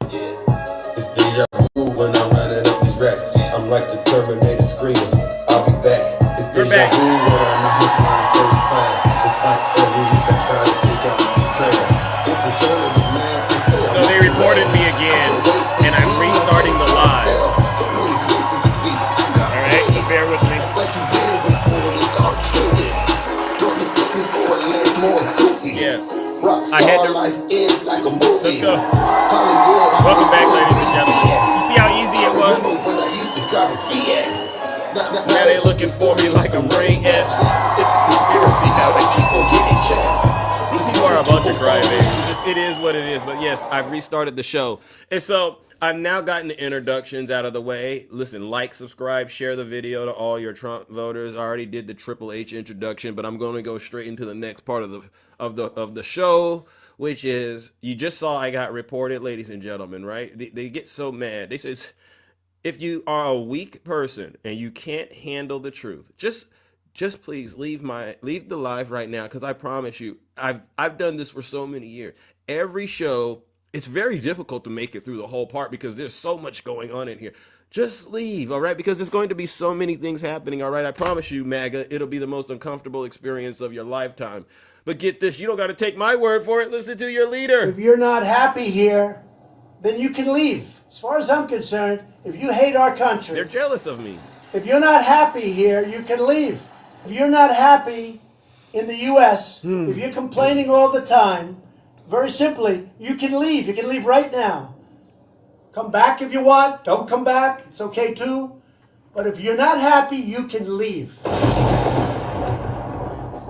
Yeah, it's deja vu when I'm running up these racks. I'm like the Terminator screaming, I'll be back. It's We're deja back. vu when I'm out here flying first class. It's like every week I gotta take out the trash. It's return of the man, they say I'm So they Mr. reported Last. me I again, can't wait for and you, I'm I can't restarting the find live. myself. So many places to be, I got All right, so paid. bear with me. Act like you did it before, it's called trending. Don't mistake me for a leg more goofy. Yeah, Rock I had star to. life is like a Let's movie. go. Hollywood, Welcome back, Hollywood, ladies where and you be gentlemen. You see how at? easy I it was? remember when I used to drive a Fiat. Now Now they they're looking looking for for me me like like I'm I'm Ray Ray Epps. Epps. It's a conspiracy how they keep on getting checks. These Listen people to are the a bunch people of falling crybabies. in. It is what it is. But yes, I've restarted the show. And so I've now gotten the introductions out of the way. Listen, like, subscribe, share the video to all your Trump voters. I already did the Triple H introduction, but I'm going to go straight into the next part of the show, which is you just saw I got reported, ladies and gentlemen, right? They get so mad. They says if you are a weak person and you can't handle the truth, just please leave the live right now, because I promise you, I've done this for so many years. Every show, it's very difficult to make it through the whole part because there's so much going on in here. Just leave, all right? Because there's going to be so many things happening, all right? I promise you, MAGA, it'll be the most uncomfortable experience of your lifetime. But get this, you don't got to take my word for it. Listen to your leader. If you're not happy here, then you can leave. As far as I'm concerned, if you hate our They're country, jealous of me. if you're not happy here, you can leave. If you're not happy in the U.S., if you're complaining all the time, very simply, you can leave. You can leave right now. Come back if you want. Don't come back. It's okay too. But if you're not happy, you can leave.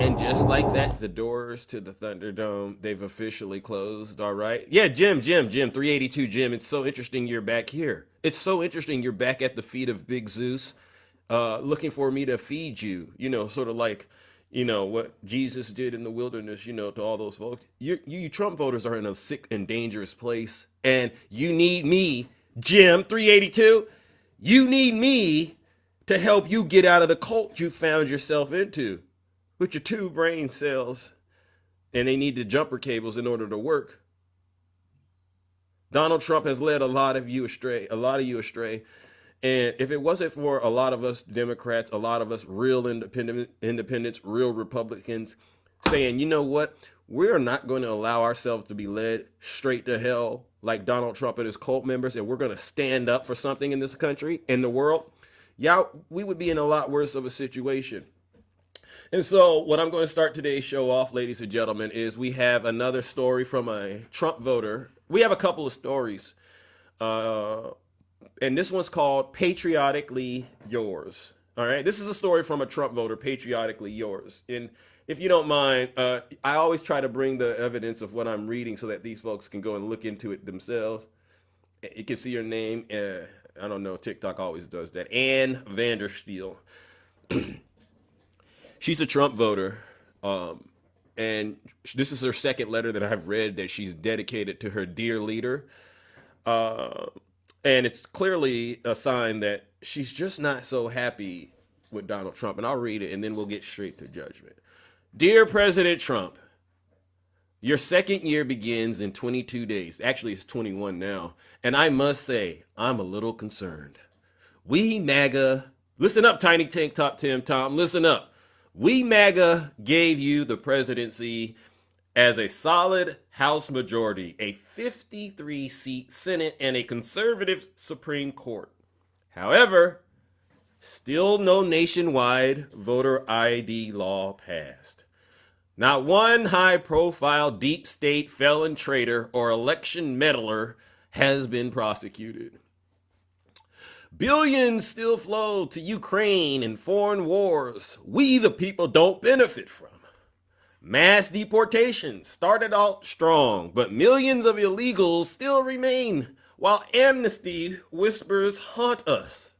And just like that, the doors to the Thunderdome, they've officially closed, all right? Yeah, Jim, 382 Jim. It's so interesting you're back here. It's so interesting you're back at the feet of Big Zeus, looking for me to feed you, sort of like, what Jesus did in the wilderness, to all those folks. You Trump voters are in a sick and dangerous place, and you need me, Jim, 382. You need me to help you get out of the cult you found yourself into with your two brain cells, and they need the jumper cables in order to work. Donald Trump has led a lot of you astray. And if it wasn't for a lot of us Democrats, a lot of us real independents, real Republicans saying, you know what, we're not going to allow ourselves to be led straight to hell like Donald Trump and his cult members, and we're going to stand up for something in this country, in the world, yeah, we would be in a lot worse of a situation. And so, what I'm going to start today's show off, ladies and gentlemen, is we have another story from a Trump voter. We have a couple of stories, uh, and this one's called Patriotically Yours. All right, this is a story from a Trump voter, Patriotically Yours. And if you don't mind, I always try to bring the evidence of what I'm reading so that these folks can go and look into it themselves. You can see your name. I don't know, TikTok always does that. Ann Vandersteel. She's a Trump voter, and this is her second letter that I've read that she's dedicated to her dear leader, uh, and it's clearly a sign that she's just not so happy with Donald Trump. And I'll read it, and then we'll get straight to judgment. Dear President Trump, your second year begins in 22 days. Actually, it's 21 now, and I must say I'm a little concerned. We MAGA, listen up, Tiny Tank Top Tim Tom, listen up. We MAGA gave you the presidency as a solid House majority, a 53-seat Senate, and a conservative Supreme Court. However, still no nationwide voter ID law passed. Not one high-profile deep state felon traitor or election meddler has been prosecuted. Billions still flow to Ukraine and foreign wars we, the people, don't benefit from. Mass deportations started out strong, but millions of illegals still remain, while amnesty whispers haunt us.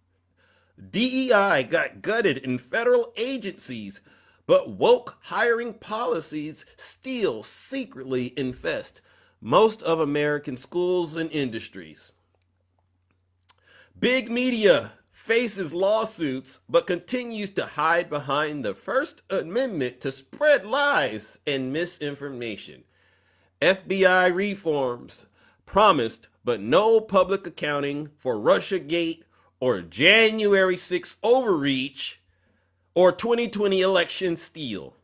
DEI got gutted in federal agencies, but woke hiring policies still secretly infest most of American schools and industries. Big media faces lawsuits but continues to hide behind the First Amendment to spread lies and misinformation. FBI reforms promised but no public accounting for Russiagate or January 6th overreach or 2020 election steal.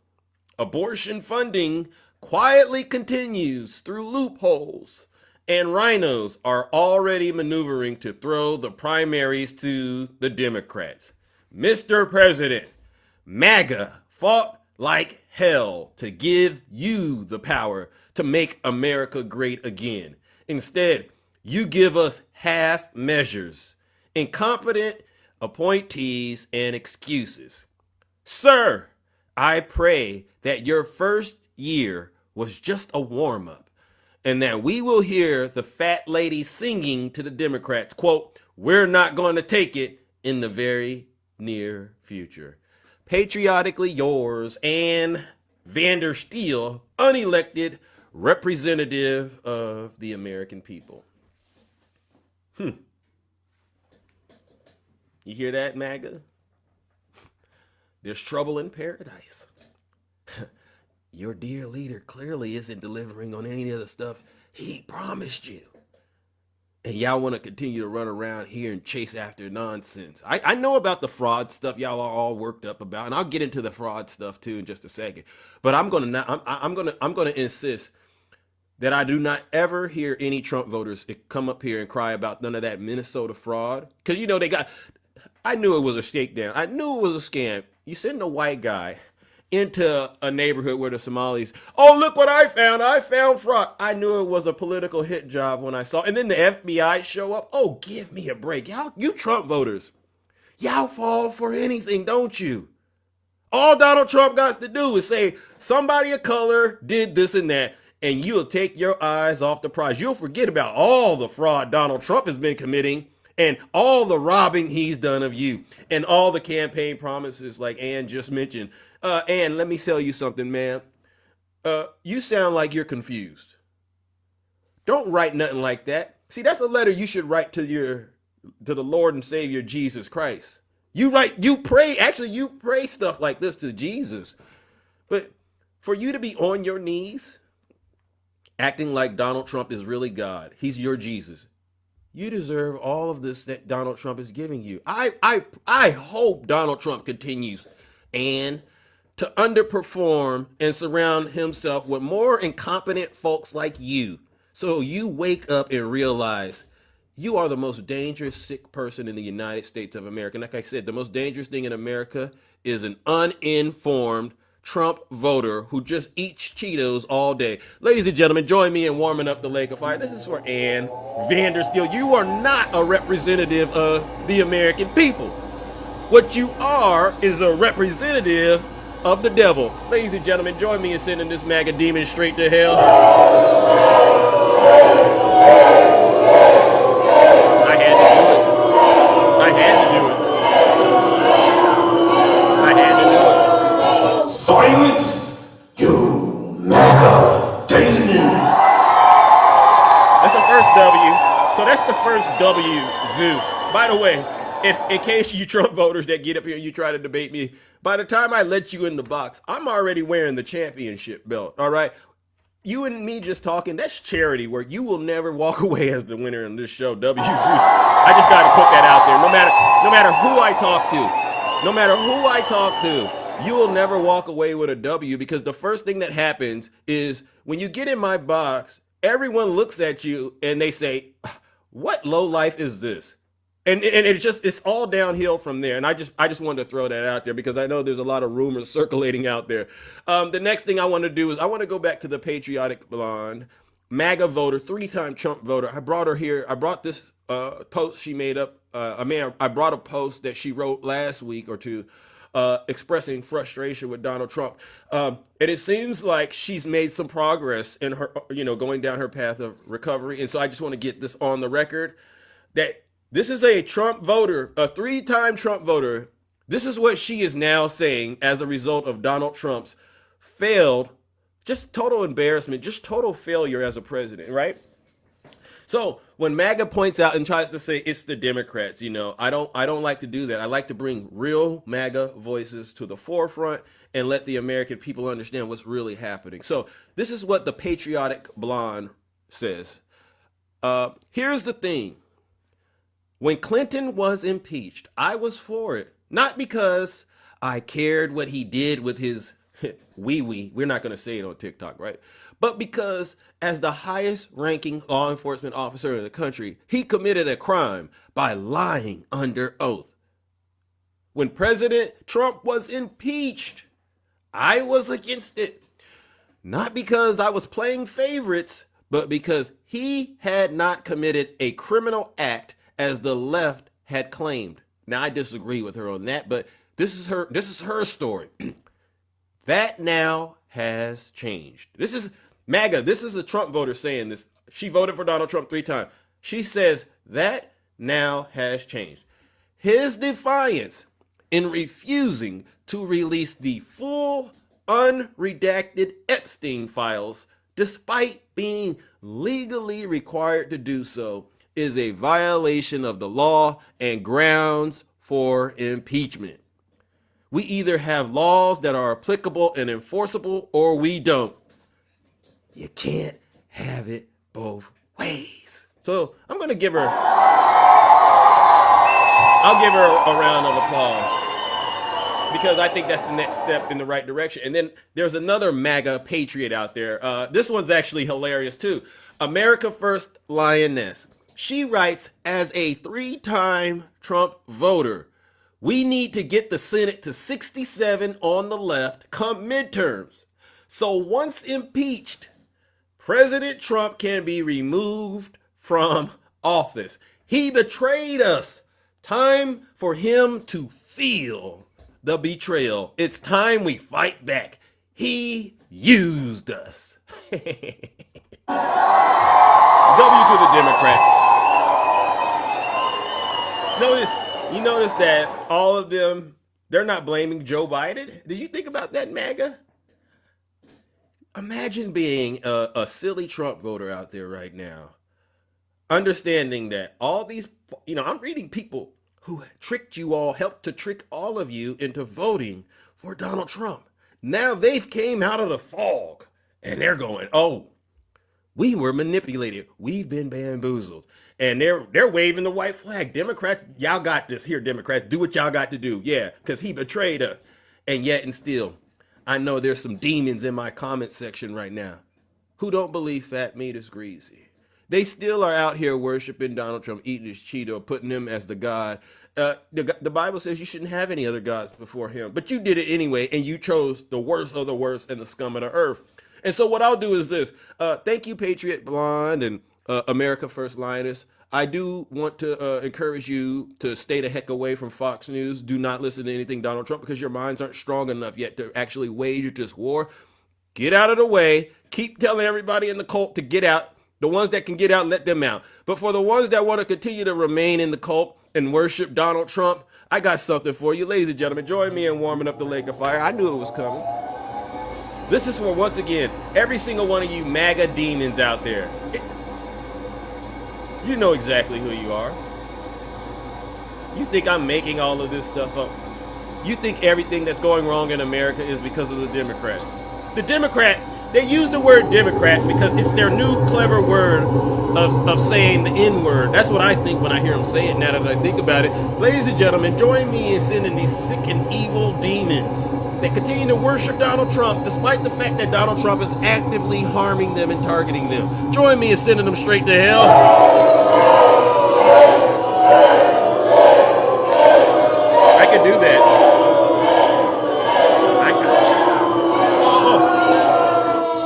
Abortion funding quietly continues through loopholes, and rhinos are already maneuvering to throw the primaries to the Democrats. Mr. President, MAGA fought like hell to give you the power to make America great again. Instead, you give us half measures, incompetent appointees, and excuses. Sir, I pray that your first year was just a warm-up and that we will hear the fat lady singing to the Democrats, quote, "We're not going to take it," in the very near future. Patriotically yours, Ann Vandersteel, unelected representative of the American people. You hear that, MAGA? There's trouble in paradise. Your dear leader clearly isn't delivering on any of the stuff he promised you. And y'all want to continue to run around here and chase after nonsense. I know about the fraud stuff y'all are all worked up about, and I'll get into the fraud stuff too in just a second. But I'm gonna insist that I do not ever hear any Trump voters come up here and cry about none of that Minnesota fraud. Because, you know, I knew it was a shakedown. I knew it was a scam. You send a white guy into a neighborhood where the Somalis, oh, look what I found fraud. I knew it was a political hit job when I saw, and then the FBI show up. Oh, give me a break. Y'all, you Trump voters, y'all fall for anything, don't you? All Donald Trump got to do is say somebody of color did this and that, and you'll take your eyes off the prize. You'll forget about all the fraud Donald Trump has been committing and all the robbing he's done of you and all the campaign promises like Ann just mentioned. Ann, let me tell you something, man. You sound like you're confused. Don't write nothing like that. See, that's a letter you should write to the Lord and Savior Jesus Christ. You pray stuff like this to Jesus. But for you to be on your knees, acting like Donald Trump is really God, he's your Jesus. You deserve all of this that Donald Trump is giving you. I hope Donald Trump continues and to underperform and surround himself with more incompetent folks like you. So you wake up and realize you are the most dangerous sick person in the United States of America. And like I said, the most dangerous thing in America is an uninformed Trump voter who just eats Cheetos all day. Ladies and gentlemen, join me in warming up the lake of fire. This is for Ann Vandersteel. You are not a representative of the American people. What you are is a representative of the devil. Ladies and gentlemen, join me in sending this MAGA demon straight to hell. I had to do it. I had to do it. I had to do it. Silence, you MAGA demon. That's the first W. So that's the first W, Zeus. By the way, if in case you Trump voters that get up here and you try to debate me, by the time I let you in the box, I'm already wearing the championship belt, all right? You and me just talking, that's charity work. You will never walk away as the winner in this show, W. Zeus. I just got to put that out there. No matter who I talk to, you will never walk away with a W, because the first thing that happens is when you get in my box, everyone looks at you and they say, what low life is this? And it's all downhill from there. And I just wanted to throw that out there because I know there's a lot of rumors circulating out there. The next thing I want to do is I want to go back to the patriotic blonde, MAGA voter, 3-time Trump voter. I brought her here. I brought this post she made up. I brought a post that she wrote last week or two, expressing frustration with Donald Trump. And it seems like she's made some progress in her, going down her path of recovery. And so I just want to get this on the record that this is a Trump voter, a 3-time Trump voter. This is what she is now saying as a result of Donald Trump's just total embarrassment, just total failure as a president, right? So when MAGA points out and tries to say it's the Democrats, I don't like to do that. I like to bring real MAGA voices to the forefront and let the American people understand what's really happening. So this is what the patriotic blonde says. Here's the thing. When Clinton was impeached, I was for it. Not because I cared what he did with his wee. We're not going to say it on TikTok, right? But because as the highest ranking law enforcement officer in the country, he committed a crime by lying under oath. When President Trump was impeached, I was against it. Not because I was playing favorites, but because he had not committed a criminal act as the left had claimed. Now I disagree with her on that, but this is her story. That now has changed. This is MAGA. This is a Trump voter saying this. She voted for Donald Trump 3 times. She says that now has changed. His defiance in refusing to release the full unredacted Epstein files, despite being legally required to do so, is a violation of the law and grounds for impeachment. We either have laws that are applicable and enforceable or we don't. You can't have it both ways. So I'm going to give her, I'll give her a round of applause because I think that's the next step in the right direction. And then there's another MAGA patriot out there. This one's actually hilarious too. America First Lioness. She writes, as a 3-time Trump voter, we need to get the Senate to 67 on the left come midterms. So once impeached, President Trump can be removed from office. He betrayed us. Time for him to feel the betrayal. It's time we fight back. He used us. W to the Democrats. You notice that all of them, they're not blaming Joe Biden. Did you think about that, MAGA? Imagine being a silly Trump voter out there right now, understanding that all these, I'm reading people who tricked you all, helped to trick all of you into voting for Donald Trump. Now they've came out of the fog and they're going, oh, we were manipulated. We've been bamboozled. And they're waving the white flag. Democrats, y'all got this here, Democrats. Do what y'all got to do. Yeah, because he betrayed us. And yet and still, I know there's some demons in my comment section right now who don't believe fat meat is greasy. They still are out here worshiping Donald Trump, eating his Cheeto, putting him as the God. The Bible says you shouldn't have any other gods before him. But you did it anyway, and you chose the worst of the worst and the scum of the earth. And so what I'll do is this. Thank you, Patriot Blonde and America First Lioness. I do want to encourage you to stay the heck away from Fox News. Do not listen to anything Donald Trump because your minds aren't strong enough yet to actually wage this war. Get out of the way. Keep telling everybody in the cult to get out. The ones that can get out, let them out. But for the ones that want to continue to remain in the cult and worship Donald Trump, I got something for you. Ladies and gentlemen, join me in warming up the lake of fire. I knew it was coming. This is for, once again, every single one of you MAGA demons out there. You know exactly who you are. You think I'm making all of this stuff up? You think everything that's going wrong in America is because of the Democrats? The Democrat, they use the word Democrats because it's their new clever word of saying the N-word. That's what I think when I hear them say it, now that I think about it. Ladies and gentlemen, join me in sending these sick and evil demons that continue to worship Donald Trump despite the fact that Donald Trump is actively harming them and targeting them. Join me in sending them straight to hell. I can do that.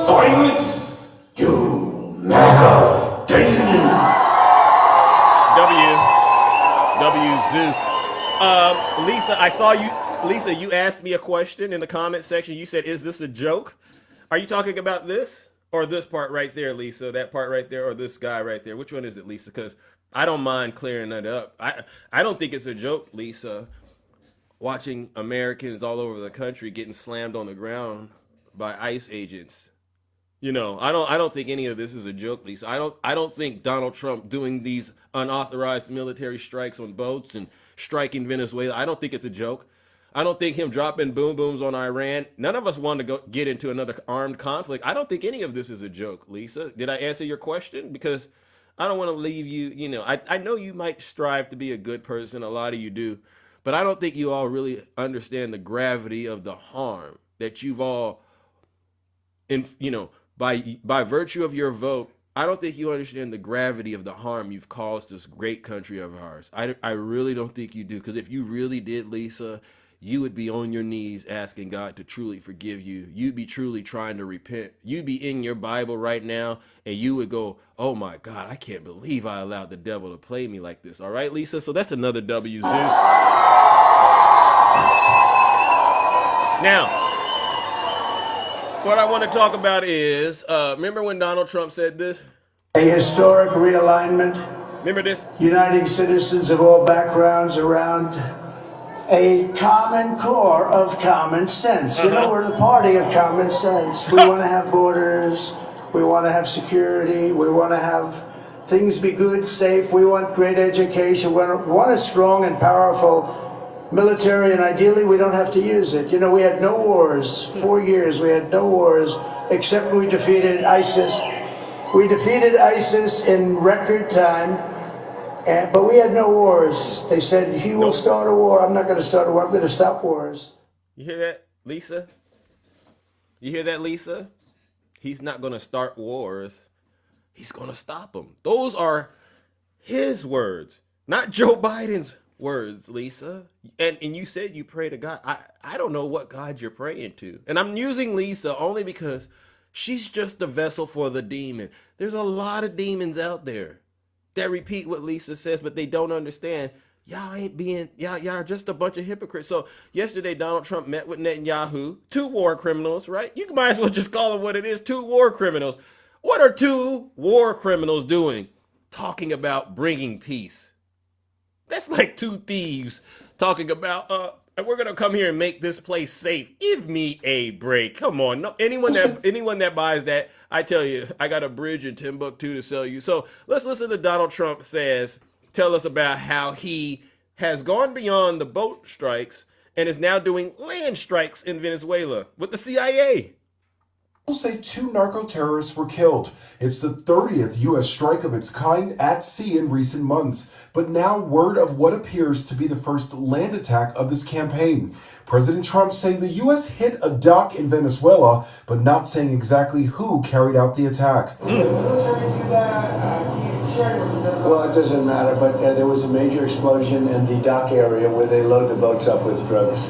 Silence, you MAGA demon. W Zeus. Lisa, I saw you. Lisa, you asked me a question in the comment section. You said, is this a joke? Are you talking about this or this part right there, Lisa? That part right there or this guy right there? Which one is it, Lisa? Because I don't mind clearing that up. I don't think it's a joke, Lisa, watching Americans all over the country getting slammed on the ground by ICE agents. I don't think any of this is a joke, Lisa. I don't think Donald Trump doing these unauthorized military strikes on boats and striking Venezuela, I don't think it's a joke. I don't think him dropping boom booms on Iran. None of us want to get into another armed conflict. I don't think any of this is a joke, Lisa. Did I answer your question? Because I don't want to leave you, I know you might strive to be a good person. A lot of you do. But I don't think you all really understand the gravity of the harm that you've all, by virtue of your vote, I don't think you understand the gravity of the harm you've caused this great country of ours. I really don't think you do. Because if you really did, Lisa, you would be on your knees asking God to truly forgive you. You'd be truly trying to repent. You'd be in your Bible right now, and you would go, oh my God, I can't believe I allowed the devil to play me like this. All right, Lisa? So that's another W, Zeus. Now, what I want to talk about is, remember when Donald Trump said this? A historic realignment, Remember this? uniting citizens of all backgrounds around a common core of common sense. You know, we're the party of common sense. We want to have borders. We want to have security. We want to have things be good, safe. We want great education. We want a strong and powerful military, and ideally we don't have to use it. You know, we had no wars. 4 years we had no wars, except we defeated ISIS. We defeated ISIS in record time. But we had no wars. They said, he will start a war. I'm not going to start a war. I'm going to stop wars. You hear that, Lisa? You hear that, Lisa? He's not going to start wars. He's going to stop them. Those are his words, not Joe Biden's words, Lisa. And you said you pray to God. I don't know what God you're praying to. And I'm using Lisa only because she's just the vessel for the demon. There's a lot of demons out there that repeat what Lisa says, but they don't understand. Y'all are just a bunch of hypocrites. So yesterday, Donald Trump met with Netanyahu, 2 war criminals, right? You might as well just call them what it is, 2 war criminals. What are 2 war criminals doing? Talking about bringing peace. That's like 2 thieves talking about, we're going to come here and make this place safe. Give me a break. Come on. No, anyone that buys that, I tell you, I got a bridge in Timbuktu to sell you. So let's listen to Donald Trump tell us about how he has gone beyond the boat strikes and is now doing land strikes in Venezuela with the CIA. Say 2 narco-terrorists were killed. It's the 30th U.S. strike of its kind at sea in recent months. But now word of what appears to be the first land attack of this campaign. President Trump saying the U.S. hit a dock in Venezuela, but not saying exactly who carried out the attack. Well, it doesn't matter, but there was a major explosion in the dock area where they load the boats up with drugs.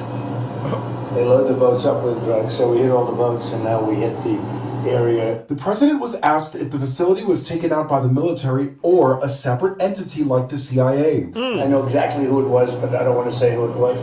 They load the boats up with drugs, so we hit all the boats, and now we hit the area. The president was asked if the facility was taken out by the military or a separate entity like the CIA. I know exactly who it was, but I don't want to say who it was.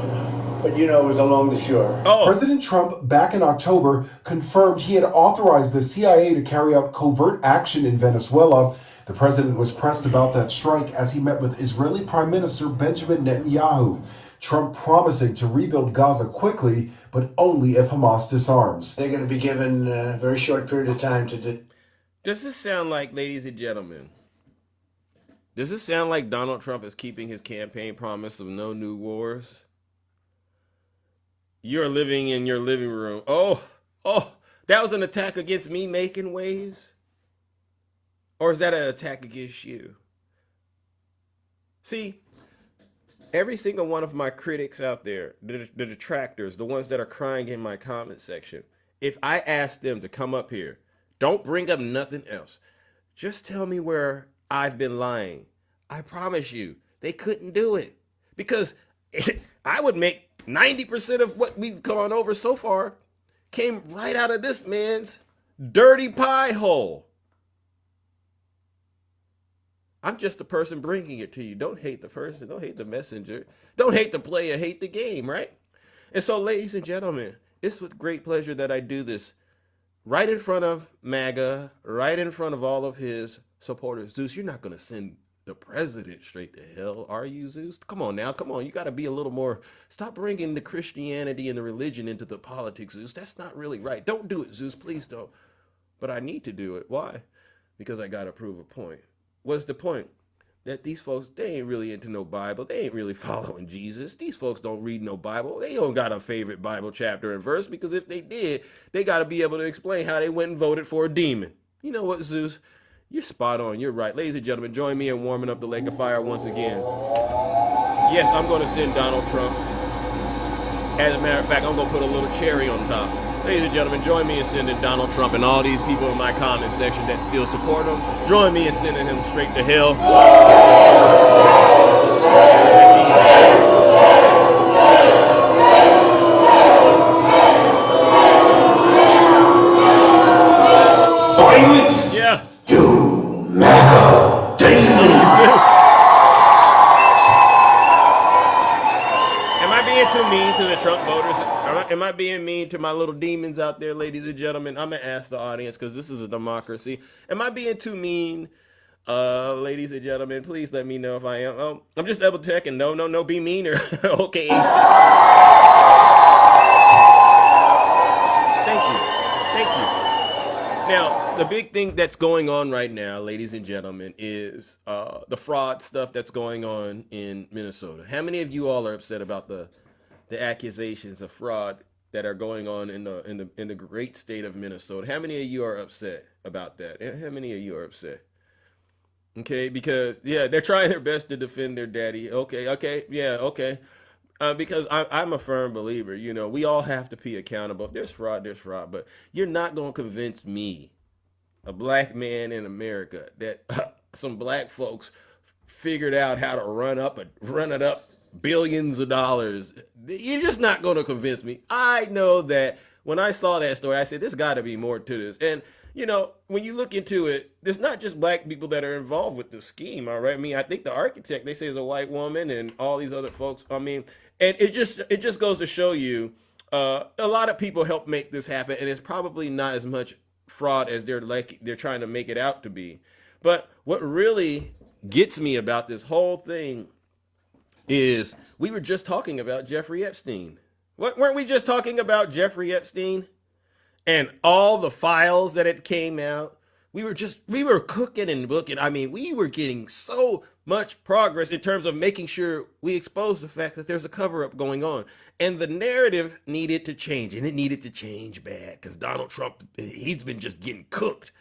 But you know, it was along the shore. President Trump, back in October, confirmed he had authorized the CIA to carry out covert action in Venezuela. The president was pressed about that strike as he met with Israeli Prime Minister Benjamin Netanyahu. Trump promising to rebuild Gaza quickly, but only if Hamas disarms. They're going to be given a very short period of time to do. Does this sound like, ladies and gentlemen, does this sound like Donald Trump is keeping his campaign promise of no new wars? You're living in your living room. Oh, that was an attack against me making waves? Or is that an attack against you? See, every single one of my critics out there, the detractors, the ones that are crying in my comment section, if I ask them to come up here, don't bring up nothing else. Just tell me where I've been lying. I promise you, they couldn't do it. Because I would make 90% of what we've gone over so far came right out of this man's dirty pie hole. I'm just the person bringing it to you. Don't hate the person. Don't hate the messenger. Don't hate the player. Hate the game, right? And so, ladies and gentlemen, it's with great pleasure that I do this right in front of MAGA, right in front of all of his supporters. Zeus, you're not going to send the president straight to hell, are you, Zeus? Come on now. Come on. You got to be a little more. Stop bringing the Christianity and the religion into the politics, Zeus. That's not really right. Don't do it, Zeus. Please don't. But I need to do it. Why? Because I got to prove a point. What's the point? That these folks, they ain't really into no Bible. They ain't really following Jesus. These folks don't read no Bible. They don't got a favorite Bible chapter and verse, because if they did, they got to be able to explain how they went and voted for a demon. You know what, Zeus? You're spot on. You're right. Ladies and gentlemen, join me in warming up the lake of fire once again. Yes, I'm going to send Donald Trump. As a matter of fact, I'm going to put a little cherry on top. Ladies and gentlemen, join me in sending Donald Trump and all these people in my comment section that still support him. Join me in sending him straight to hell. Silence! Yeah. You MAGA demon! Am I being too mean to the Trump voters? Am I being mean to my little demons out there, ladies and gentlemen? I'm going to ask the audience because this is a democracy. Am I being too mean? Ladies and gentlemen, please let me know if I am. Oh, I'm just double checking. No, be meaner. Okay, A6. Thank you. Now, the big thing that's going on right now, ladies and gentlemen, is the fraud stuff that's going on in Minnesota. How many of you all are upset about the accusations of fraud that are going on in the great state of Minnesota? How many of you are upset about that? How many of you are upset? Okay, because they're trying their best to defend their daddy. Okay. Because I'm a firm believer, we all have to be accountable. If there's fraud, but you're not going to convince me, a black man in America, that some black folks figured out how to run it up billions of dollars. You're just not going to convince me. I know that when I saw that story, I said, there's got to be more to this. And when you look into it, there's not just black people that are involved with the scheme, all right? I mean, I think the architect, they say, is a white woman, and all these other folks. I mean, and it just goes to show you, a lot of people help make this happen, and it's probably not as much fraud as they're trying to make it out to be. But what really gets me about this whole thing is we were just talking about Jeffrey Epstein. Weren't we just talking about Jeffrey Epstein? And all the files that it came out, we were cooking and booking. I mean, we were getting so much progress in terms of making sure we expose the fact that there's a cover-up going on. And the narrative needed to change, and it needed to change bad because Donald Trump, he's been just getting cooked.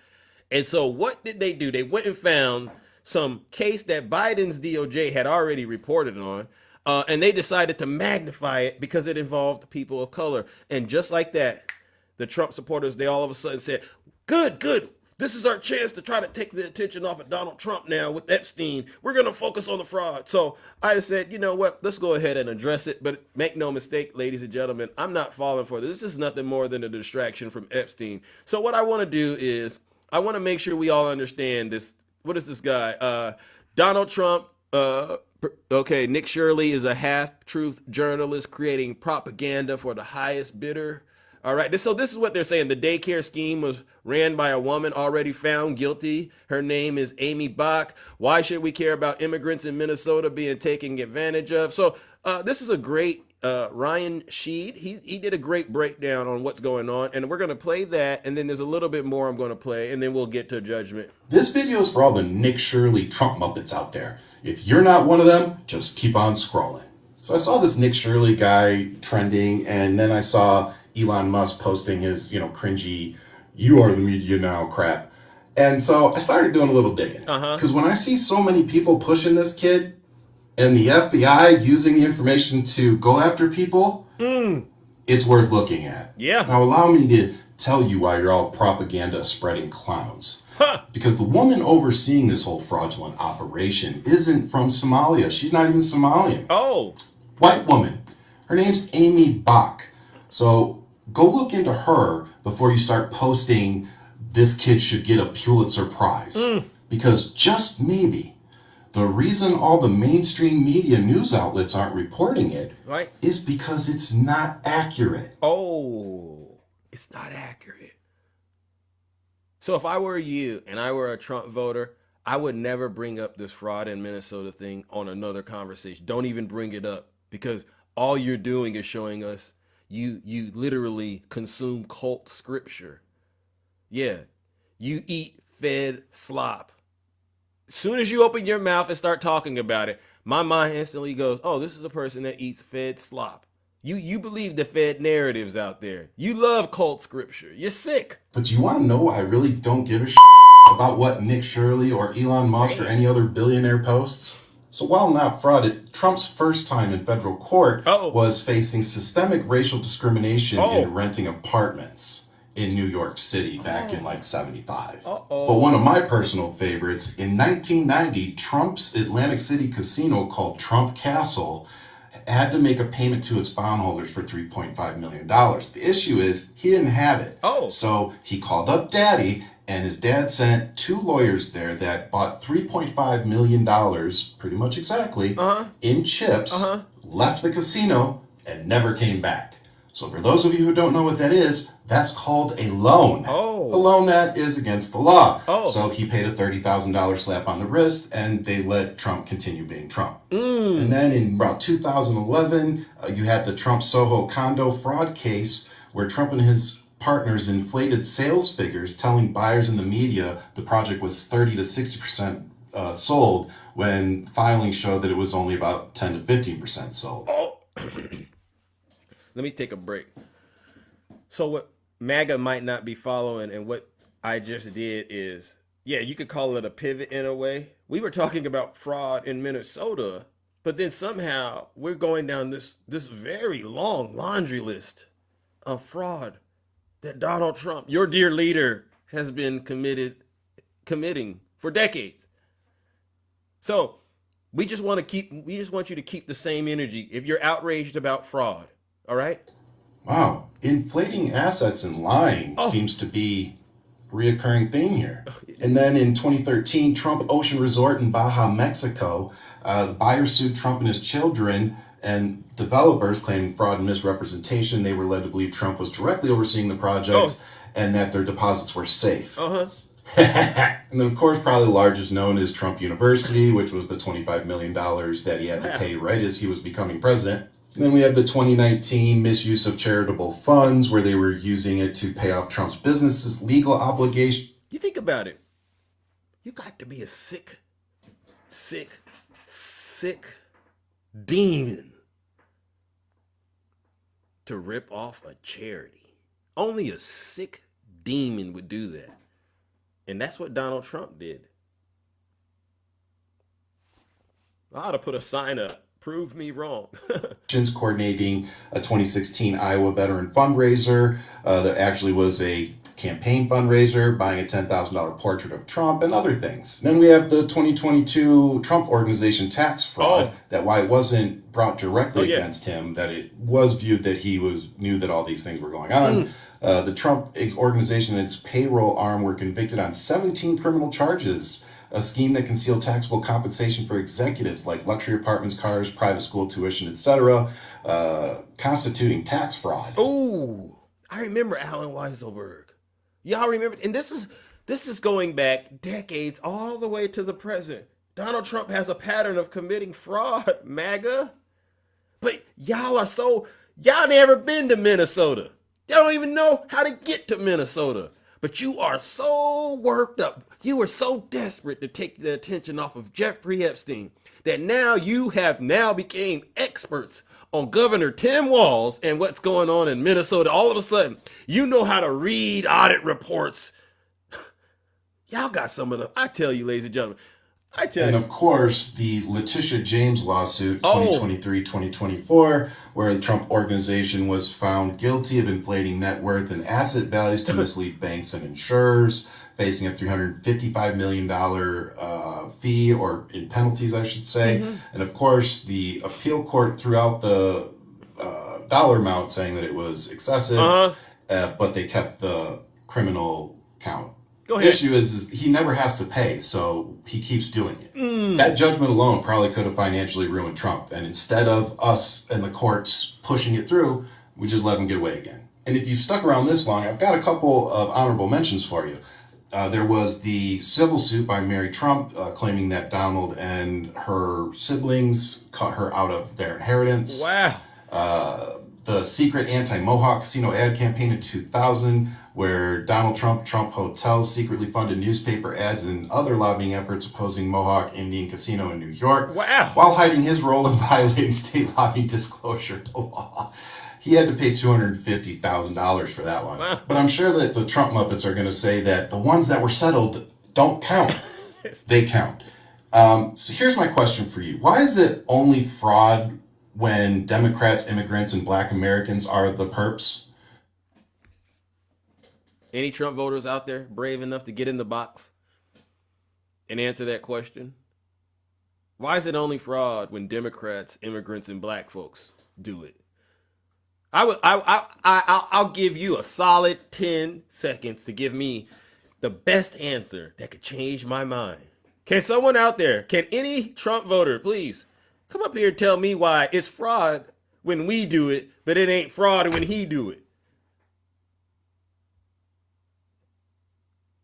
And so what did they do? They went and found some case that Biden's DOJ had already reported on, and they decided to magnify it because it involved people of color. And just like that, the Trump supporters, they all of a sudden said, good. This is our chance to try to take the attention off of Donald Trump now with Epstein. We're going to focus on the fraud. So I said, you know what? Let's go ahead and address it. But make no mistake, ladies and gentlemen, I'm not falling for this. This is nothing more than a distraction from Epstein. So what I want to do is I want to make sure we all understand this. What is this guy? Donald Trump. Okay, Nick Shirley is a half-truth journalist creating propaganda for the highest bidder. All right, so this is what they're saying. The daycare scheme was ran by a woman already found guilty. Her name is Amy Bach. Why should we care about immigrants in Minnesota being taken advantage of? So this is a great Ryan Sheed. He did a great breakdown on what's going on, and we're going to play that, and then there's a little bit more I'm going to play, and then we'll get to judgment. This video is for all the Nick Shirley Trump Muppets out there. If you're not one of them, just keep on scrolling. So I saw this Nick Shirley guy trending, and then I saw Elon Musk posting his, cringy, "you are the media now" crap. And so I started doing a little digging. Because when I see so many people pushing this kid and the FBI using the information to go after people, it's worth looking at. Yeah. Now allow me to tell you why you're all propaganda spreading clowns. Because the woman overseeing this whole fraudulent operation isn't from Somalia. She's not even Somalian. Oh. White woman. Her name's Amy Bach. So go look into her before you start posting this kid should get a Pulitzer Prize. Because just maybe the reason all the mainstream media news outlets aren't reporting it is because it's not accurate. Oh, it's not accurate. So if I were you and I were a Trump voter, I would never bring up this fraud in Minnesota thing on another conversation. Don't even bring it up, because all you're doing is showing us you literally consume cult scripture. Yeah, you eat fed slop. As soon as you open your mouth and start talking about it, my mind instantly goes, oh, this is a person that eats fed slop. You believe the Fed narratives out there. You love cult scripture. You're sick. But you want to know why I really don't give a about what Nick Shirley or Elon Musk or any other billionaire posts? So while not fraud, Trump's first time in federal court was facing systemic racial discrimination in renting apartments in New York City back in like 75. But one of my personal favorites, in 1990, Trump's Atlantic City casino called Trump Castle had to make a payment to its bondholders for $3.5 million. The issue is he didn't have it. So he called up Daddy, and his dad sent 2 lawyers there that bought $3.5 million, pretty much exactly, in chips, left the casino, and never came back. So for those of you who don't know what that is, that's called a loan. A loan that is against the law. So he paid a $30,000 slap on the wrist, and they let Trump continue being Trump. And then in about 2011, you had the Trump Soho condo fraud case where Trump and his partners inflated sales figures, telling buyers in the media the project was 30 to 60% sold, when filings showed that it was only about 10 to 15% sold. Let me take a break. So what MAGA might not be following, and what I just did is, yeah, you could call it a pivot in a way. We were talking about fraud in Minnesota, but then somehow we're going down this very long laundry list of fraud that Donald Trump, your dear leader, has been committing for decades. So we just want you to keep the same energy if you're outraged about fraud. All right? Wow. Inflating assets and lying seems to be a reoccurring thing here. And then in 2013, Trump Ocean Resort in Baja, Mexico, the buyer sued Trump and his children, and developers claiming fraud and misrepresentation. They were led to believe Trump was directly overseeing the project and that their deposits were safe. And then, of course, probably the largest known is Trump University, which was the $25 million that he had to pay right as he was becoming president. And then we have the 2019 misuse of charitable funds, where they were using it to pay off Trump's business's legal obligation. You think about it. You got to be a sick demon to rip off a charity. Only a sick demon would do that. And that's what Donald Trump did. I ought to put a sign up. Prove me wrong. Coordinating a 2016 Iowa veteran fundraiser that actually was a campaign fundraiser, buying a $10,000 portrait of Trump, and other things. Then we have the 2022 Trump Organization tax fraud, that why it wasn't brought directly against him, that it was viewed that he knew that all these things were going on. The Trump Organization and its payroll arm were convicted on 17 criminal charges, a scheme that concealed taxable compensation for executives like luxury apartments, cars, private school tuition, etc., constituting tax fraud. Oh, I remember Alan Weisselberg. Y'all remember? And this is going back decades, all the way to the present. Donald Trump has a pattern of committing fraud, MAGA. But y'all never been to Minnesota. Y'all don't even know how to get to Minnesota. But you are so worked up. You were so desperate to take the attention off of Jeffrey Epstein that you have became experts on Governor Tim Walz and what's going on in Minnesota. All of a sudden, you know how to read audit reports. Y'all got some of the, I tell you, ladies and gentlemen. And of course, the Letitia James lawsuit, 2023-2024, where the Trump Organization was found guilty of inflating net worth and asset values to mislead banks and insurers, facing a $355 million fee, or in penalties, I should say. And of course, the appeal court threw out the dollar amount, saying that it was excessive, but they kept the criminal count. Go ahead. The issue is he never has to pay, so he keeps doing it. That judgment alone probably could have financially ruined Trump. And instead of us and the courts pushing it through, we just let him get away again. And if you've stuck around this long, I've got a couple of honorable mentions for you. There was the civil suit by Mary Trump claiming that Donald and her siblings cut her out of their inheritance. Wow. The secret anti-Mohawk casino ad campaign in 2000, where Donald Trump hotels secretly funded newspaper ads and other lobbying efforts opposing Mohawk Indian Casino in New York, while hiding his role in violating state lobbying disclosure law. He had to pay $250,000 for that one. But I'm sure that the Trump Muppets are going to say that the ones that were settled don't count. They count. So here's my question for you. Why is it only fraud when Democrats, immigrants, and Black Americans are the perps? Any Trump voters out there brave enough to get in the box and answer that question? Why is it only fraud when Democrats, immigrants, and Black folks do it? I'll give you a solid 10 seconds to give me the best answer that could change my mind. Can someone out there, can any Trump voter, please come up here and tell me why it's fraud when we do it, but it ain't fraud when he do it?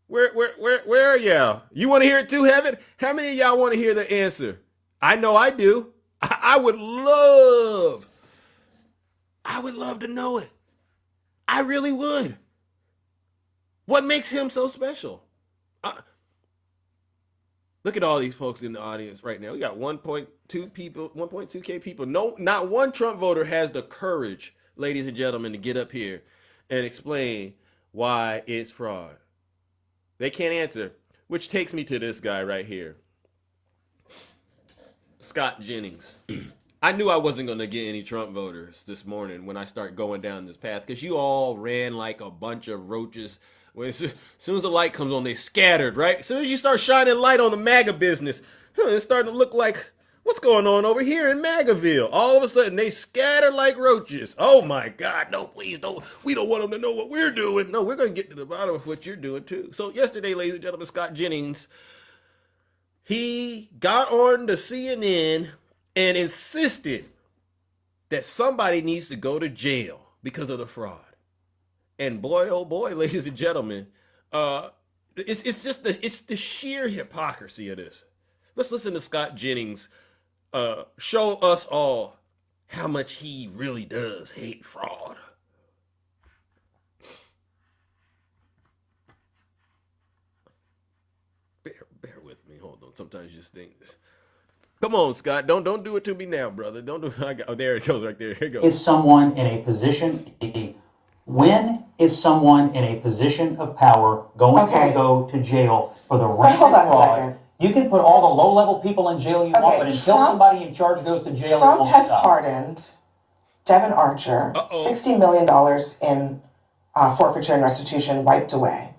Where are y'all? You want to hear it too, Heaven? How many of y'all want to hear the answer? I know I do. I would love to know it. I really would. What makes him so special? Look at all these folks in the audience right now. We got 1.2 people, 1.2K people. No, not one Trump voter has the courage, ladies and gentlemen, to get up here and explain why it's fraud. They can't answer, which takes me to this guy right here. Scott Jennings. I knew I wasn't going to get any Trump voters this morning when I start going down this path, because you all ran like a bunch of roaches. As soon as the light comes on, they scattered, right? As soon as you start shining light on the MAGA business, it's starting to look like, what's going on over here in MAGAville? All of a sudden, they scatter like roaches. Oh my God, no, please don't. We don't want them to know what we're doing. No, we're going to get to the bottom of what you're doing too. So yesterday, ladies and gentlemen, Scott Jennings, he got on the CNN and insisted that somebody needs to go to jail because of the fraud. And boy, oh boy, ladies and gentlemen, it's the sheer hypocrisy of this. Let's listen to Scott Jennings show us all how much he really does hate fraud. Bear with me. Hold on. Sometimes you just think this. Come on, Scott. Don't do it to me now, brother. Don't do it. Oh, there it goes right there. Here it goes. Is someone in a position, when is someone in a position of power going to go to jail for the rampant hold on a fraud? second. You can put all the low-level people in jail you want, but until somebody in charge goes to jail, Trump it won't has stop. pardoned Devin Archer, $60 million in forfeiture and restitution wiped away.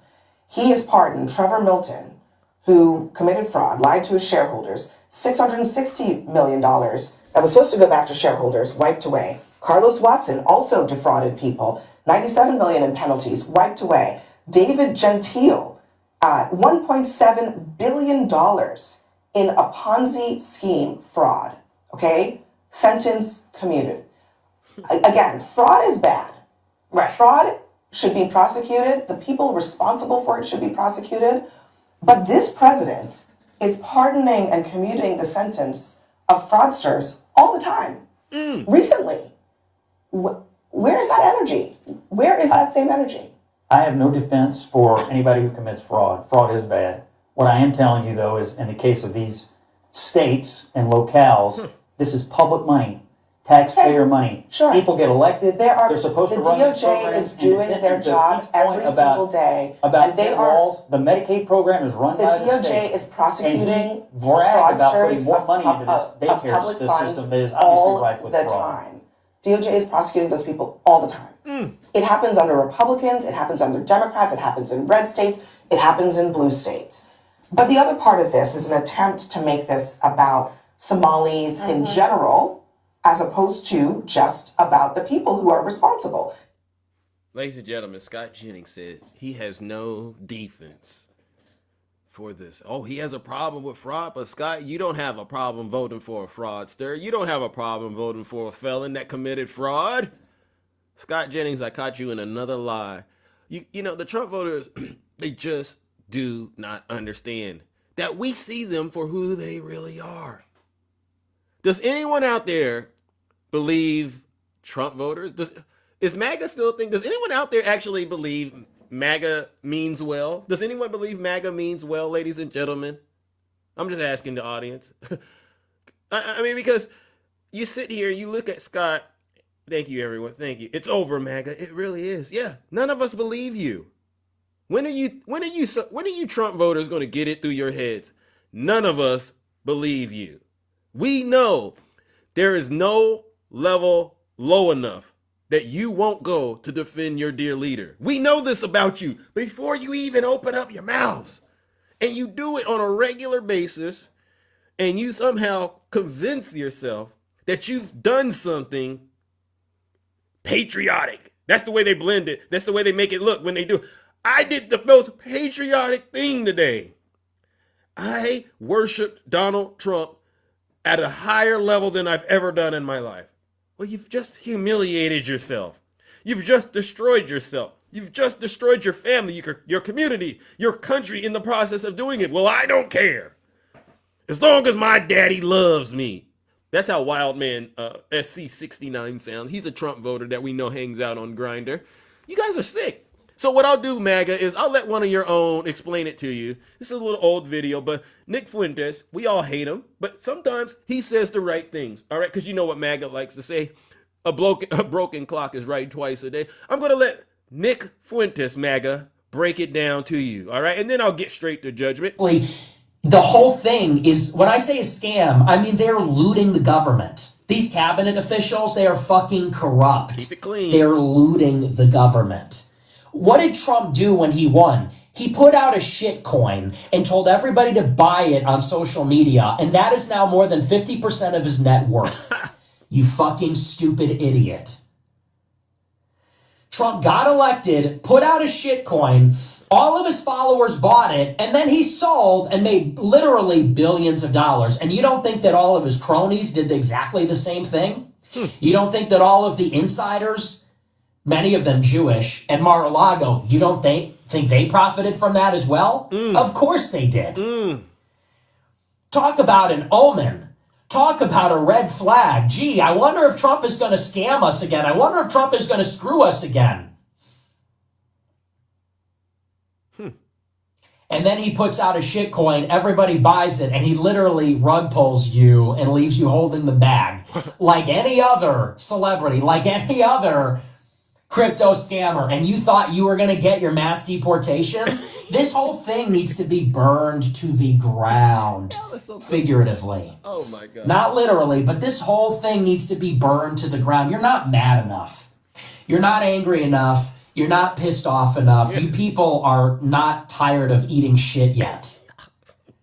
He has pardoned Trevor Milton, who committed fraud, lied to his shareholders, $660 million that was supposed to go back to shareholders, wiped away. Carlos Watson also defrauded people, $97 million in penalties, wiped away. David Gentile, $1.7 billion in a Ponzi scheme fraud, okay? Sentence commuted. Again, fraud is bad. Right. Fraud should be prosecuted. The people responsible for it should be prosecuted. But this president is pardoning and commuting the sentence of fraudsters all the time. Recently. Where is that energy? Where is that same energy? I have no defense for anybody who commits fraud. Fraud is bad. What I am telling you, though, is in the case of these states and locales, this is public money, taxpayer money. Sure. People get elected. They're supposed to run these The DOJ programs. is doing their jobs every single day. About and they debt are, walls. The Medicaid program is run by the DOJ state. is prosecuting And he bragged about putting fraudsters more money into this of daycare public funds system that is all obviously rife with the fraud. time. DOJ is prosecuting those people all the time. It happens under Republicans, it happens under Democrats, it happens in red states, it happens in blue states. But the other part of this is an attempt to make this about Somalis in general, as opposed to just about the people who are responsible. Ladies and gentlemen, Scott Jennings said he has no defense for this. Oh, he has a problem with fraud, but Scott, you don't have a problem voting for a fraudster. You don't have a problem voting for a felon that committed fraud. Scott Jennings, I caught you in another lie. You know, the Trump voters, they just do not understand that we see them for who they really are. Does anyone out there believe Trump voters? Is MAGA still a thing? Does anyone out there actually believe MAGA means well? Does anyone believe MAGA means well, ladies and gentlemen? I'm just asking the audience. I mean, because you sit here, you look at Scott. Thank you, everyone. Thank you. It's over, MAGA. It really is. Yeah. None of us believe you. When are you Trump voters going to get it through your heads? None of us believe you. We know there is no level low enough that you won't go to defend your dear leader. We know this about you before you even open up your mouths. And you do it on a regular basis, and you somehow convince yourself that you've done something patriotic. That's the way they blend it. That's the way they make it look when they do. I did the most patriotic thing today. I worshiped Donald Trump at a higher level than I've ever done in my life. Well, you've just humiliated yourself. You've just destroyed yourself. You've just destroyed your family, your community, your country in the process of doing it. Well, I don't care. As long as my daddy loves me. That's how Wildman SC69 sounds. He's a Trump voter that we know hangs out on Grindr. You guys are sick. So what I'll do, MAGA, is I'll let one of your own explain it to you. This is a little old video, but Nick Fuentes, we all hate him, but sometimes he says the right things, all right? Because you know what MAGA likes to say. A broken clock is right twice a day. I'm going to let Nick Fuentes, MAGA, break it down to you, all right? And then I'll get straight to judgment. The whole thing is, when I say a scam, I mean they're looting the government. These cabinet officials, they are fucking corrupt. Keep it clean. They're looting the government. What did Trump do when he won? He put out a shit coin and told everybody to buy it on social media, and that is now more than 50% of his net worth. You fucking stupid idiot. Trump got elected, put out a shit coin, all of his followers bought it, and then he sold and made literally billions of dollars. And you don't think that all of his cronies did exactly the same thing? You don't think that all of the insiders, many of them Jewish, at Mar-a-Lago, you don't think they profited from that as well? Of course they did. Talk about an omen. Talk about a red flag. Gee, I wonder if Trump is going to scam us again. I wonder if Trump is going to screw us again. And then he puts out a shit coin, everybody buys it, and he literally rug pulls you and leaves you holding the bag. Like any other celebrity, like any other crypto scammer. And you thought you were going to get your mass deportations? This whole thing needs to be burned to the ground, figuratively. Oh my God. Not literally, but this whole thing needs to be burned to the ground. You're not mad enough. You're not angry enough. You're not pissed off enough. You people are not tired of eating shit yet.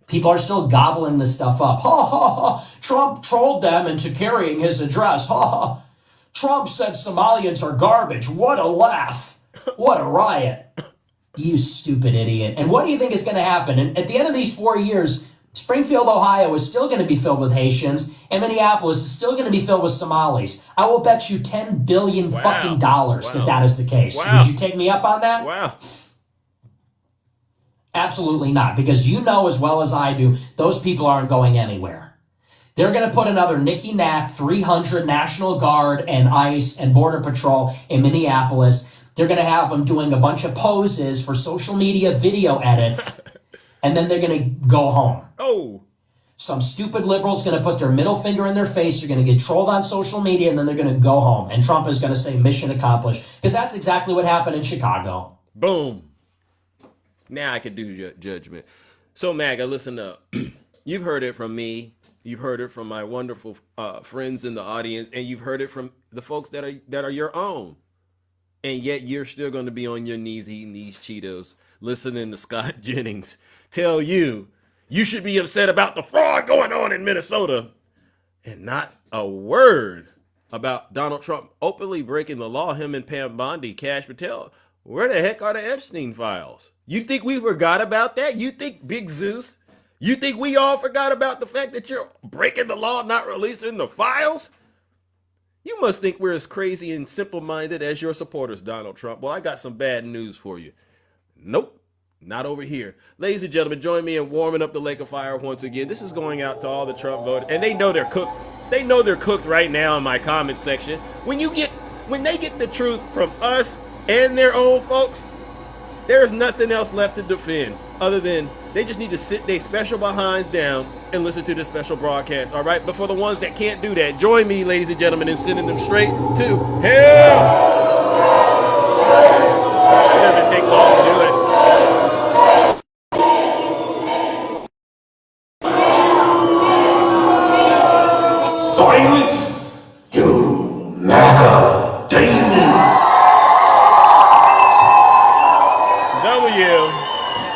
People are still gobbling this stuff up. Ha ha ha. Trump trolled them into carrying his address. Ha ha. Trump said Somalians are garbage. What a laugh. What a riot. You stupid idiot. And what do you think is going to happen? And at the end of these 4 years, Springfield, Ohio is still going to be filled with Haitians, and Minneapolis is still going to be filled with Somalis. I will bet you $10 billion fucking dollars that is the case. Would you take me up on that? Wow. Absolutely not, because you know as well as I do, those people aren't going anywhere. They're going to put another Nicky Knack 300 National Guard and ICE and Border Patrol in Minneapolis. They're going to have them doing a bunch of poses for social media video edits, and then they're going to go home. Oh. Some stupid liberal's going to put their middle finger in their face. You're going to get trolled on social media, and then they're going to go home. And Trump is going to say mission accomplished, because that's exactly what happened in Chicago. Boom. Now I can do judgment. So, MAGA, listen up. You've heard it from me. You've heard it from my wonderful friends in the audience, and you've heard it from the folks that are your own. And yet you're still going to be on your knees eating these Cheetos, listening to Scott Jennings tell you should be upset about the fraud going on in Minnesota, and not a word about Donald Trump openly breaking the law. Him and Pam Bondi, Cash Patel. Where the heck are the Epstein files? You think we forgot about that? You think Big Zeus? You think we all forgot about the fact that you're breaking the law, not releasing the files? You must think we're as crazy and simple-minded as your supporters, Donald Trump. Well, I got some bad news for you. Nope. Not over here. Ladies and gentlemen, join me in warming up the lake of fire once again. This is going out to all the Trump voters, and they know they're cooked. They know they're cooked right now in my comment section. When they get the truth from us and their own folks, There's nothing else left to defend other than they just need to sit their special behinds down and listen to this special broadcast, all right? But for the ones that can't do that, join me, ladies and gentlemen, in sending them straight to hell. It doesn't take long to do it. Silence, you MAGA demon.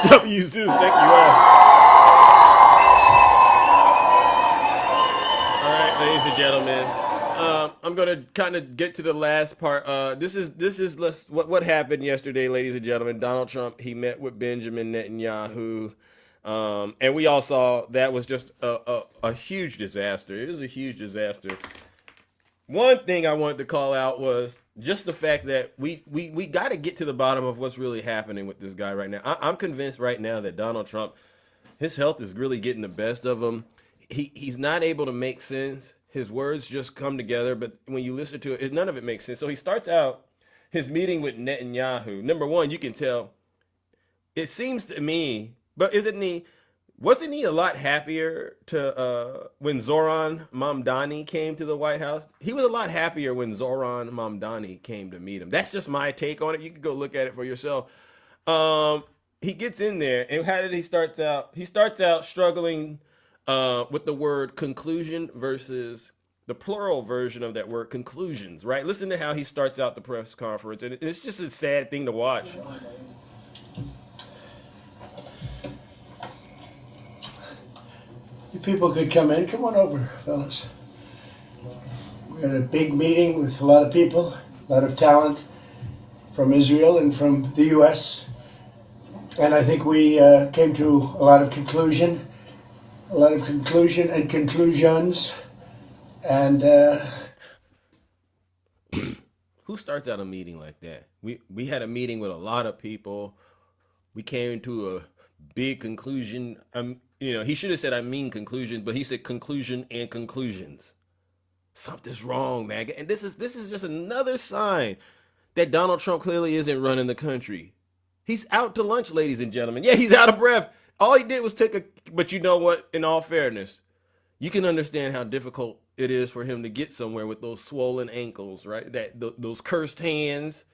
W Zeus, thank you all. All right, ladies and gentlemen, I'm gonna kind of get to the last part. This is what happened yesterday, ladies and gentlemen. Donald Trump, he met with Benjamin Netanyahu, and we all saw that was just a huge disaster. It was a huge disaster. One thing I wanted to call out was just the fact that we got to get to the bottom of what's really happening with this guy right now. I'm convinced right now that Donald Trump, his health is really getting the best of him. He's not able to make sense. His words just come together, but when you listen to it, none of it makes sense. So he starts out his meeting with Netanyahu. Number one, you can tell, it seems to me, but wasn't he a lot happier when Zoran Mamdani came to the White House? He was a lot happier when Zoran Mamdani came to meet him. That's just my take on it. You can go look at it for yourself. He gets in there, and how did he start out? He starts out struggling with the word conclusion versus the plural version of that word, conclusions, right? Listen to how he starts out the press conference, and it's just a sad thing to watch. You people could come in. Come on over, fellas. We had a big meeting with a lot of people, a lot of talent from Israel and from the U.S. And I think we came to a lot of conclusion and conclusions. And who starts out a meeting like that? We had a meeting with a lot of people. We came to a big conclusion. He should have said, I mean conclusions, but he said conclusion and conclusions. Something's wrong, man. And this is just another sign that Donald Trump clearly isn't running the country. He's out to lunch, ladies and gentlemen. Yeah, he's out of breath. All he did was but you know what? In all fairness, you can understand how difficult it is for him to get somewhere with those swollen ankles, right? Those cursed hands.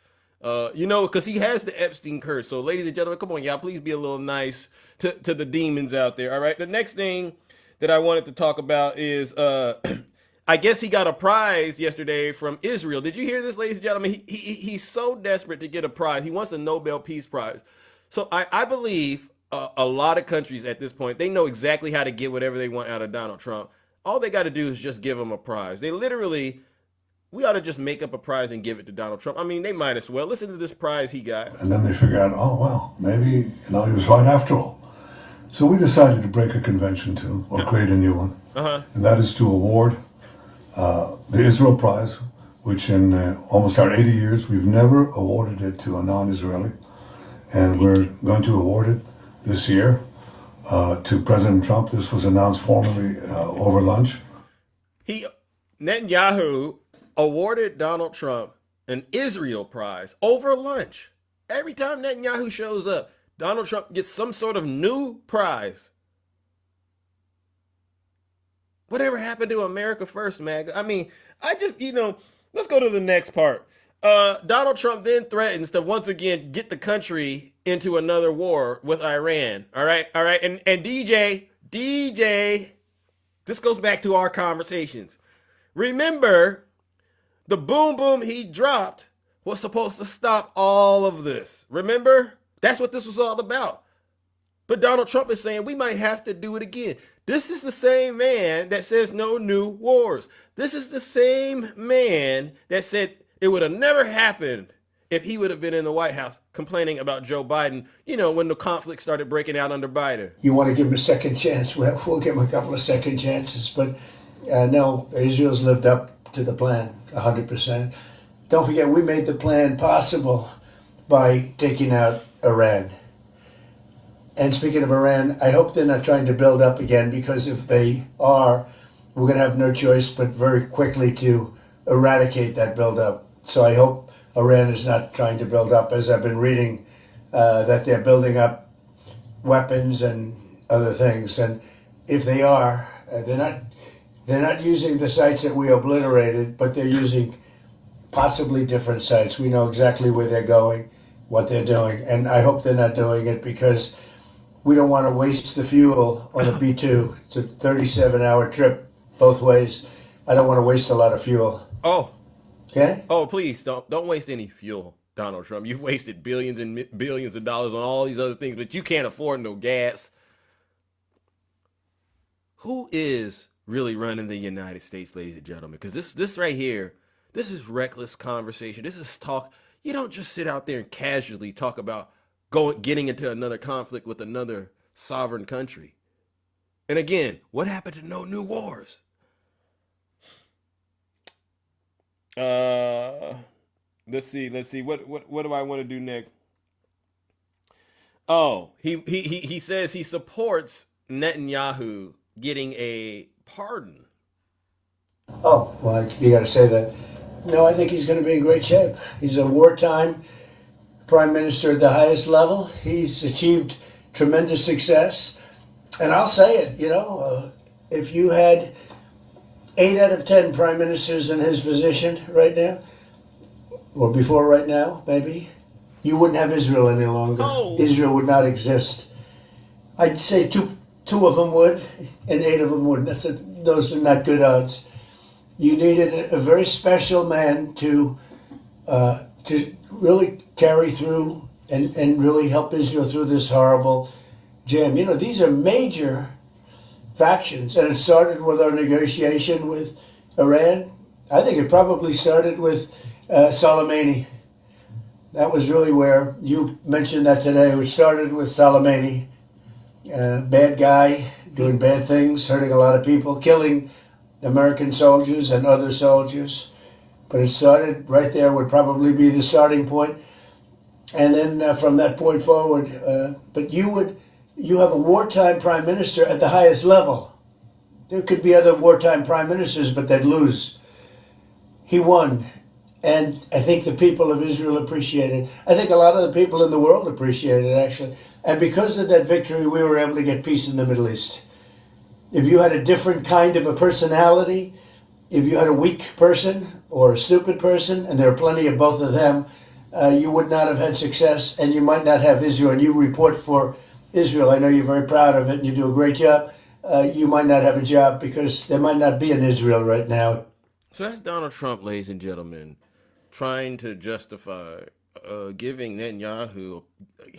Because he has the Epstein curse. So, ladies and gentlemen, come on, y'all, please be a little nice to the demons out there. All right. The next thing that I wanted to talk about is, I guess he got a prize yesterday from Israel. Did you hear this, ladies and gentlemen? He's so desperate to get a prize. He wants a Nobel Peace Prize. So I believe a lot of countries at this point, they know exactly how to get whatever they want out of Donald Trump. All they got to do is just give him a prize. We ought to just make up a prize and give it to Donald Trump. I mean, they might as well. Listen to this prize he got. And then they figure out, oh, well, maybe, he was right after all. So we decided to break a convention too, or create a new one. And that is to award the Israel Prize, which in almost our 80 years, we've never awarded it to a non-Israeli. And we're going to award it this year to President Trump. This was announced formally over lunch. Netanyahu awarded Donald Trump an Israel Prize over lunch. Every time Netanyahu shows up, Donald Trump gets some sort of new prize. Whatever happened to America First, MAGA? I mean, let's go to the next part. Donald Trump then threatens to once again get the country into another war with Iran. All right. And DJ, this goes back to our conversations. Remember, the boom boom he dropped was supposed to stop all of this. Remember? That's what this was all about. But Donald Trump is saying we might have to do it again. This is the same man that says no new wars. This is the same man that said it would have never happened if he would have been in the White House complaining about Joe Biden, when the conflict started breaking out under Biden. You want to give him a second chance? We'll give him a couple of second chances. But no, Israel's lived up to the plan 100%. Don't forget, we made the plan possible by taking out Iran. And speaking of Iran, I hope they're not trying to build up again, because if they are, we're going to have no choice but very quickly to eradicate that buildup. So I hope Iran is not trying to build up. As I've been reading that they're building up weapons and other things. And if they are, they're not using the sites that we obliterated, but they're using possibly different sites. We know exactly where they're going, what they're doing, and I hope they're not doing it because we don't want to waste the fuel on a B-2. It's a 37-hour trip both ways. I don't want to waste a lot of fuel. Oh. Okay? Oh, please don't waste any fuel, Donald Trump. You've wasted billions and billions of dollars on all these other things, but you can't afford no gas. Who is really running the United States, ladies and gentlemen? Because this right here, this is reckless conversation. This is talk. You don't just sit out there and casually talk about getting into another conflict with another sovereign country. And again, what happened to no new wars? Let's see. What do I want to do next? Oh, he says he supports Netanyahu getting a pardon. Oh, well, you got to say that. No, I think he's going to be in great shape. He's a wartime prime minister at the highest level. He's achieved tremendous success. And I'll say it, if you had 8 out of 10 prime ministers in his position right now, or before right now, maybe, you wouldn't have Israel any longer. Oh. Israel would not exist. I'd say two of them would, and 8 of them wouldn't. Those are not good odds. You needed a very special man to really carry through and really help Israel through this horrible jam. These are major factions, and it started with our negotiation with Iran. I think it probably started with Soleimani. That was really where you mentioned that today. We started with Soleimani, bad guy, doing bad things, hurting a lot of people, killing American soldiers and other soldiers. But it started right there, would probably be the starting point. And then from that point forward, but you have a wartime prime minister at the highest level. There could be other wartime prime ministers, but they'd lose. He won. And I think the people of Israel appreciate it. I think a lot of the people in the world appreciate it, actually. And because of that victory, we were able to get peace in the Middle East. If you had a different kind of a personality, if you had a weak person or a stupid person, and there are plenty of both of them, you would not have had success, and you might not have Israel. And you report for Israel. I know you're very proud of it, and you do a great job. You might not have a job because there might not be an Israel right now. So that's Donald Trump, ladies and gentlemen, trying to justify giving Netanyahu,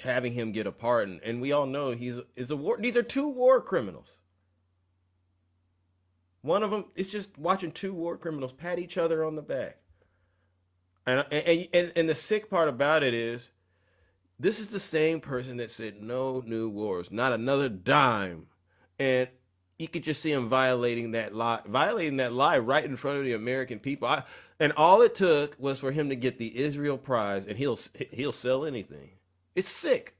having him get a pardon. And we all know these are 2 war criminals. One of them is just watching 2 war criminals pat each other on the back. And the sick part about it is, this is the same person that said no new wars, not another dime. And you could just see him violating that lie right in front of the American people. And all it took was for him to get the Israel prize, and he'll sell anything. It's sick.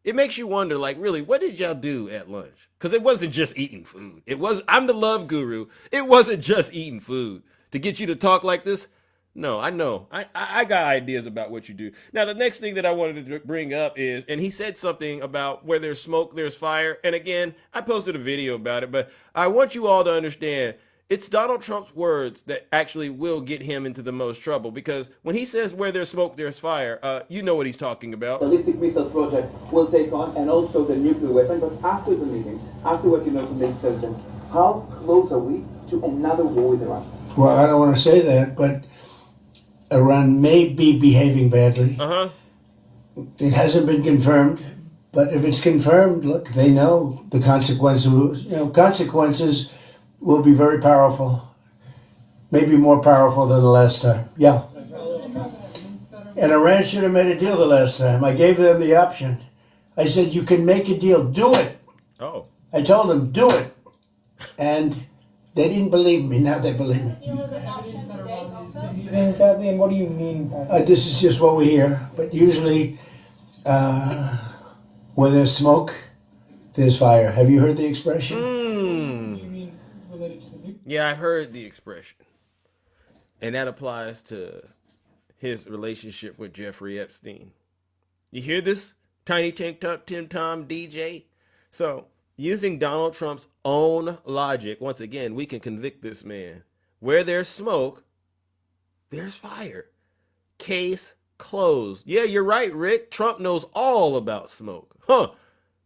It makes you wonder, like, really, what did y'all do at lunch? Because it wasn't just eating food. I'm the love guru. It wasn't just eating food to get you to talk like this. No, I know. I got ideas about what you do. Now, the next thing that I wanted to bring up is, and he said something about where there's smoke, there's fire. And again, I posted a video about it, but I want you all to understand, it's Donald Trump's words that actually will get him into the most trouble, because when he says where there's smoke, there's fire, you know what he's talking about. Ballistic missile project will take on, and also the nuclear weapon. But after the meeting, after what you know from the intelligence, how close are we to another war with Iran? Well, I don't want to say that, but Iran may be behaving badly. It hasn't been confirmed, but if it's confirmed, look, they know the consequences. Consequences will be very powerful, maybe more powerful than the last time. Yeah. And Iran should have made a deal the last time. I gave them the option. I said, you can make a deal, do it. Oh. I told them, do it. And they didn't believe me. Now they believe me. And what do you mean by this is just what we hear. But usually, where there's smoke, there's fire. Have you heard the expression? Yeah, I heard the expression. And that applies to his relationship with Jeffrey Epstein. You hear this, Tiny Tank Top Tim Tom DJ? So, using Donald Trump's own logic, once again, we can convict this man. Where there's smoke, there's fire. Case closed. Yeah, you're right, Rick. Trump knows all about smoke. Huh.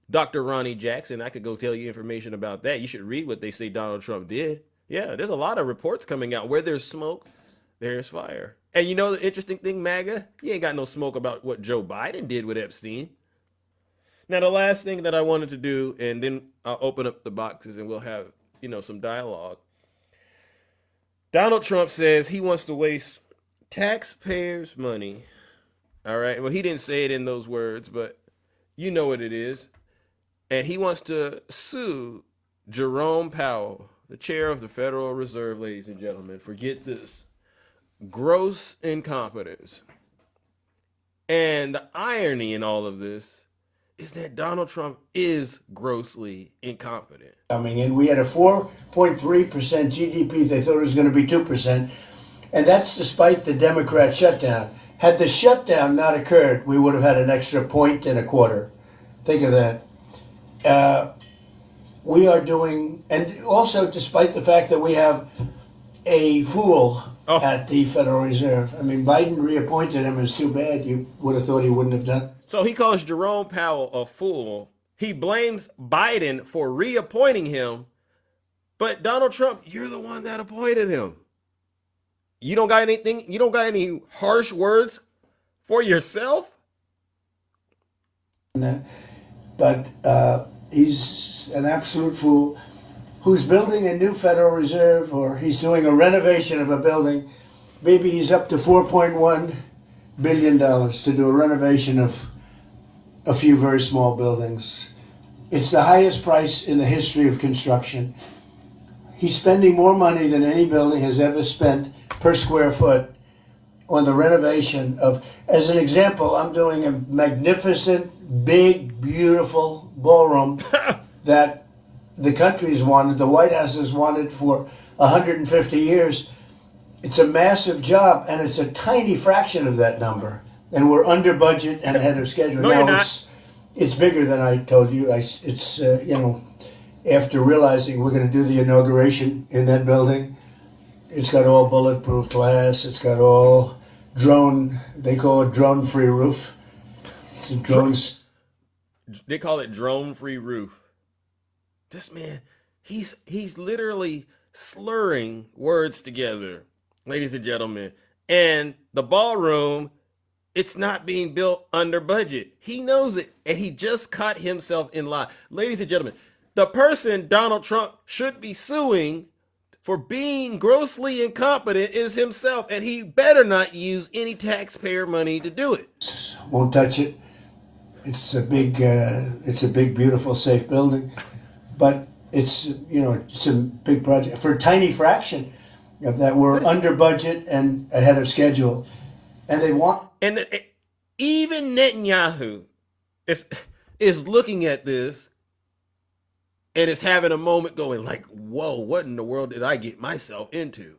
Dr. Ronnie Jackson, I could go tell you information about that. You should read what they say Donald Trump did. Yeah, there's a lot of reports coming out. Where there's smoke, there's fire. And you know the interesting thing, MAGA? You ain't got no smoke about what Joe Biden did with Epstein. Now, the last thing that I wanted to do, and then I'll open up the boxes and we'll have, some dialogue. Donald Trump says he wants to waste taxpayers' money. All right. Well, he didn't say it in those words, but you know what it is. And he wants to sue Jerome Powell, the chair of the Federal Reserve, ladies and gentlemen. Forget this. Gross incompetence. And the irony in all of this is that Donald Trump is grossly incompetent. Coming in, we had a 4.3% GDP. They thought it was going to be 2%. And that's despite the Democrat shutdown. Had the shutdown not occurred, we would have had an extra 1.25. Think of that. We are doing, and also despite the fact that we have a fool at the Federal Reserve. I mean, Biden reappointed him. It's too bad. You would have thought he wouldn't have done. So he calls Jerome Powell a fool. He blames Biden for reappointing him. But Donald Trump, you're the one that appointed him. You don't got anything? You don't got any harsh words for yourself? But he's an absolute fool who's building a new Federal Reserve, or he's doing a renovation of a building. Maybe he's up to $4.1 billion to do a renovation of a few very small buildings. It's the highest price in the history of construction. He's spending more money than any building has ever spent per square foot on the renovation of, as an example, I'm doing a magnificent, big, beautiful ballroom that the country's wanted, the White House has wanted for 150 years. It's a massive job, and it's a tiny fraction of that number. And we're under budget and ahead of schedule. No, now you're not. It's bigger than I told you. After realizing we're going to do the inauguration in that building, it's got all bulletproof glass. It's got all they call it drone-free roof. It's a drones. They call it drone-free roof. This man, he's literally slurring words together, ladies and gentlemen. And the ballroom, it's not being built under budget. He knows it, and he just caught himself in lie. Ladies and gentlemen, the person Donald Trump should be suing for being grossly incompetent is himself, and he better not use any taxpayer money to do it. Won't touch it. It's a big, beautiful, safe building, but it's a big project for a tiny fraction of that. We're under budget and ahead of schedule, and they want. And even Netanyahu is looking at this. And is having a moment going like, whoa, what in the world did I get myself into?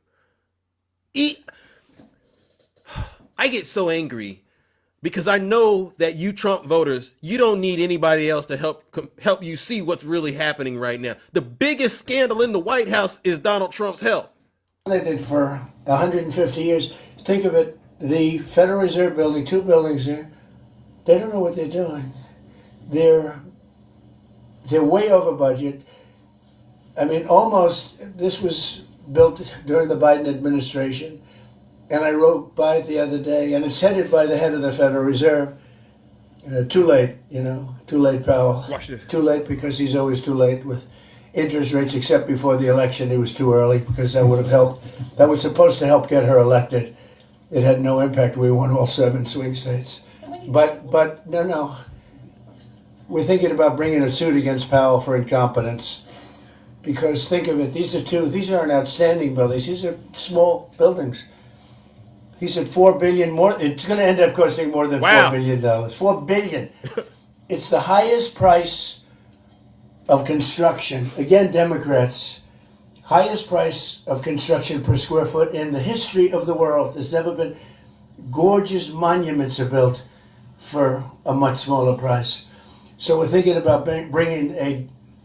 I get so angry because I know that you Trump voters, you don't need anybody else to help you see what's really happening right now. The biggest scandal in the White House is Donald Trump's health. They did for 150 years. Think of it, the Federal Reserve building, 2 buildings there, they don't know what they're doing. They're way over budget. I mean, this was built during the Biden administration, and I wrote by it the other day, and it's headed by the head of the Federal Reserve. Too late, too late, Powell. Watch this. Too late because he's always too late with interest rates, except before the election he was too early because that would have helped. That was supposed to help get her elected. It had no impact. We won all 7 swing states. But no. We're thinking about bringing a suit against Powell for incompetence because these aren't outstanding buildings. These are small buildings. He said $4 billion more. It's going to end up costing more than $4 billion. $4 billion. It's the highest price of construction. Again, Democrats, highest price of construction per square foot in the history of the world. There's never been. Gorgeous monuments are built. for a much smaller price. So we're thinking about bringing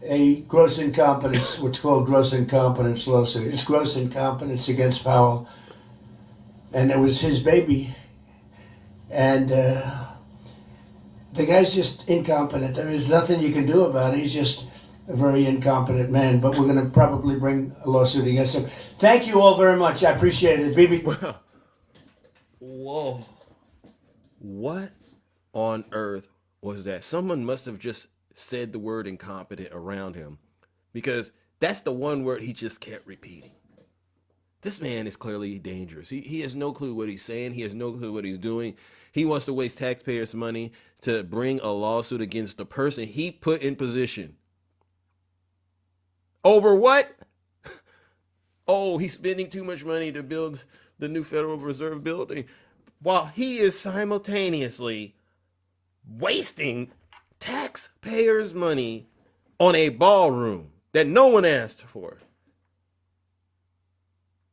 a gross incompetence, what's called gross incompetence lawsuit. It's gross incompetence against Powell, and it was his baby, and the guy's just incompetent. There's nothing you can do about it. He's just a very incompetent man, but we're going to probably bring a lawsuit against him. Thank you all very much. I appreciate it. BB. Whoa. What on earth was that? Someone must have just said the word incompetent around him, because that's the one word he just kept repeating. This man is clearly dangerous. He has no clue what he's saying. He has no clue what he's doing. He wants to waste taxpayers' money to bring a lawsuit against the person he put in position. Over what? Oh, he's spending too much money to build the new Federal Reserve building, while he is simultaneously wasting taxpayers' money on a ballroom that no one asked for.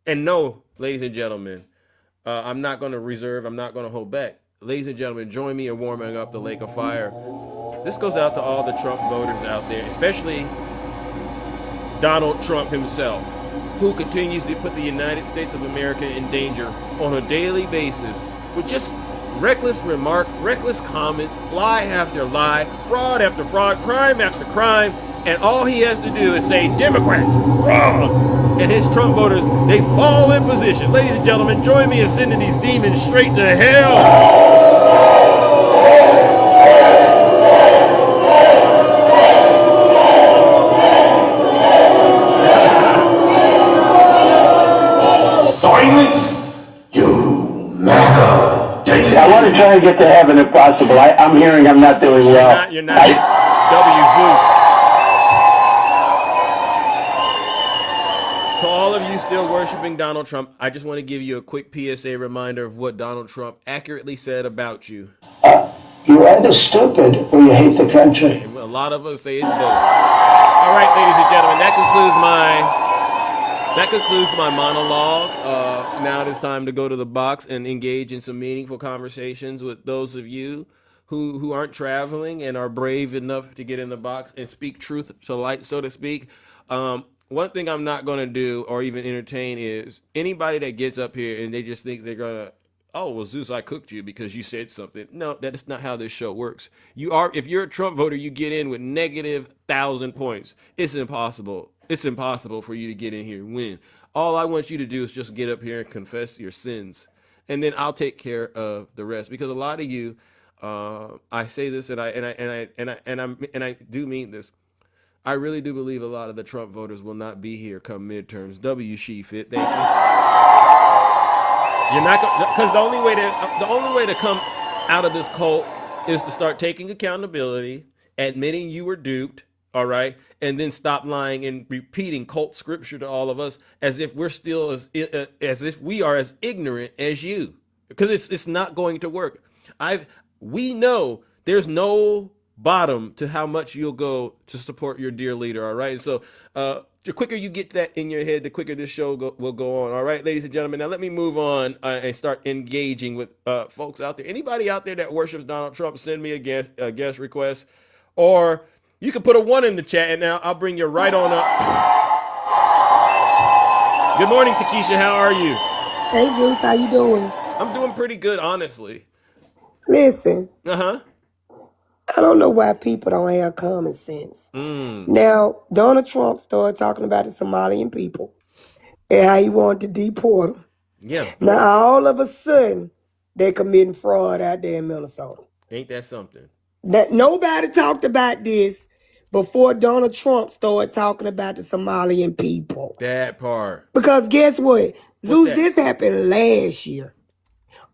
And no, ladies and gentlemen, I'm not going to hold back. Ladies and gentlemen, join me in warming up the Lake of Fire. This goes out to all the Trump voters out there, especially Donald Trump himself, who continues to put the United States of America in danger on a daily basis with just reckless remark, reckless comments, lie after lie, fraud after fraud, crime after crime, and all he has to do is say, Democrats, fraud, and his Trump voters, they fall in position. Ladies and gentlemen, join me in sending these demons straight to hell. Silence, you MAGA daily. I want to try to get to heaven if possible. I'm hearing I'm not doing well. You're not. W. Zeus. To all of you still worshiping Donald Trump, I just want to give you a quick PSA reminder of what Donald Trump accurately said about you. You're either stupid or you hate the country. A lot of us say it's both. All right, ladies and gentlemen, that concludes my monologue. Now it is time to go to the box and engage in some meaningful conversations with those of you who aren't traveling and are brave enough to get in the box and speak truth to light, so to speak. One thing I'm not going to do or even entertain is anybody that gets up here and they just think they're going to, oh, well, Zeus, I cooked you because you said something. No, that is not how this show works. If you're a Trump voter, you get in with negative 1,000 points. It's impossible. It's impossible for you to get in here and win. All I want you to do is just get up here and confess your sins, and then I'll take care of the rest. Because a lot of you, I say this, and I do mean this. I really do believe a lot of the Trump voters will not be here come midterms. W. She-Fit, thank you. You're not, because the only way to come out of this cult is to start taking accountability, admitting you were duped, all right, and then stop lying and repeating cult scripture to all of us as if we're still as if we are as ignorant as you, because it's not going to work. We know there's no bottom to how much you'll go to support your dear leader, all right? And so the quicker you get that in your head, the quicker this show will go on, all right, ladies and gentlemen? Now let me move on and start engaging with folks out there. Anybody out there that worships Donald Trump, send me a guest request, or you can put a 1 in the chat, and now I'll bring you right on up. Good morning, Takesha. How are you? Hey, Zeus. How you doing? I'm doing pretty good, honestly. Listen. Uh-huh. I don't know why people don't have common sense. Now, Donald Trump started talking about the Somalian people and how he wanted to deport them. Yeah. Now, all of a sudden, they're committing fraud out there in Minnesota. Ain't that something? That nobody talked about this before Donald Trump started talking about the Somalian people. That part. Because guess what? Zeus, this happened last year.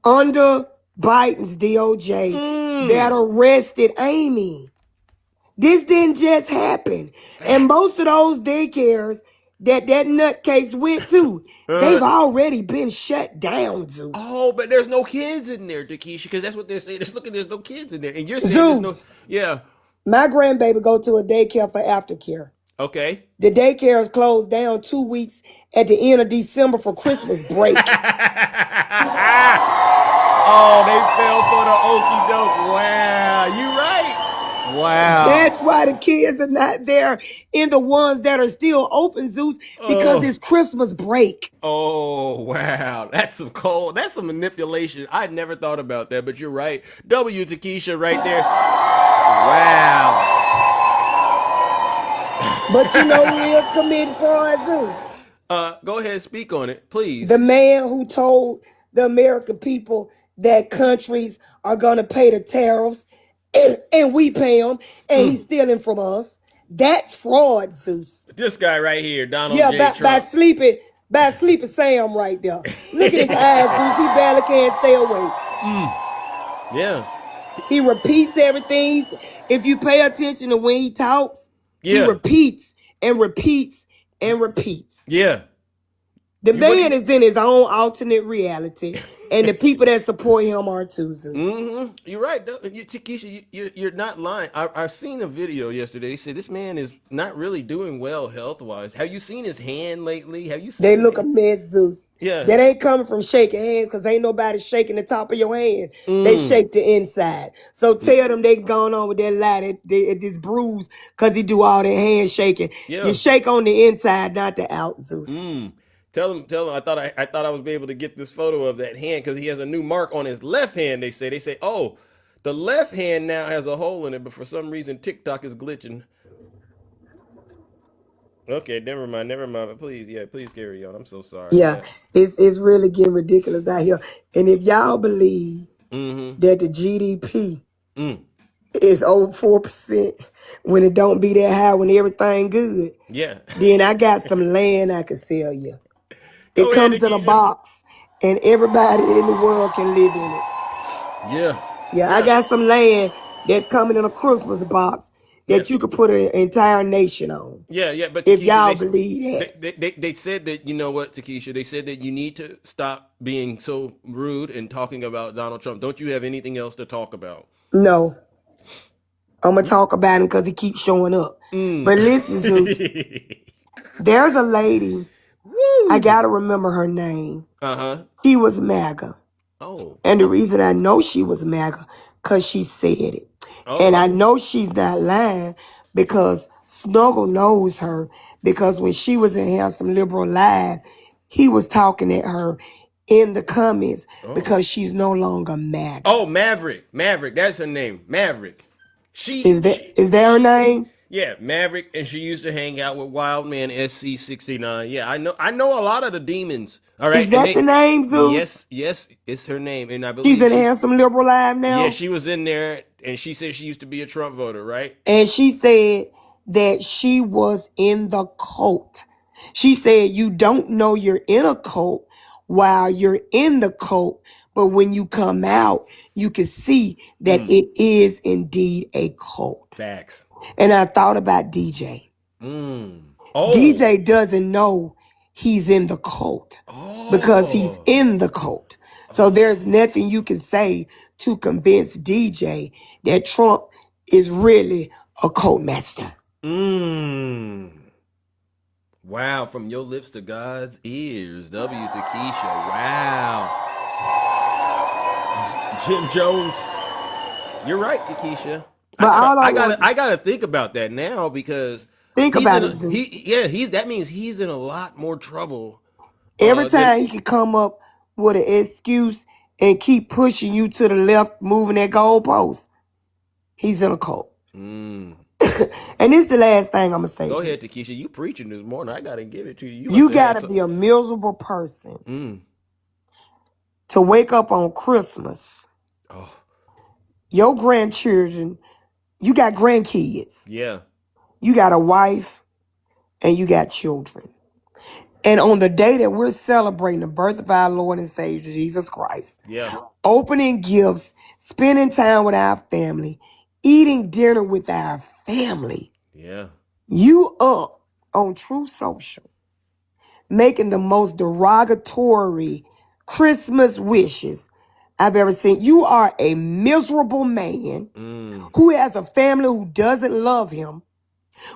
Under Biden's DOJ that arrested Amy. This didn't just happen. And most of those daycares that nutcase went to, they've already been shut down, Zeus. Oh, but there's no kids in there, Takesha, because that's what they're saying. There's no kids in there. And you're saying Zeus, there's no... Yeah. My grandbaby go to a daycare for aftercare. Okay. The daycare is closed down 2 weeks at the end of December for Christmas break. Oh, they fell for the okie doke. Wow, you right. Wow. That's why the kids are not there in the ones that are still open, Zeus, because it's Christmas break. Oh, wow. That's some manipulation. I never thought about that, but you're right. W to Keisha right there. Wow. But you know who is committing fraud, Zeus? Go ahead, speak on it, please. The man who told the American people that countries are going to pay the tariffs and we pay them, and he's stealing from us. That's fraud, Zeus. This guy right here, Donald J. Trump. By sleeping Sam right there. Look at his eyes, Zeus. He barely can't stay awake. Yeah. He repeats everything. If you pay attention to when he talks, he repeats and repeats and repeats. Yeah. The man is in his own alternate reality, and the people that support him are too. You're right, Keisha. You're not lying. I've seen a video yesterday. They said this man is not really doing well health wise. Have you seen his hand lately? Have you seen? They look a mess, Zeus. Yeah, that ain't coming from shaking hands, because ain't nobody shaking the top of your hand. They shake the inside. So tell them they gone on with that lie. This bruise because he do all that hand shaking. You shake on the inside, not the out, Zeus. Tell him. I thought I was able to get this photo of that hand because he has a new mark on his left hand. They say, oh, the left hand now has a hole in it, but for some reason TikTok is glitching. Okay, never mind. But please carry on. I'm so sorry. Yeah, it's really getting ridiculous out here. And if y'all believe that the GDP is over 4% when it don't be that high when everything good, then I got some land I can sell you. It comes in a box, and everybody in the world can live in it. Yeah, I got some land that's coming in a Christmas box that you could put an entire nation on. But if Takesha, y'all believe that. They said that, you know what, Takesha, they said that you need to stop being so rude and talking about Donald Trump. Don't you have anything else to talk about? No. I'm going to talk about him because he keeps showing up. But listen, Zeus, there's a lady, I got to remember her name. She was MAGA. And the reason I know she was MAGA, because she said it. And I know she's not lying because Snuggle knows her, because when she was in Handsome Liberal Live, he was talking at her in the comments because she's no longer MAGA. Oh, Maverick, that's her name, Maverick. Is that her name? Yeah, Maverick, and she used to hang out with Wildman SC69. Yeah, I know a lot of the demons. All right, is that the name, Zeus? Yes, it's her name, and I believe she's in Handsome Liberal Live now. Yeah, she was in there, and she said she used to be a Trump voter, right? And she said that she was in the cult. She said you don't know you're in a cult while you're in the cult, but when you come out, you can see that it is indeed a cult. Facts. And I thought about DJ. DJ doesn't know he's in the cult because he's in the cult. So there's nothing you can say to convince DJ that Trump is really a cult master. Wow, from your lips to God's ears. W to Keisha. Wow. Jim Jones. You're right, Keisha. But I gotta think about that now, because that means he's in a lot more trouble. Every time he can come up with an excuse and keep pushing you to the left, moving that goalpost, he's in a cult. And this is the last thing I'm gonna say. Go ahead, Takesha. You preaching this morning. I gotta give it to you. You gotta be a miserable person to wake up on Christmas. Your grandchildren, you got grandkids. Yeah. You got a wife and you got children. And on the day that we're celebrating the birth of our Lord and Savior, Jesus Christ, opening gifts, spending time with our family, eating dinner with our family, you up on True Social, making the most derogatory Christmas wishes I've ever seen. You are a miserable man who has a family who doesn't love him,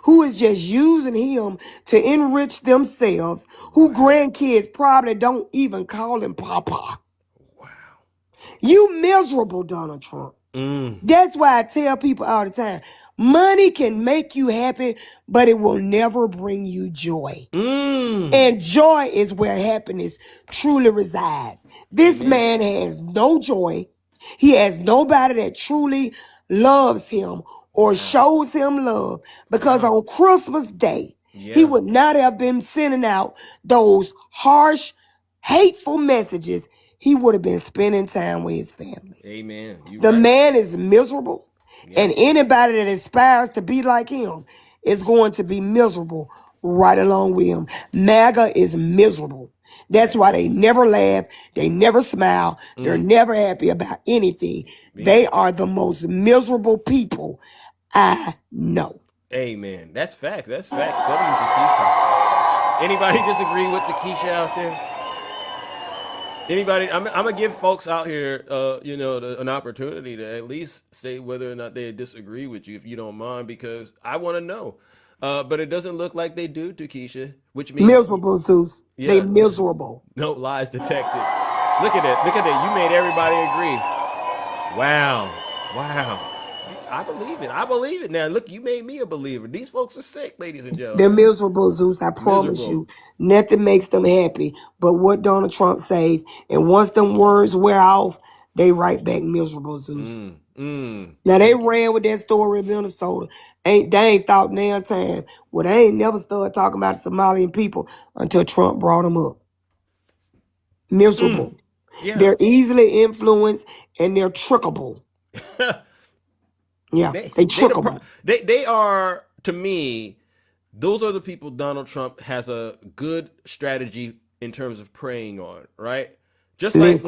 who is just using him to enrich themselves, who grandkids probably don't even call him Papa. You miserable, Donald Trump. That's why I tell people all the time, money can make you happy, but it will never bring you joy. And joy is where happiness truly resides. This man has no joy. He has nobody that truly loves him or shows him love, because on Christmas Day, he would not have been sending out those harsh, hateful messages. He would have been spending time with his family. Amen. The man is miserable, and anybody that aspires to be like him is going to be miserable right along with him. MAGA is miserable. That's why they never laugh, they never smile, they're never happy about anything. They are the most miserable people I know. Amen. That's facts. That's facts. W Takesha. Anybody disagree with Takesha out there? Anybody? I'm gonna give folks out here, an opportunity to at least say whether or not they disagree with you, if you don't mind, because I want to know. But it doesn't look like they do, Takesha, which means Miserable, Zeus. Yeah. They miserable. No lies detected. Look at that. Look at that. You made everybody agree. Wow. Wow. I believe it. I believe it. Now, look, you made me a believer. These folks are sick, ladies and gentlemen. They're miserable, Zeus. I promise you. Nothing makes them happy but what Donald Trump says. And once them words wear off, they right back miserable, Zeus. Now, they ran with that story in Minnesota. They ain't thought now time. Well, they ain't never started talking about Somalian people until Trump brought them up. Miserable. Yeah. They're easily influenced and they're trickable. Yeah, they trickable. They are, to me, those are the people Donald Trump has a good strategy in terms of preying on, right? Just like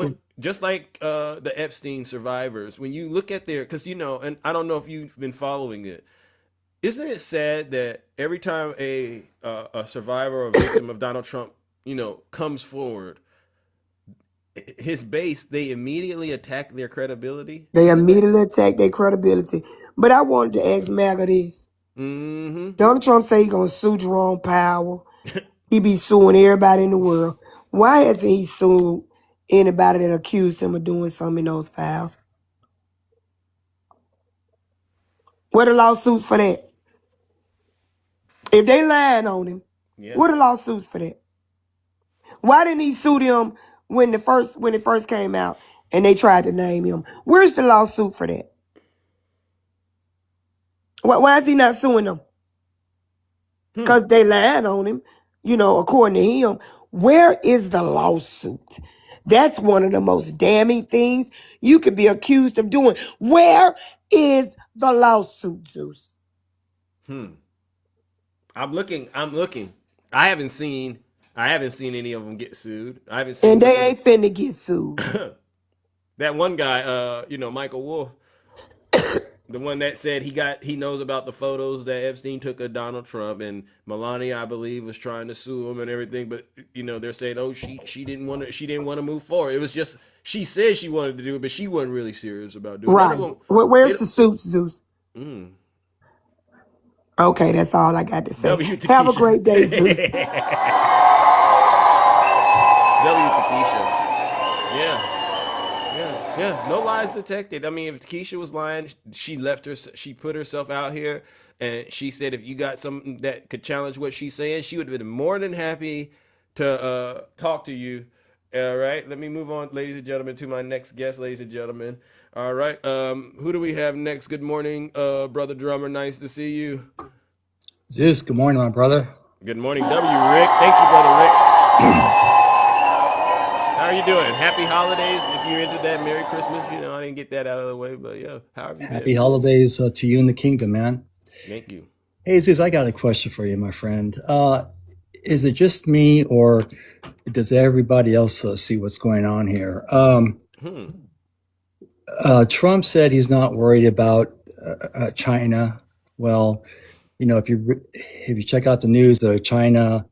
the Epstein survivors. When you look at their, because and I don't know if you've been following it. Isn't it sad that every time a survivor or victim of Donald Trump, comes forward, his base, they immediately attack their credibility? They immediately attack their credibility. But I wanted to ask MAGA this. Donald Trump say he's going to sue Jerome Powell. He be suing everybody in the world. Why hasn't he sued anybody that accused him of doing something in those files? Where the lawsuits for that? If they lying on him, what are the lawsuits for that? Why didn't he sue them when it first came out and they tried to name him? Where's the lawsuit for that? Why is he not suing them? Because they lied on him, according to him. Where is the lawsuit? That's one of the most damning things you could be accused of doing. Where is the lawsuit, Zeus? I'm looking. I haven't seen any of them get sued. I haven't seen. And they ain't finna get sued. That one guy, Michael Wolff, the one that said he knows about the photos that Epstein took of Donald Trump, and Melania, I believe, was trying to sue him and everything, but they're saying, oh, she didn't want to move forward. It was just, she said she wanted to do it, but she wasn't really serious about doing it. Right. Where's the suit, Zeus? Okay, that's all I got to say. Have a great day, Zeus. W Takesha. Yeah. No lies detected. I mean, if Takesha was lying, she put herself out here, and she said if you got something that could challenge what she's saying, she would have been more than happy to talk to you. All right, let me move on, ladies and gentlemen, to my next guest, ladies and gentlemen. All right, who do we have next? Good morning, Brother Drummer. Nice to see you. Zeus, good morning, my brother. Good morning, W. Rick. Thank you, Brother Rick. How are you doing? Happy holidays. If you're into that, Merry Christmas. I didn't get that out of the way, but yeah. How have you been? Happy holidays to you and the kingdom, man. Thank you. Hey, Zeus, I got a question for you, my friend. Is it just me, or does everybody else see what's going on here? Trump said he's not worried about China. Well, if you check out the news, China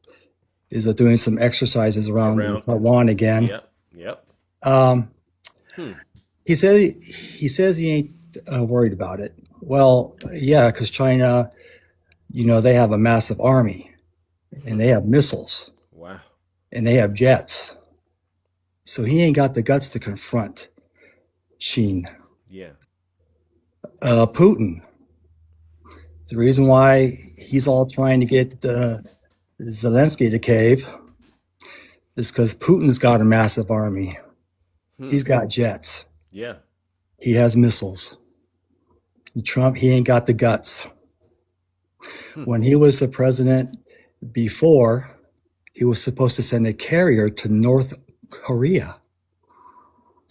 is doing some exercises around Taiwan again. Yep. He says he ain't worried about it. Well, yeah, because China, they have a massive army, and they have missiles. Wow. And they have jets. So he ain't got the guts to confront Sheen. Yeah. Putin. The reason why he's all trying to get Zelensky to cave is because Putin's got a massive army. He's got jets. Yeah. He has missiles. Trump, he ain't got the guts. When he was the president before, he was supposed to send a carrier to North Korea.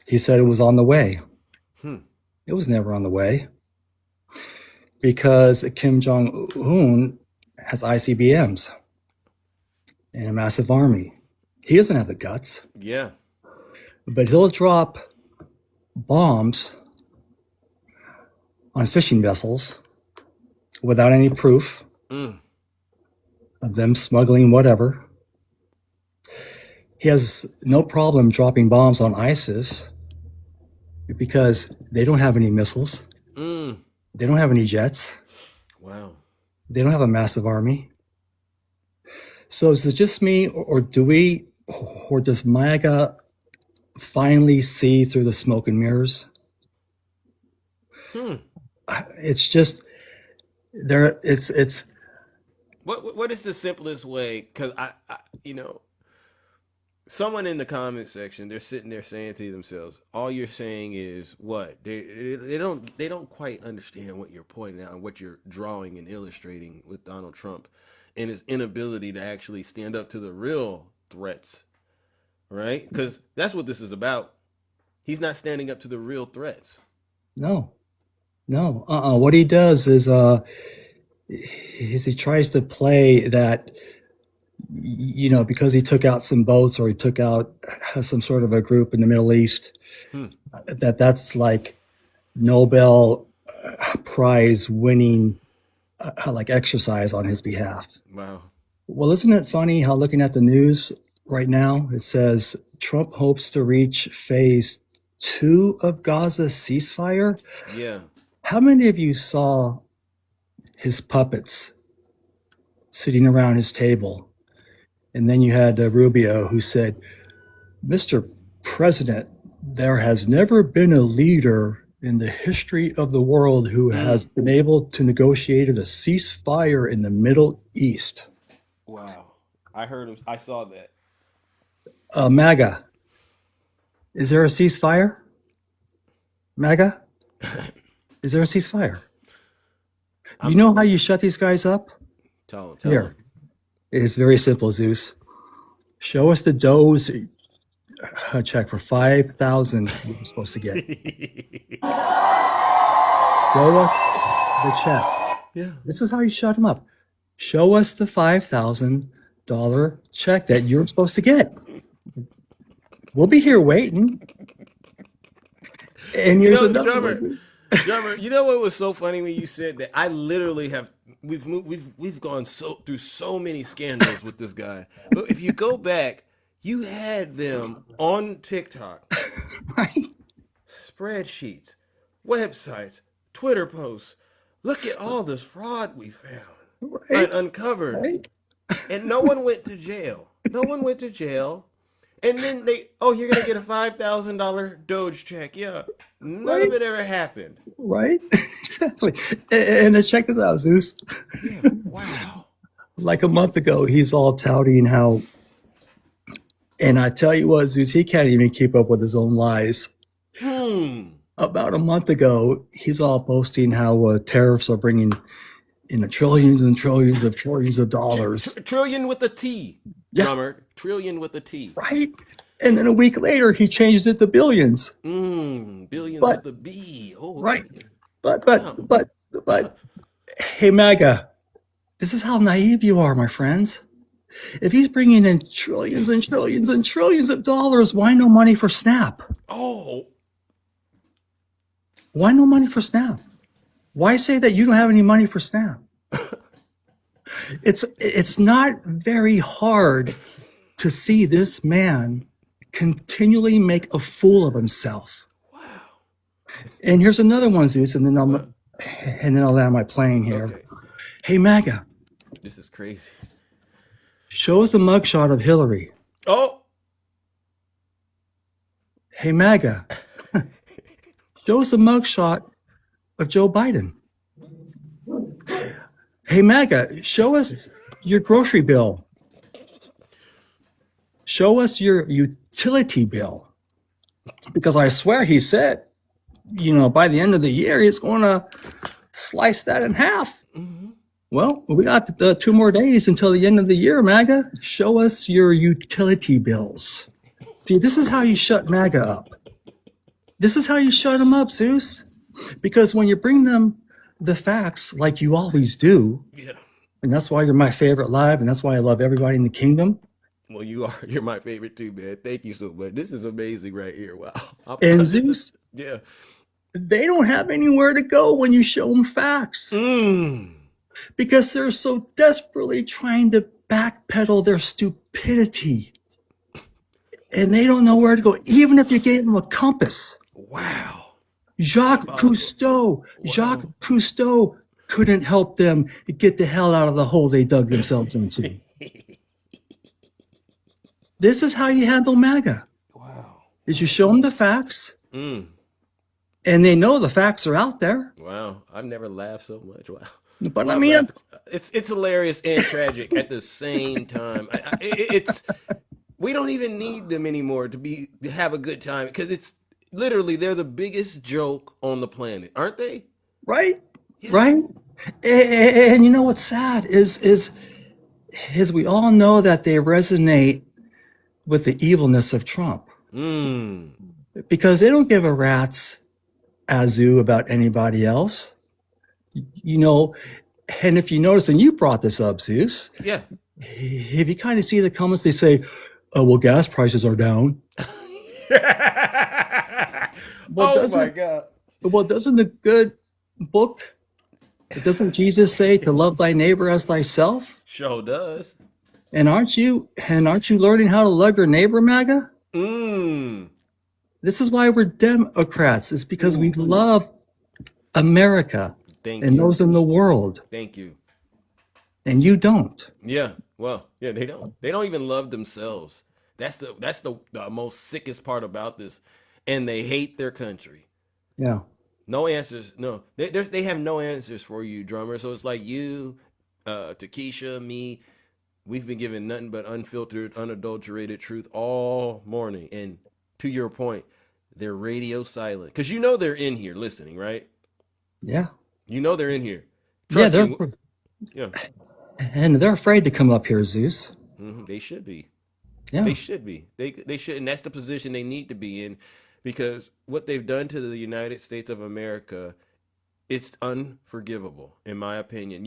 He said it was on the way. It was never on the way because Kim Jong-un has ICBMs and a massive army. He doesn't have the guts. Yeah. But he'll drop bombs on fishing vessels without any proof of them smuggling whatever. He has no problem dropping bombs on ISIS because they don't have any missiles. They don't have any jets. Wow. They don't have a massive army. So is it just me, or does MAGA finally see through the smoke and mirrors? It's just there. It's. What is the simplest way? Because I someone in the comment section, they're sitting there saying to themselves, all you're saying is what? They don't quite understand what you're pointing out and what you're drawing and illustrating with Donald Trump and his inability to actually stand up to the real threats, right? Because that's what this is about. He's not standing up to the real threats. No. What he does is he tries to play that, because he took out some boats or he took out some sort of a group in the Middle East, that's like Nobel Prize winning like exercise on his behalf. Wow. Well, isn't it funny how looking at the news right now, it says Trump hopes to reach phase 2 of Gaza's ceasefire? Yeah. How many of you saw his puppets sitting around his table? And then you had Rubio who said, Mr. President, there has never been a leader in the history of the world who has been able to negotiate a ceasefire in the Middle East. Wow. I heard him. I saw that. MAGA, is there a ceasefire? MAGA, is there a ceasefire? You know how you shut these guys up? Tell Here. him. It's very simple, Zeus. Show us the Doe's check for 5,000 you were supposed to get. Show us the check. Yeah. This is how you shut them up. Show us the $5,000 check that you're supposed to get. We'll be here waiting. And here's another one. Drummer, you know what was so funny when you said that? I literally have we've gone through so many scandals with this guy. But if you go back, you had them on TikTok, right? Spreadsheets, websites, Twitter posts. Look at all this fraud we found and uncovered, and no one went to jail. No one went to jail. And then you're gonna get a $5,000 Doge check. Yeah, none of it ever happened. Right? Exactly. And then check this out, Zeus. Yeah. Wow. Like a month ago, he's all touting how, and I tell you what, Zeus, he can't even keep up with his own lies. About a month ago, he's all posting how tariffs are bringing in the trillions and trillions of dollars. Trillion with a T. Yeah. Drummer. Trillion with a T. Right? And then a week later, he changes it to billions. Billions with a B. Oh, right. But, hey, MAGA, this is how naive you are, my friends. If he's bringing in trillions and trillions and trillions of dollars, why no money for SNAP? Oh. Why no money for SNAP? Why say that you don't have any money for SNAP? It's not very hard to see this man continually make a fool of himself. Wow. And here's another one, Zeus, and then I'll land my plane here. Okay. Hey, MAGA. This is crazy. Show us a mugshot of Hillary. Oh. Hey, MAGA. Show us a mugshot of Joe Biden. Hey, MAGA, show us your grocery bill. Show us your utility bill. Because I swear he said, by the end of the year, he's going to slice that in half. Mm-hmm. Well, we got 2 more days until the end of the year, MAGA. Show us your utility bills. See, this is how you shut MAGA up. This is how you shut them up, Zeus. Because when you bring them the facts like you always do, and that's why you're my favorite live, and that's why I love everybody in the kingdom. Well, you're my favorite too, man. Thank you so much. This is amazing right here. Wow. And Zeus, yeah, they don't have anywhere to go when you show them facts. Because they're so desperately trying to backpedal their stupidity. And they don't know where to go, even if you gave them a compass. Wow. Jacques Cousteau couldn't help them get the hell out of the hole they dug themselves into. This is how you handle MAGA. Wow. Is you show them the facts, and they know the facts are out there. Wow. I've never laughed so much. Wow. But I mean, it's hilarious and tragic at the same time. We don't even need them anymore to have a good time, because it's literally they're the biggest joke on the planet, aren't they? Right. Yeah. Right. And you know what's sad is we all know that they resonate with the evilness of Trump. Because they don't give a rat's azoo about anybody else. And if you notice, and you brought this up, Zeus. Yeah. If you kind of see the comments, they say, "Oh, well, gas prices are down." My God. Well, doesn't the good book, doesn't Jesus say to love thy neighbor as thyself? Sure does. And aren't you learning how to love your neighbor, MAGA? This is why we're Democrats. It's because we love America and those in the world. Thank you. And you don't. Yeah. Well, yeah, they don't. They don't even love themselves. That's the most sickest part about this. And they hate their country. Yeah. No answers. No. They have no answers for you, drummer. So it's like you, Takesha, me, we've been given nothing but unfiltered, unadulterated truth all morning. And to your point, they're radio silent. Because they're in here listening, right? Yeah. They're in here. Trust me. Yeah. And they're afraid to come up here, Zeus. They should be. Yeah. They should be. They should, and that's the position they need to be in, because what they've done to the United States of America, it's unforgivable, in my opinion.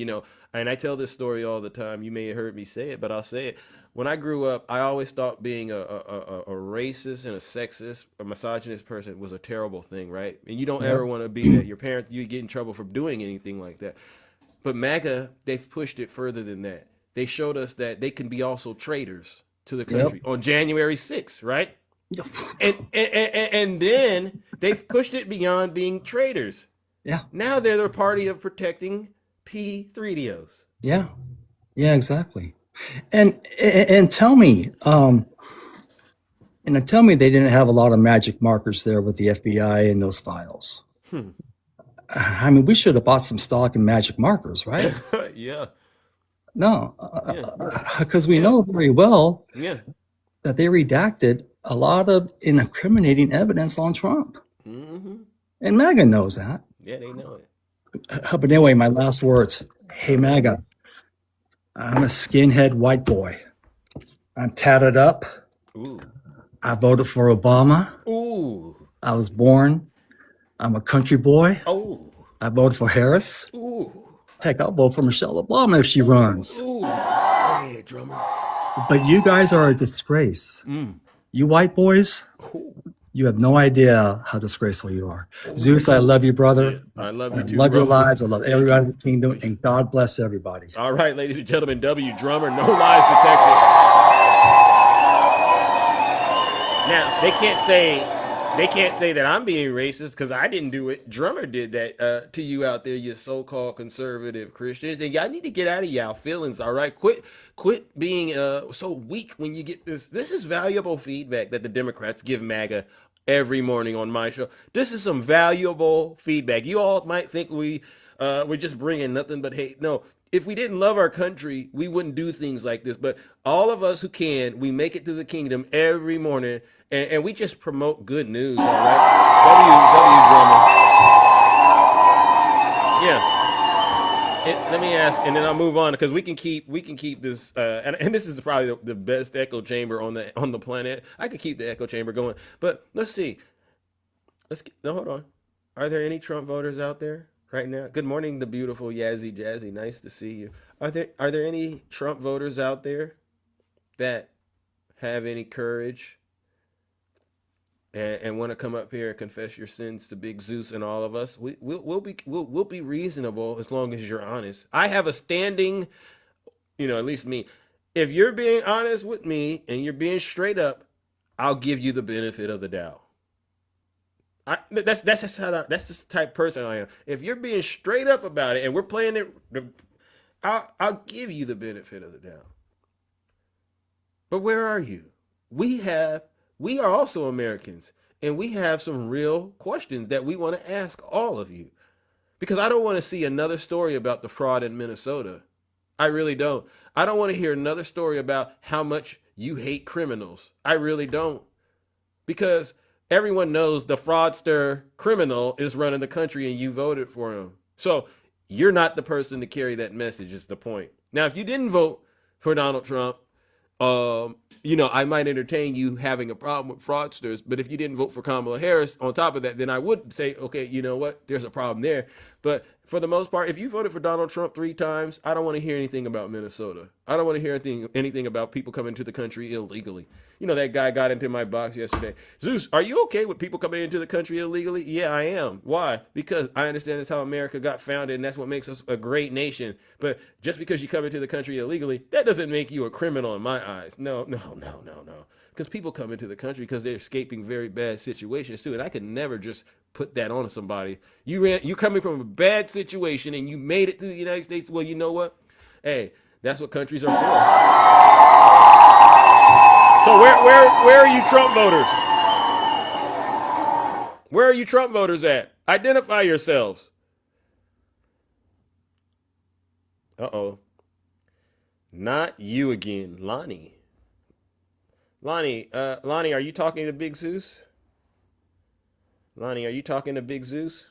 And I tell this story all the time. You may have heard me say it, but I'll say it. When I grew up, I always thought being a racist and a sexist, a misogynist person was a terrible thing, right? And you don't ever want to be that. Your parents, you get in trouble for doing anything like that. But MAGA, they've pushed it further than that. They showed us that they can be also traitors to the country on January 6th, right? And then they've pushed it beyond being traitors. Yeah. Now they're the party of protecting P3DOs. Yeah. Yeah, exactly. And tell me, tell me they didn't have a lot of magic markers there with the FBI in those files. I mean, we should have bought some stock in magic markers, right? Yeah. No, because we know very well that they redacted a lot of incriminating evidence on Trump. And MAGA knows that. Yeah, they know it. But anyway, my last words. Hey, MAGA, I'm a skinhead white boy. I'm tatted up. Ooh. I voted for Obama. Ooh. I was born. I'm a country boy. Oh. I voted for Harris. Ooh. Heck, I'll vote for Michelle Obama if she runs. Ooh. Hey, drummer. But you guys are a disgrace. You white boys, you have no idea how disgraceful you are. Zeus, I love you, brother. I love you too, I love bro. your lives. I love everybody in the kingdom, and God bless everybody. All right, ladies and gentlemen, W Drummer, no lies detected. Now, they can't say that I'm being racist because I didn't do it. Drummer did that to you out there, you so-called conservative Christians. And y'all need to get out of y'all feelings, all right? Quit being so weak when you get this. This is valuable feedback that the Democrats give MAGA every morning on my show. This is some valuable feedback. You all might think we're just bringing nothing but hate. No, if we didn't love our country, we wouldn't do things like this. But all of us who can, we make it to the kingdom every morning, and we just promote good news. All right, yeah. Let me ask, and then I'll move on because we can keep this, and this is probably the best echo chamber on the planet. I could keep the echo chamber going, but let's see. No, hold on. Are there any Trump voters out there right now? Good morning, the beautiful Yazzie Jazzy. Nice to see you. Are there any Trump voters out there that have any courage and want to come up here and confess your sins to Big Zeus and all of us? We'll be reasonable as long as you're honest. I have a standing, at least me. If you're being honest with me and you're being straight up, I'll give you the benefit of the doubt. That's just the type of person I am. If you're being straight up about it and we're playing it, I'll give you the benefit of the doubt. But where are you? We are also Americans, and we have some real questions that we want to ask all of you. Because I don't want to see another story about the fraud in Minnesota. I really don't. I don't want to hear another story about how much you hate criminals. I really don't. Because everyone knows the fraudster criminal is running the country and you voted for him. So you're not the person to carry that message, is the point. Now, if you didn't vote for Donald Trump, I might entertain you having a problem with fraudsters, but if you didn't vote for Kamala Harris on top of that, then I would say, okay, you know what? There's a problem there. But for the most part, if you voted for Donald Trump 3 times, I don't want to hear anything about Minnesota. I don't want to hear anything about people coming to the country illegally. That guy got into my box yesterday. Zeus, are you okay with people coming into the country illegally? Yeah, I am. Why? Because I understand that's how America got founded, and that's what makes us a great nation. But just because you come into the country illegally, that doesn't make you a criminal in my eyes. No. Because people come into the country because they're escaping very bad situations too, and I could never just put that on somebody. You coming from a bad situation and you made it to the United States. Well, you know what? Hey, that's what countries are for. So where are you Trump voters? Where are you Trump voters at? Identify yourselves. Uh-oh. Not you again, Lonnie. Lonnie, are you talking to Big Zeus? Lonnie, are you talking to Big Zeus?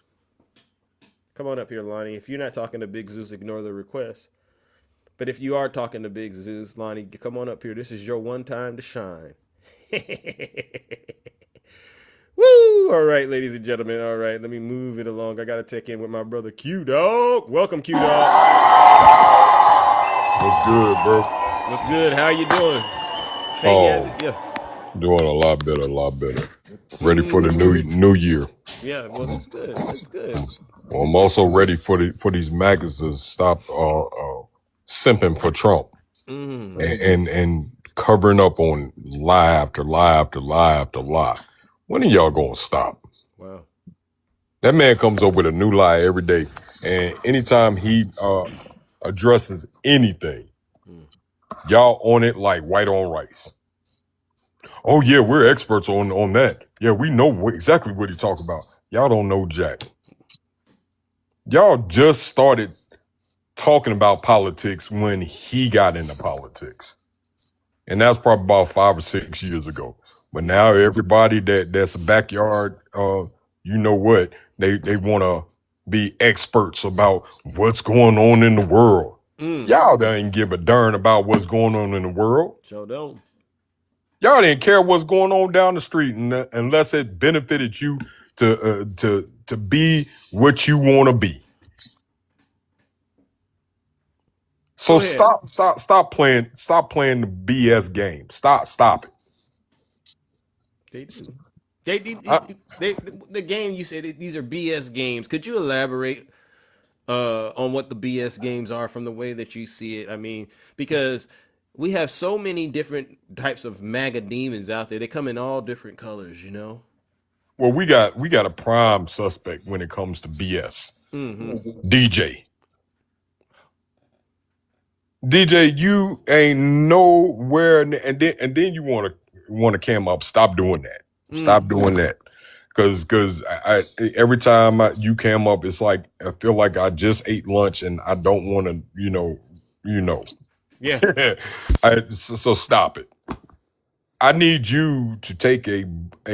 Come on up here, Lonnie. If you're not talking to Big Zeus, ignore the request. But if you are talking to Big Zeus, Lonnie, come on up here. This is your one time to shine. Woo! All right, ladies and gentlemen. All right, let me move it along. I got to check in with my brother Q Dog. Welcome, Q Dog. What's good, bro? What's good? How you doing? Hey, yeah. Doing a lot better. Ready for the new year. Yeah, well, that's good. That's good. Well, I'm also ready for these maggots to stop simping for Trump and covering up on lie after lie after lie after lie. When are y'all gonna stop? Wow. That man comes up with a new lie every day, and anytime he addresses anything, y'all on it like white on rice. Oh yeah, we're experts on that. Yeah, we know exactly what he's talking about. Y'all don't know jack. Y'all just started talking about politics when he got into politics. And that's probably about 5 or 6 years ago. But now everybody that's a backyard, you know what, they want to be experts about what's going on in the world. Y'all didn't give a darn about what's going on in the world. So don't. Y'all didn't care what's going on down the street unless it benefited you to be what you want to be. So stop playing the BS game. Stop it. They do. The game you said these are BS games. Could you elaborate on what the BS games are from the way that you see it? I mean, because we have so many different types of MAGA demons out there. They come in all different colors, Well, we got a prime suspect when it comes to BS. DJ. DJ, you ain't nowhere, and then you want to cam up. Stop doing that. Stop doing that. Cause I every time you came up, it's like I feel like I just ate lunch and I don't want to, Yeah. So stop it. I need you to take a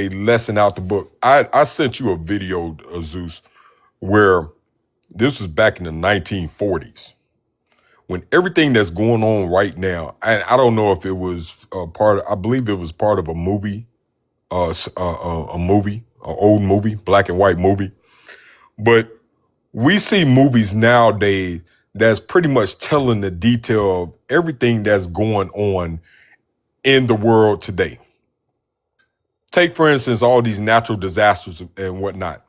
lesson out the book. I sent you a video, Zeus, where this was back in the 1940s when everything that's going on right now. And I don't know if it was I believe it was part of a movie, an old movie, black and white movie. But we see movies nowadays that's pretty much telling the detail of everything that's going on in the world today. Take, for instance, all these natural disasters and whatnot.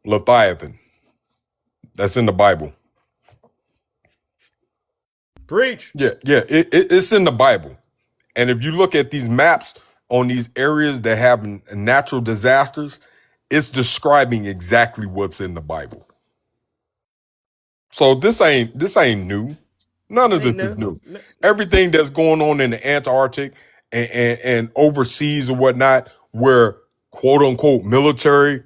Leviathan, that's in the Bible. Preach. Yeah, it's in the Bible. And if you look at these maps on these areas that have natural disasters, it's describing exactly what's in the Bible. So this ain't new. None of this is new. Everything that's going on in the Antarctic and overseas or whatnot, where quote unquote military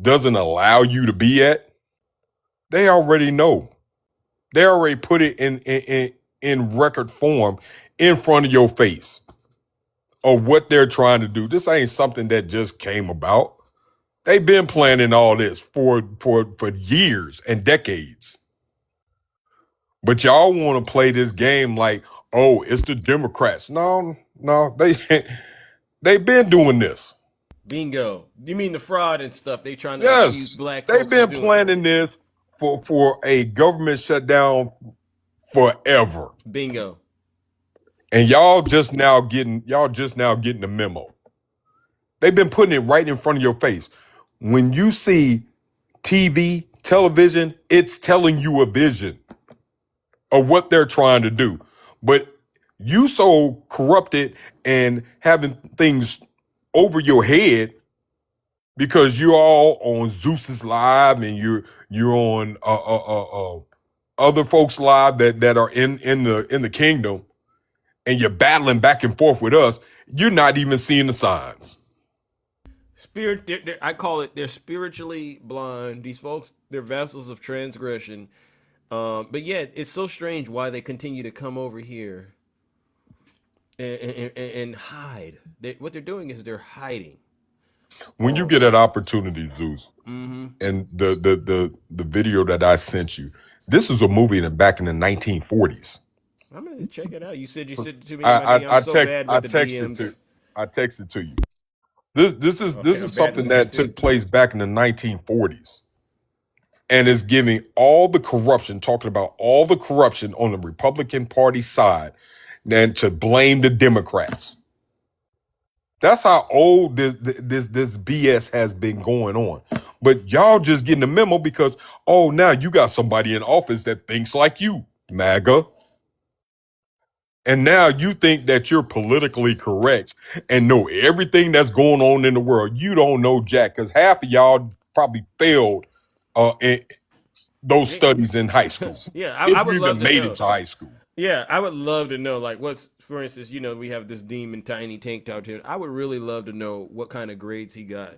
doesn't allow you to be at, they already know. They already put it in record form in front of your face of what they're trying to do. This ain't something that just came about. They've been planning all this for years and decades. But y'all want to play this game like, oh, it's the Democrats. No, they've been doing this. Bingo. You mean the fraud and stuff? They trying to Yes, accuse black they've folks been of doing planning this for a government shutdown forever. Bingo. And y'all just now getting the memo. They've been putting it right in front of your face. When you see television, it's telling you a vision of what they're trying to do. But you so corrupted and having things over your head because you're all on Zeus's live and you're on other folks live that are in the kingdom, and you're battling back and forth with us. You're not even seeing the signs. I call it, they're spiritually blind. These folks, they're vessels of transgression. But yet, it's so strange why they continue to come over here and hide. What they're doing is they're hiding. When you get an opportunity, Zeus, and the video that I sent you, this is a movie back in the 1940s. I'm gonna check it out. You said you sent it to me. I DMs. I texted to you. This is something that took place back in the 1940s, and is giving all the corruption, talking about all the corruption on the Republican Party side, and to blame the Democrats. That's how old this BS has been going on. But y'all just getting the memo because, oh, now you got somebody in office that thinks like you, MAGA. And now you think that you're politically correct and know everything that's going on in the world. You don't know jack, because half of y'all probably failed in those studies in high school. Yeah, I would love to made know. it to high school. Yeah, I would love to know, like, what's, for instance, we have this demon tiny tank top here. I would really love to know what kind of grades he got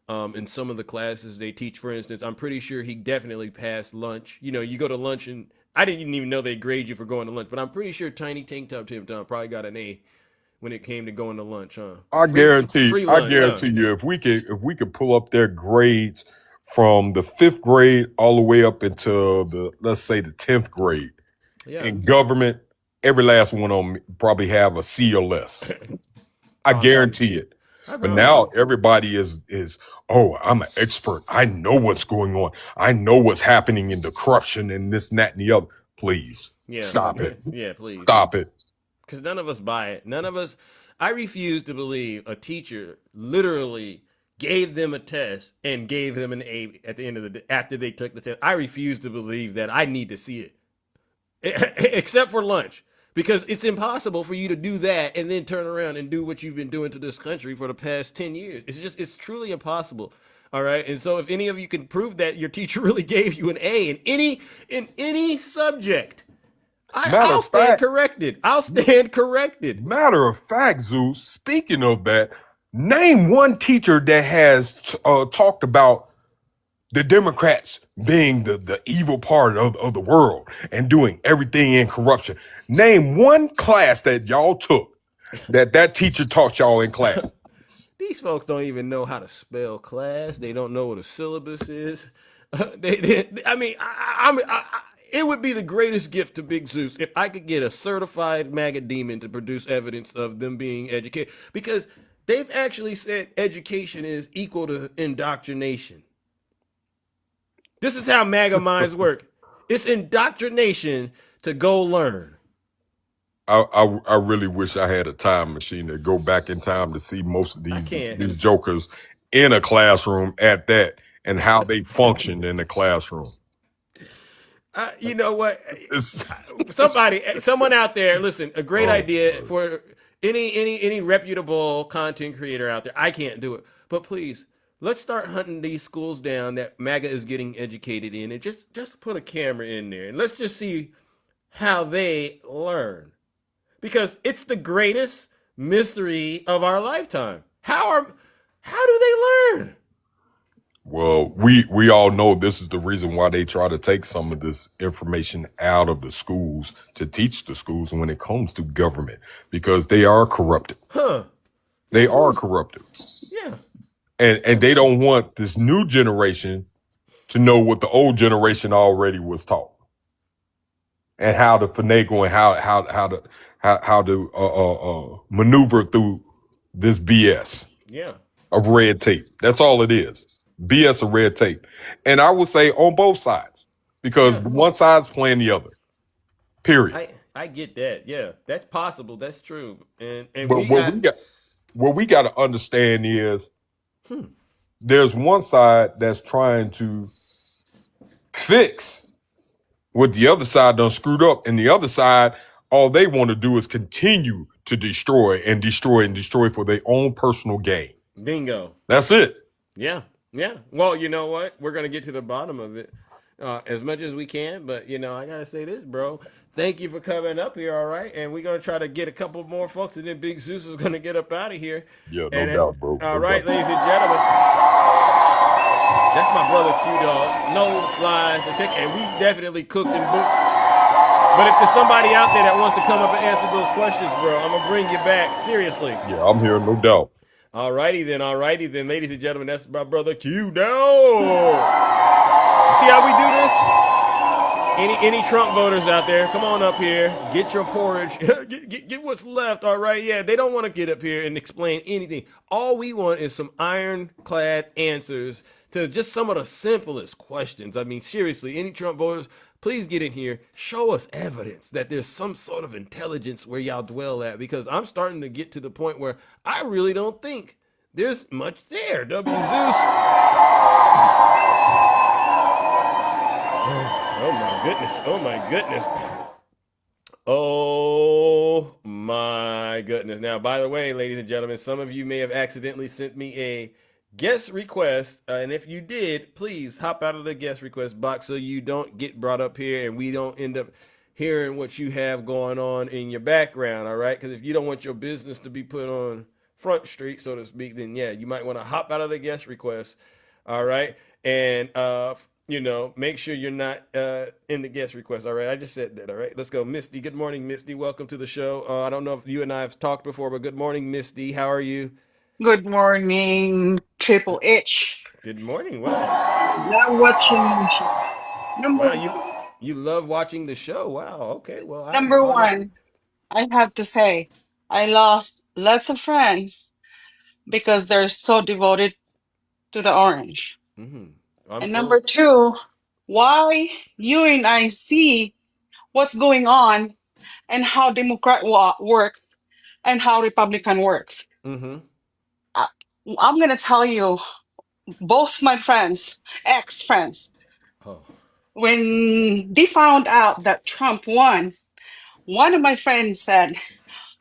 in some of the classes they teach. For instance, I'm pretty sure he definitely passed lunch. You go to lunch, and I didn't even know they grade you for going to lunch, but I'm pretty sure tiny tank top Tim Tom probably got an A when it came to going to lunch, huh? I guarantee you, if we could pull up their grades from the 5th grade all the way up into let's say the 10th grade. Yeah. In government, every last one of them probably have a C or less. I guarantee it. But now everybody is, oh, I'm an expert. I know what's going on. I know what's happening in the corruption and this, and that, and the other. Please, stop it. Yeah, please. Stop it. Because none of us buy it. None of us. I refuse to believe a teacher literally gave them a test and gave them an A at the end of the day after they took the test. I refuse to believe that. I need to see it. Except for lunch, because it's impossible for you to do that and then turn around and do what you've been doing to this country for the past 10 years. It's truly impossible. All right. And so if any of you can prove that your teacher really gave you an A in any subject, I'll stand corrected. I'll stand corrected. Matter of fact, Zeus, speaking of that, Name one teacher that has talked about the Democrats being the evil part of the world and doing everything in corruption. Name one class that y'all took that teacher taught y'all in class. These folks don't even know how to spell class. They don't know what a syllabus is. It would be the greatest gift to Big Zeus if I could get a certified maggot demon to produce evidence of them being educated, because they've actually said education is equal to indoctrination. This is how MAGA minds work. It's indoctrination to go learn. I really wish I had a time machine to go back in time to see most of these jokers in a classroom at that and how they functioned in the classroom. You know what? Someone out there, listen, a great idea for any reputable content creator out there. I can't do it, but please, let's start hunting these schools down that MAGA is getting educated in, and just put a camera in there, and let's just see how they learn, because it's the greatest mystery of our lifetime. How do they learn? Well, we all know this is the reason why they try to take some of this information out of the schools to teach the schools when it comes to government, because they are corrupted. They are corrupted. Yeah. And they don't want this new generation to know what the old generation already was taught, and how to finagle and how to maneuver through this BS. Yeah. Of red tape. That's all it is. BS of red tape. And I would say on both sides, because one side's playing the other. Period. I get that. Yeah, that's possible. That's true. And what we got to understand is there's one side that's trying to fix what the other side done screwed up, and the other side, all they want to do is continue to destroy and destroy and destroy for their own personal gain. Bingo. That's it. Yeah. Yeah. Well, you know what? We're going to get to the bottom of it as much as we can. But, I got to say this, bro. Thank you for coming up here, all right? And we're going to try to get a couple more folks, and then Big Zeus is going to get up out of here. Yeah, no doubt, bro. All right, ladies and gentlemen. That's my brother Q-Dog. No lies to take. And we definitely cooked and booked. But if there's somebody out there that wants to come up and answer those questions, bro, I'm going to bring you back. Seriously. Yeah, I'm here, no doubt. All righty then, ladies and gentlemen, that's my brother Q down. See how we do this? Any Trump voters out there, come on up here, get your porridge, get what's left, all right? Yeah, they don't want to get up here and explain anything. All we want is some ironclad answers to just some of the simplest questions. I mean, seriously, any Trump voters, please get in here. Show us evidence that there's some sort of intelligence where y'all dwell at, because I'm starting to get to the point where I really don't think there's much there. W. Zeus. Oh my goodness. Oh my goodness. Oh my goodness. Now, by the way, ladies and gentlemen, some of you may have accidentally sent me a guest request, and if you did, please hop out of the guest request box so you don't get brought up here and we don't end up hearing what you have going on in your background, all right? Because if you don't want your business to be put on Front Street, so to speak, then yeah, you might want to hop out of the guest request, all right? And make sure you're not in the guest request, all right? I just said that, all right? Let's go. Misty, good morning, Misty. Welcome to the show. I don't know if you and I have talked before, but good morning, Misty. How are you? Good morning, Triple H. Good morning. Wow. Now watching the show. You love watching the show. Wow. Okay. Well, Number one, I have to say, I lost lots of friends because they're so devoted to the orange. And number two, why you and I see what's going on and how Democrat works and how Republican works. I'm going to tell you, both my friends, ex-friends, when they found out that Trump won, one of my friends said,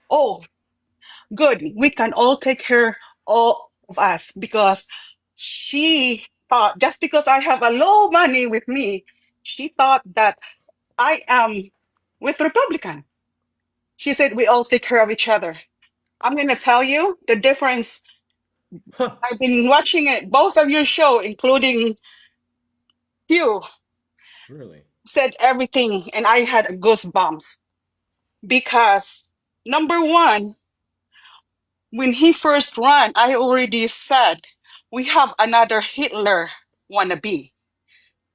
"Oh, good, we can all take care all of us," because she thought just because I have a low money with me, she thought that I am with Republican. She said we all take care of each other. I'm going to tell you the difference I've been watching it, both of your show, including you, Really? said everything, and I had goosebumps because number one, when he first ran, I already said we have another Hitler wannabe,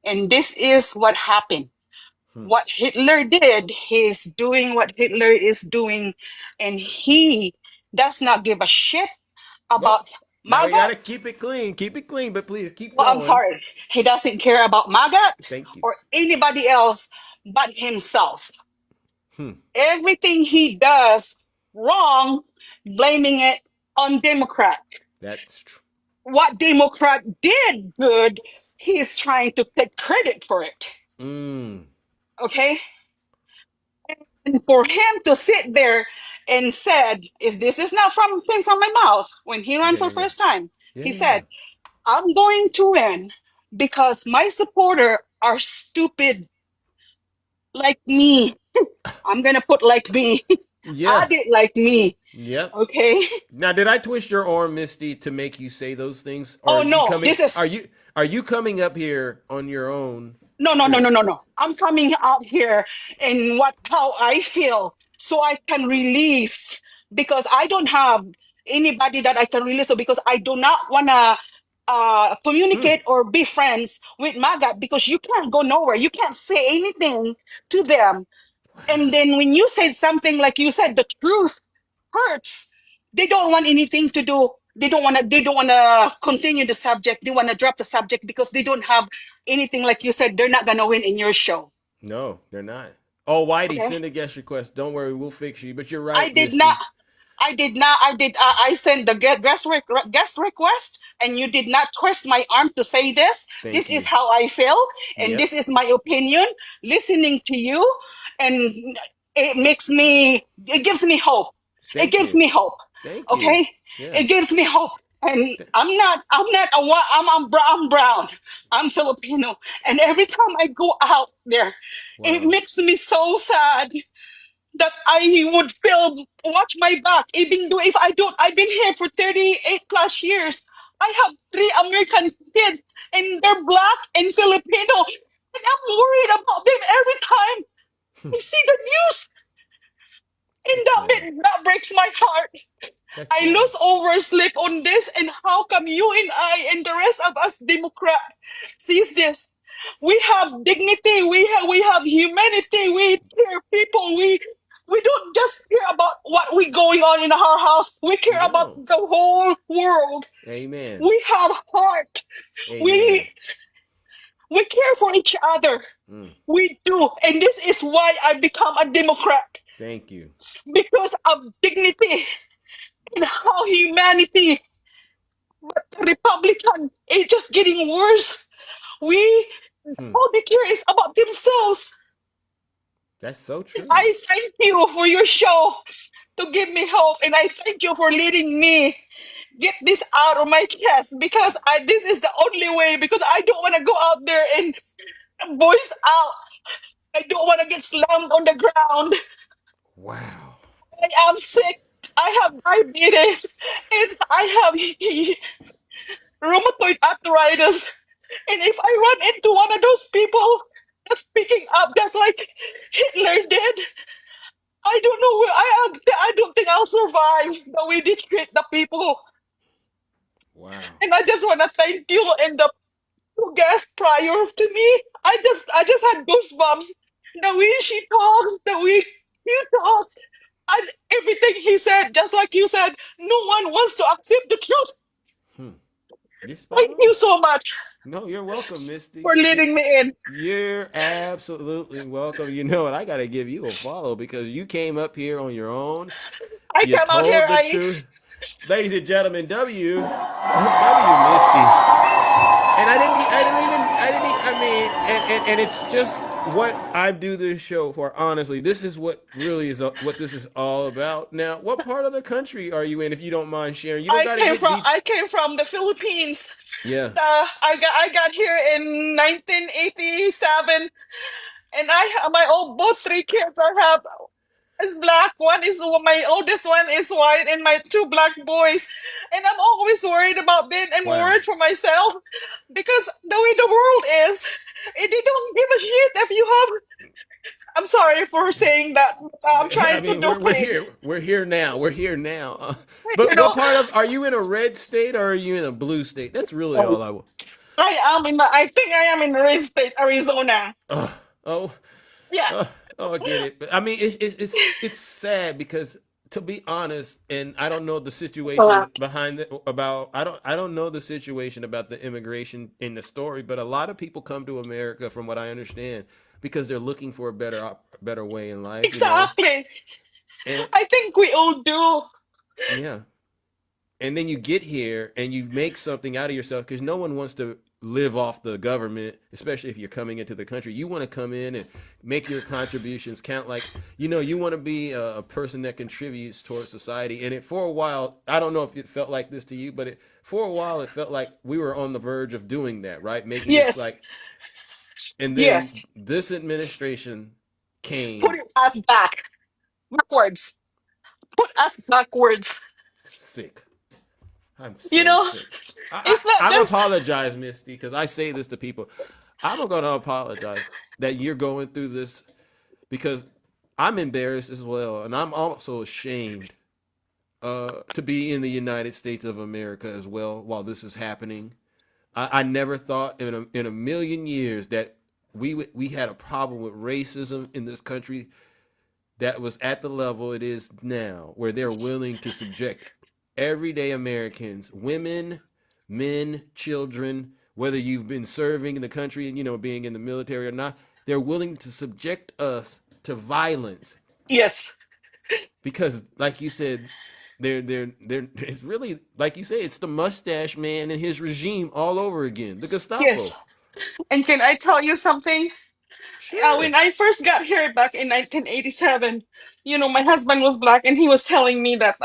and this is what happened. What Hitler did, he's doing what Hitler is doing, and he does not give a shit Well, about now we MAGA. gotta keep it clean, but please keep Well, I'm going. sorry. He doesn't care about MAGA Thank you. or anybody else but himself. Hmm. Everything he does wrong, blaming it on Democrat. That's true. What Democrat did good, he's trying to take credit for it. Mm. Okay? And for him to sit there and said, "Is this is not from came from my mouth," when he ran Yeah, for yeah, the yeah. first time, Yeah, he yeah, yeah. said, "I'm going to win because my supporter are stupid like me." I'm gonna put like me. Yeah. I did like me. Yep. Okay. Now, did I twist your arm, Misty, to make you say those things, or Oh are you no, coming? this is Are you coming up here on your own no, spirit? no, no. I'm coming out here and what how I feel so I can release because I don't have anybody that I can release so because I do not wanna communicate or be friends with MAGA because you can't go nowhere. You can't say anything to them. And then when you said something like you said, the truth hurts. They don't want anything to do. They don't wanna continue the subject. They wanna drop the subject because they don't have anything like you said, they're not gonna win in your show. No, they're not. Oh, Whitey, Okay. send a guest request. Don't worry, we'll fix you. But you're I right, did not Misty. I did not. I sent the guest request, and you did not twist my arm to say this. This Thank is you. how I feel, and Yep. this is my opinion. Listening to you, and it makes me. It gives me hope. It Thank gives you. me hope. Thank you. Okay, Yeah. it gives me hope. And I'm not. I'm not a. I'm brown. I'm Filipino, and every time I go out there, it Wow. makes me so sad that I would feel watch my back, even though if I don't, I've been here for 38 plus years. I have three American kids, and they're black and Filipino, and I'm worried about them every time I see the news, and That's sad. that breaks my heart. That's I sad. lose oversleep on this, and how come you and I and the rest of us Democrat sees this? We have dignity, we have humanity, we care people, we don't just care about what we going on in our house. We care about No. the whole world. Amen. We have heart. We Amen. we care for each other. Mm. We do, and this is why I become a Democrat Thank you. because of dignity and how humanity. But the Republican is just getting worse. We Hmm. all they care is about themselves. That's so And true. I thank you for your show to give me hope, and I thank you for letting me get this out of my chest because this is the only way. Because I don't want to go out there and voice out. I don't want to get slammed on the ground. Wow. I am sick. I have diabetes, and I have rheumatoid arthritis. And if I run into one of those people that's speaking up just like Hitler did, I don't know where I don't think I'll survive the way they treat the people. Wow. And I just want to thank you and the two guests prior to me. I just had goosebumps. The way she talks, the way he talks, and everything he said, just like you said, no one wants to accept the truth. Hmm. You're spot Thank you on. so much No, you're welcome, Misty. for letting me in. You're absolutely welcome. You know what? I got to give you a follow because you came up here on your own. I You come out here, told the truth. Ladies and gentlemen, Misty. And and it's just what I do this show for. Honestly, this is what really is what this is all about. Now, what part of the country are you in? If you don't mind sharing, you don't got to get deep. I came from the Philippines. Yeah. I got here in 1987, and I have my own both three kids. I have is black, one is my oldest one is white, and my two black boys. And I'm always worried about them and Wow. worried for myself because the way the world is, they don't give a shit if you have. I'm sorry for saying that. I'm I trying to mean, do we're clean. here. We're here now. We're here now. You But what know, part of are you in a red state or are you in a blue state? That's really all I want. I think I am in the red state, Arizona. Oh, Yeah. I get it. But I mean, it's sad because to be honest, and I don't know the situation behind it about I don't know the situation about the immigration in the story, but a lot of people come to America, from what I understand, because they're looking for a better way in life. You know, Exactly. and I think we all do. yeah. And then you get here and you make something out of yourself because no one wants to live off the government, especially if you're coming into the country. You want to come in and make your contributions count. Like, you want to be a person that contributes towards society. And for a while, I don't know if it felt like this to you, but for a while it felt like we were on the verge of doing that, right? Making this Yes. like, and Yes. then this administration Put came us backwards. Put us backwards. sick. I'm You so know, sick. it's not I'm just. apologize, Misty, because I say this to people. I'm gonna apologize that you're going through this because I'm embarrassed as well, and I'm also ashamed to be in the United States of America as well while this is happening. I never thought in a million years that we had a problem with racism in this country that was at the level it is now, where they're willing to subject everyday Americans, women, men, children, whether you've been serving in the country and being in the military or not, they're willing to subject us to violence Yes. because, like you said, they're. It's really like you say, it's the mustache man and his regime all over again. The Yes. Gestapo. And can I tell you something? When Sure. I first got here back in 1987, my husband was black, and he was telling me that,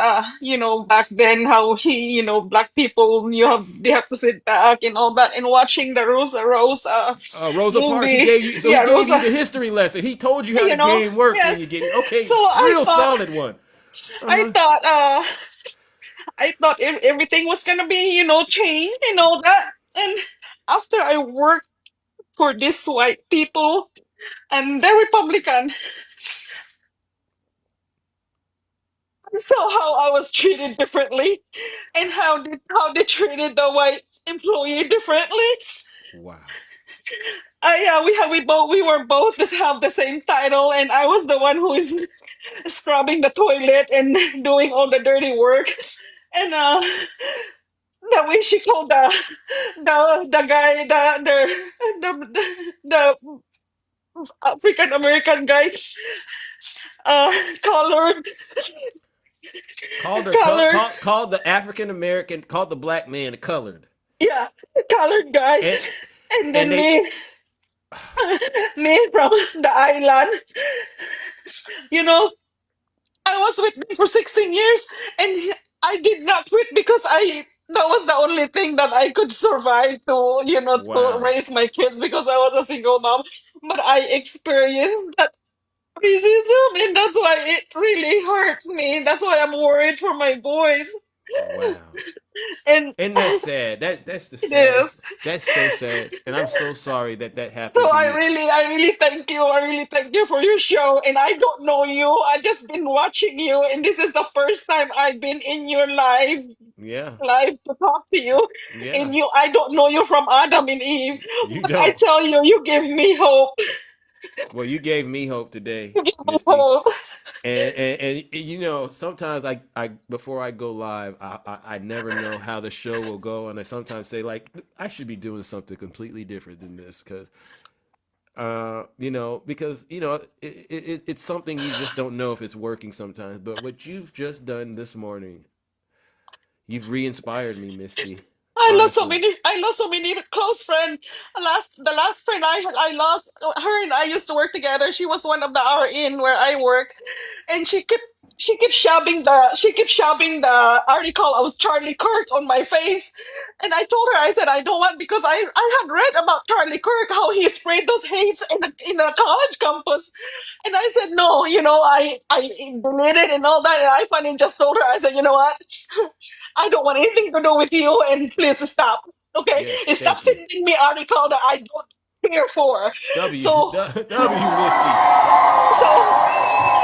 back then how black people, they have to sit back and all that, and watching the Rose Rosa Parks. He movie, gave you. So he yeah, gave you Rosa, the history lesson. He told you how the game works when you yes. get it. So Okay, I real thought, solid one. I Uh-huh. thought, uh, I thought everything was gonna be, changed and all that, and after I worked for these white people and they're Republican. So how I was treated differently, and how they treated the white employee differently. Wow. Yeah, we were both just have the same title, and I was the one who is scrubbing the toilet and doing all the dirty work, and the way she called the guy the African American guy uh colored Called her colored called the African American, called the black man colored. yeah, colored guy, And and and then they me from the island. You know, I was with him for 16 years, and I did not quit because that was the only thing that I could survive to wow. raise my kids because I was a single mom. But I experienced that racism, and that's why it really hurts me. That's why I'm worried for my boys. Wow. And And that's sad. That's the it is. saddest. That's so sad. And I'm so sorry that happened So to I you. really, I really thank you. I really thank you for your show. And I don't know you. I just been watching you, and this is the first time I've been in your Yeah. live to talk to you. Yeah. And I don't know you from Adam and Eve, You but I don't. tell you, you give me hope. Well, you gave me hope today, You give me Misty. hope. And sometimes I before I go live, I never know how the show will go, and I sometimes say like I should be doing something completely different than this because it's something you just don't know if it's working sometimes. But what you've just done this morning, you've re-inspired me, Misty. Honestly. I lost so many close friends. The last friend I lost, her and I used to work together. She was one of the RN where I work, and she kept she keeps shoving the article of Charlie Kirk on my face, and I told her, I said I don't want, because I had read about Charlie Kirk, how he sprayed those hates in a college campus, and I said no, I deleted and all that, and I finally just told her, I said, you know what, I don't want anything to do with you, and please stop, okay, Yeah, and stop thank you. sending me article that I don't care for. So Misty. so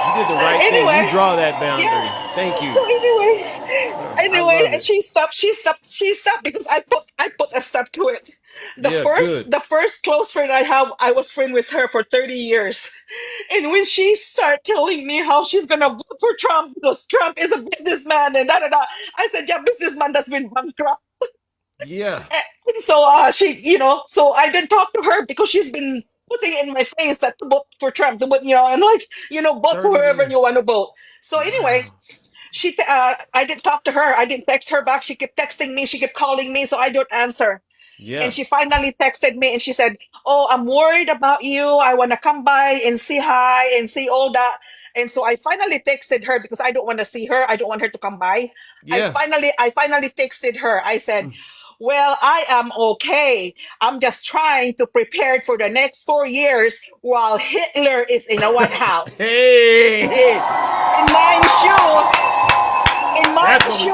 You did the right thing. You anyway, draw that yeah. boundary. Thank you. So anyway, I love and it. she stopped because I put a stop to it. The Yeah, first good. the first close friend I have, I was friend with her for 30 years. And when she started telling me how she's gonna vote for Trump because Trump is a businessman and da da da, I said, yeah, businessman that's been bankrupt. Yeah. And so she, so I didn't talk to her because she's been putting it in my face that to vote for Trump, to vote, and like, vote for 30 whoever years. you want to vote. So anyway, Wow. I didn't talk to her. I didn't text her back. She kept texting me. She kept calling me, so I don't answer. And Yeah. she finally texted me and she said, "Oh, I'm worried about you. I want to come by and see hi and see all that." And so I finally texted her because I don't want to see her. I don't want her to come by. Yeah. I finally texted her. I said, "Well, I am okay. I'm just trying to prepare for the next 4 years while Hitler is in the White House." Hey. And mind you, That's what we.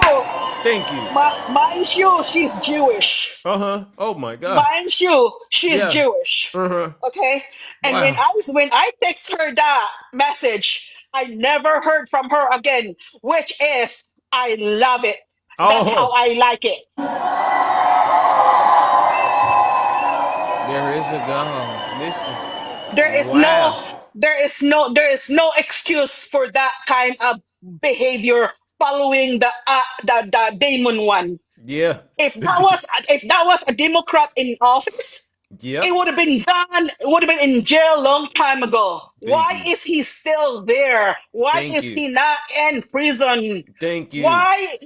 Thank you. mind you, she's Jewish. Oh my God. Mind you, she's Yeah. Jewish. Okay, and when Wow. I text her that message, I never heard from her again, which is I love it. That's how Oh. I like it. There is a God, Misty. There is no, Wow. there is no excuse for that kind of behavior following the demon one. Yeah. If that was a Democrat in office, it Yep. would have been gone. It would have been in jail long time ago. Thank Why you. is he still there? Why Thank is you. he not in prison? Thank you. Why?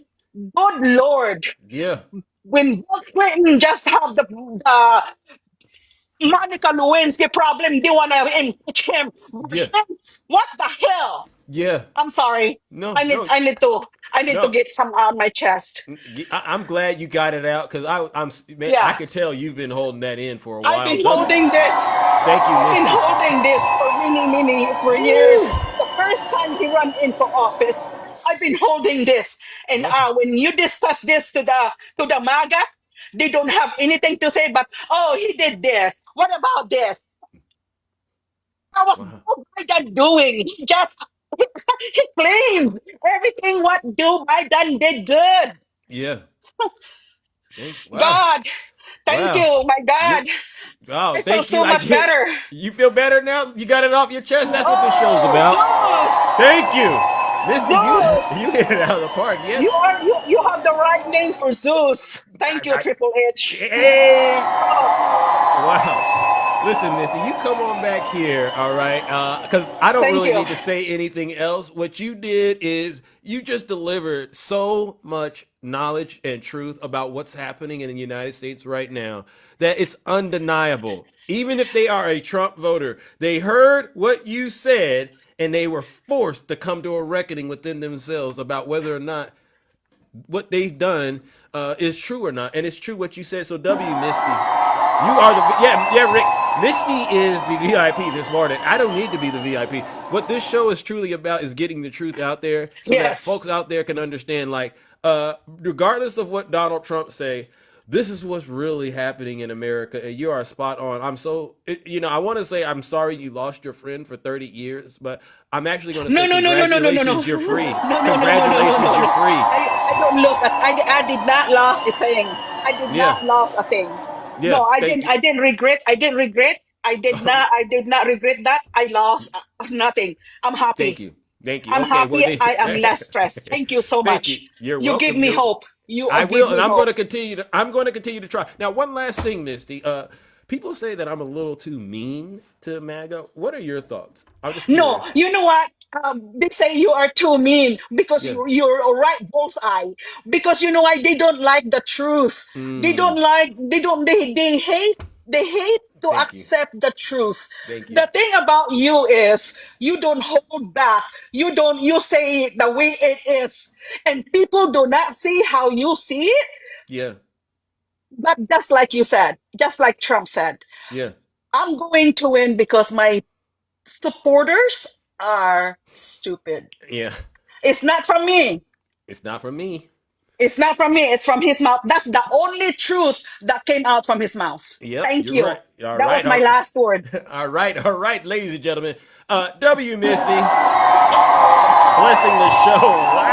Good Lord! Yeah. When Bill Clinton just have the Monica Lewinsky problem, they want to impeach him. Yeah. What the hell? Yeah. I'm sorry. No, I need. no, I need to. I need to no. get some out of my chest. I'm glad you got it out because man, I Yeah. could tell you've been holding that in for a I've while. been holding this. Thank you, I've been Misty. holding this for for years. Woo. The first time he ran in for office, I've been holding this. And Wow. when you discuss this to the MAGA, they don't have anything to say. But oh, he did this. What about this? How was Wow. Joe Biden doing? He just he claimed everything what Joe Biden did good. Yeah. Wow. God, thank Wow. you, my Yep. God. Oh, I feel thank you. so I much get. better. You feel better now? You got it off your chest. That's what this show's Oh, about. Zeus! Thank you, Misty. Zeus! You hit it out of the park. You Yes. are you have the right name for Zeus. Thank you, Triple H. Hey. Oh, Wow. Listen, Misty, you come on back here, all right? Because I don't thank really you. need to say anything else. What you did is you just delivered so much knowledge and truth about what's happening in the United States right now that it's undeniable. Even if they are a Trump voter, they heard what you said and they were forced to come to a reckoning within themselves about whether or not what they've done is true or not. And it's true what you said. So Misty. You are the Rick. Misty is the VIP this morning. I don't need to be the VIP. What this show is truly about is getting the truth out there so that Yes. folks out there can understand, like, regardless of what Donald Trump say, this is what's really happening in America, and you are spot on. I want to say I'm sorry you lost your friend for 30 years, but I'm actually going to No, say no, no, no, no, no, no, no, congratulations, you're free. no, no, no, no, no, no, Congratulations, no, you're no. free. I don't lose. I did not lose a thing. I did Yeah, not lose a thing. yeah, No, I thank didn't. you. I didn't regret. I didn't regret. I did not. I did not regret that. I lost nothing. I'm Thank happy. you. Thank you. I'm Okay, well, happy. I am less stressed. Thank you so thank you. much. You're You give welcome. me hope. You I give will, and me I'm going hope. to continue to. I'm going to continue to try. Now, one last thing, Misty. People say that I'm a little too mean to MAGA. What are your thoughts? I'm just No, curious. you know what? They say you are too mean because Yeah. you're a right bullseye. Because you know why they don't like the truth. They Mm. don't like. They don't. They hate. They hate to Thank you. accept the truth. Thank you. The thing about you is you don't hold back. You say it the way it is. And people do not see how you see it. Yeah. But just like you said, just like Trump said, Yeah. I'm going to win because my supporters are stupid. Yeah. It's not from me. It's not from me. It's not from me. It's from his mouth. That's the only truth that came out from his mouth. Yep, Thank you're you. right. All That was right. my last word. All right, ladies and gentlemen. W. Misty, blessing the show.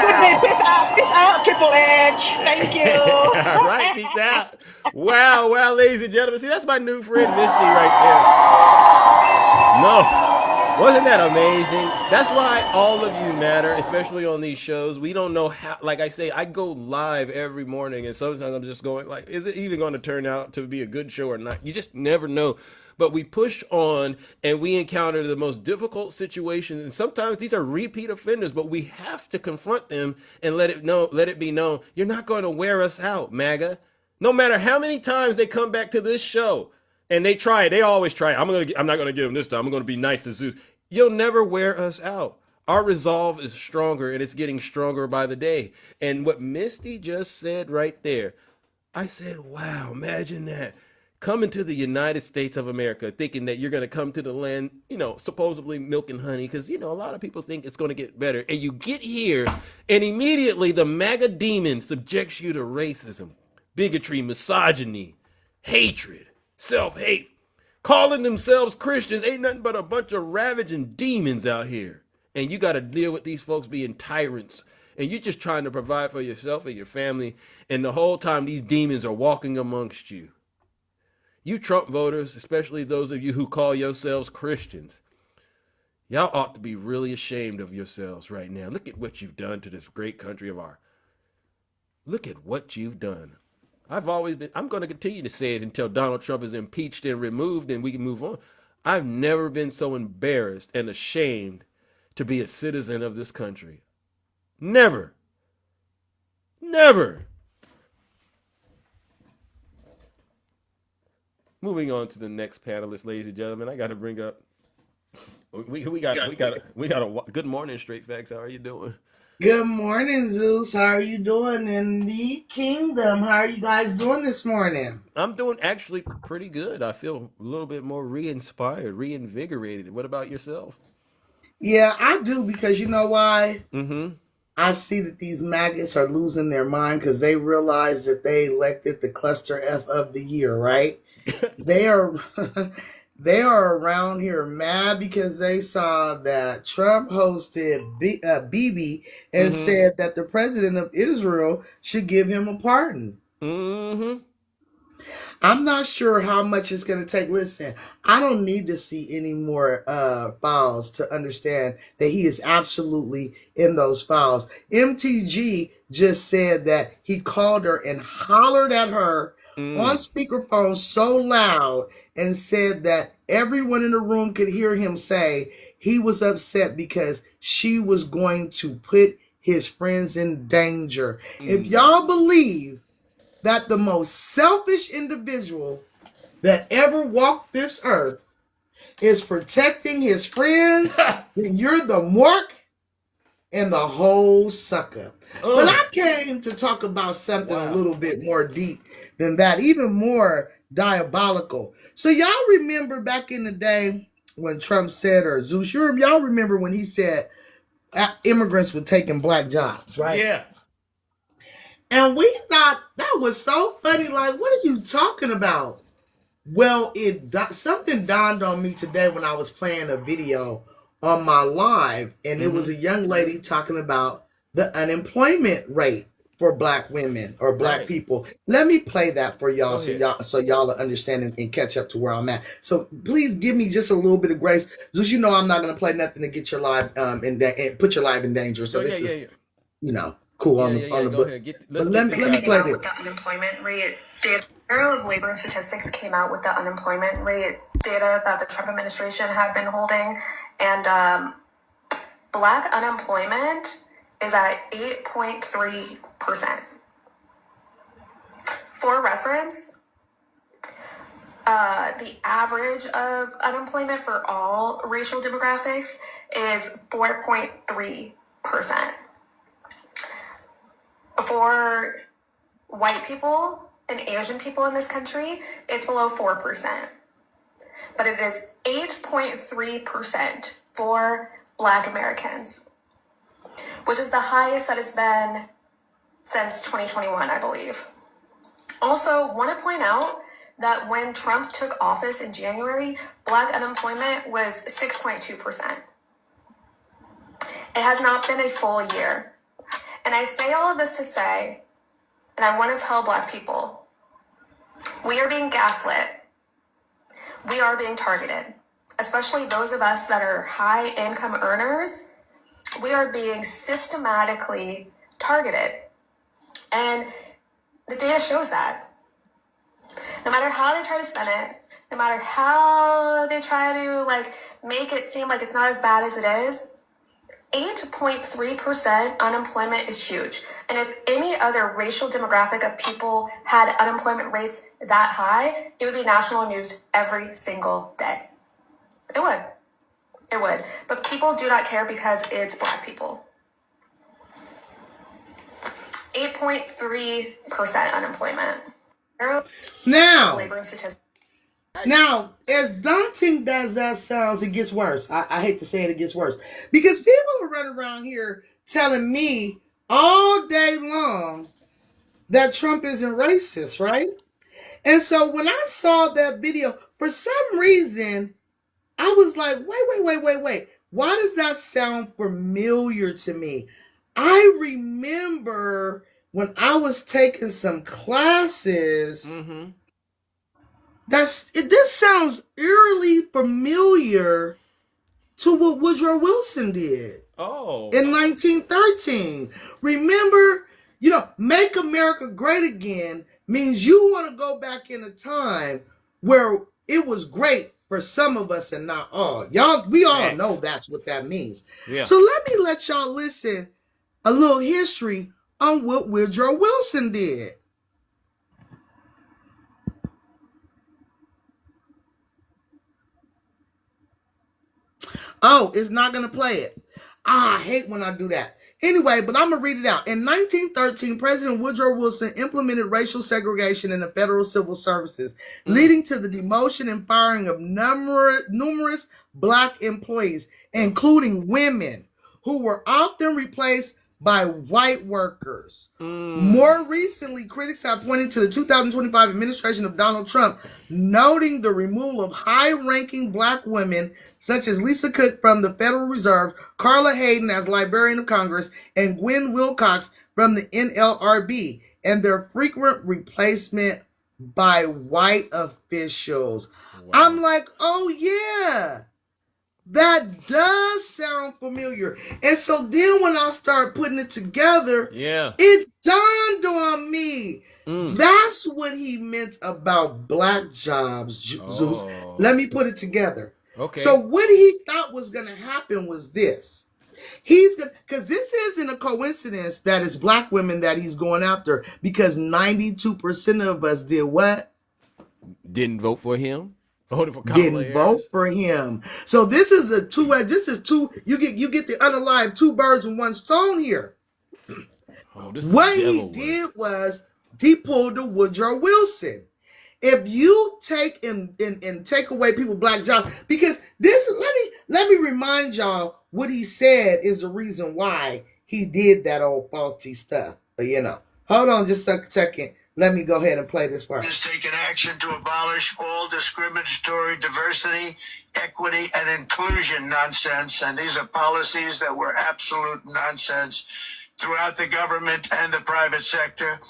Goodnay, Wow. peace out, Triple H. Thank you. All right, peace out. Wow, ladies and gentlemen. See, that's my new friend Misty right there. No. Wasn't that amazing? That's why all of you matter, especially on these shows. We don't know how, like I say, I go live every morning and sometimes I'm just going like, is it even going to turn out to be a good show or not? You just never know. But we push on and we encounter the most difficult situations. And sometimes these are repeat offenders, but we have to confront them and let it be known. You're not going to wear us out, MAGA. No matter how many times they come back to this show. And they try it. They always try it. I'm not gonna get them this time. I'm gonna be nice to Zeus. You'll never wear us out. Our resolve is stronger, and it's getting stronger by the day. And what Misty just said right there, I said, "Wow, imagine that." Coming to the United States of America, thinking that you're gonna come to the land, supposedly milk and honey, because a lot of people think it's gonna get better, and you get here, and immediately the MAGA demon subjects you to racism, bigotry, misogyny, hatred, self-hate, calling themselves Christians. Ain't nothing but a bunch of ravaging demons out here. And you got to deal with these folks being tyrants. And you're just trying to provide for yourself and your family. And the whole time these demons are walking amongst you. You Trump voters, especially those of you who call yourselves Christians, y'all ought to be really ashamed of yourselves right now. Look at what you've done to this great country of ours. Look at what you've done. I'm going to continue to say it until Donald Trump is impeached and removed and we can move on. I've never been so embarrassed and ashamed to be a citizen of this country. Never. Never. Moving on to the next panelist, ladies and gentlemen, I got to bring up. We got a good morning, Straight Facts. How are you doing? Good morning, Zeus. How are you doing in the kingdom? How are you guys doing this morning? I'm doing actually pretty good. I feel a little bit more re-inspired, reinvigorated. What about yourself? Yeah, I do, because you know why? Mm-hmm. I see that these maggots are losing their mind because they realize that they elected the cluster F of the year, right? They are they are around here mad because they saw that Trump hosted Bibi and said that the president of Israel should give him a pardon. Mm-hmm. I'm not sure how much it's going to take. Listen, I don't need to see any more files to understand that he is absolutely in those files. MTG just said that he called her and hollered at her on speakerphone so loud and said that everyone in the room could hear him say he was upset because she was going to put his friends in danger. If y'all believe that the most selfish individual that ever walked this earth is protecting his friends, then you're the mark and the whole sucker. But I came to talk about something a little bit more deep than that, even more diabolical. So y'all remember back in the day when Trump said, or Zeus, y'all remember when he said immigrants were taking black jobs, right? Yeah. And we thought that was so funny. Like, what are you talking about? Well, something dawned on me today when I was playing a video on my live, and it was a young lady talking about the unemployment rate for black women or black people. Let me play that for y'all so y'all will understand and catch up to where I'm at. So please give me just a little bit of grace. Just I'm not going to play nothing to get your life and put your life in danger. So this is cool on the books. But let me play this. The unemployment rate data. The Bureau of Labor and Statistics came out with the unemployment rate data that the Trump administration had been holding, and black unemployment is at 8.3%. For reference, the average of unemployment for all racial demographics is 4.3%. For white people and Asian people in this country, it's below 4%. But it is 8.3% for Black Americans, which is the highest that it's been since 2021, I believe. Also, want to point out that when Trump took office in January, Black unemployment was 6.2%. It has not been a full year. And I say all of this to say, and I want to tell Black people, we are being gaslit. We are being targeted, especially those of us that are high income earners. We are being systematically targeted. And the data shows that. No matter how they try to spin it, no matter how they try to make it seem like it's not as bad as it is, 8.3% unemployment is huge. And if any other racial demographic of people had unemployment rates that high, it would be national news every single day. It would. It would. But people do not care because it's Black people. 8.3% unemployment. Now, labor and statistics. Now, as daunting as that sounds, it gets worse. I hate to say it gets worse. Because people are running around here telling me all day long that Trump isn't racist, right? And so when I saw that video, for some reason, I was like, wait. Why does that sound familiar to me? I remember when I was taking some classes. This sounds eerily familiar to what Woodrow Wilson did in 1913. Remember, make America great again means you want to go back in a time where it was great for some of us and not all. We all know that's what that means. Yeah. So let y'all listen a little history on what Woodrow Wilson did. Oh, it's not going to play it. I hate when I do that. Anyway, but I'm going to read it out. In 1913, President Woodrow Wilson implemented racial segregation in the federal civil services, leading to the demotion and firing of numerous Black employees, including women, who were often replaced by white workers. More recently, critics have pointed to the 2025 administration of Donald Trump, noting the removal of high-ranking Black women such as Lisa Cook from the Federal Reserve, Carla Hayden as Librarian of Congress, and Gwen Wilcox from the NLRB, and their frequent replacement by white officials. Wow. I'm like, oh yeah, that does sound familiar. And so then when I start putting it together, it dawned on me. That's what he meant about Black jobs, Zeus. Let me put it together. Okay. So what he thought was going to happen was this. Because this isn't a coincidence that it's Black women that he's going after, because 92% of us did what? Didn't vote for him. Didn't vote for him. So this is a two-way. This is two. You get the unalive two birds with one stone here. What he did was he pulled the Woodrow Wilson. If you take and take away people Black jobs, because this, let me remind y'all what he said is the reason why he did that old faulty stuff. But hold on just a second. Let me go ahead and play this part. Is taking action to abolish all discriminatory diversity, equity, and inclusion nonsense. And these are policies that were absolute nonsense throughout the government and the private sector.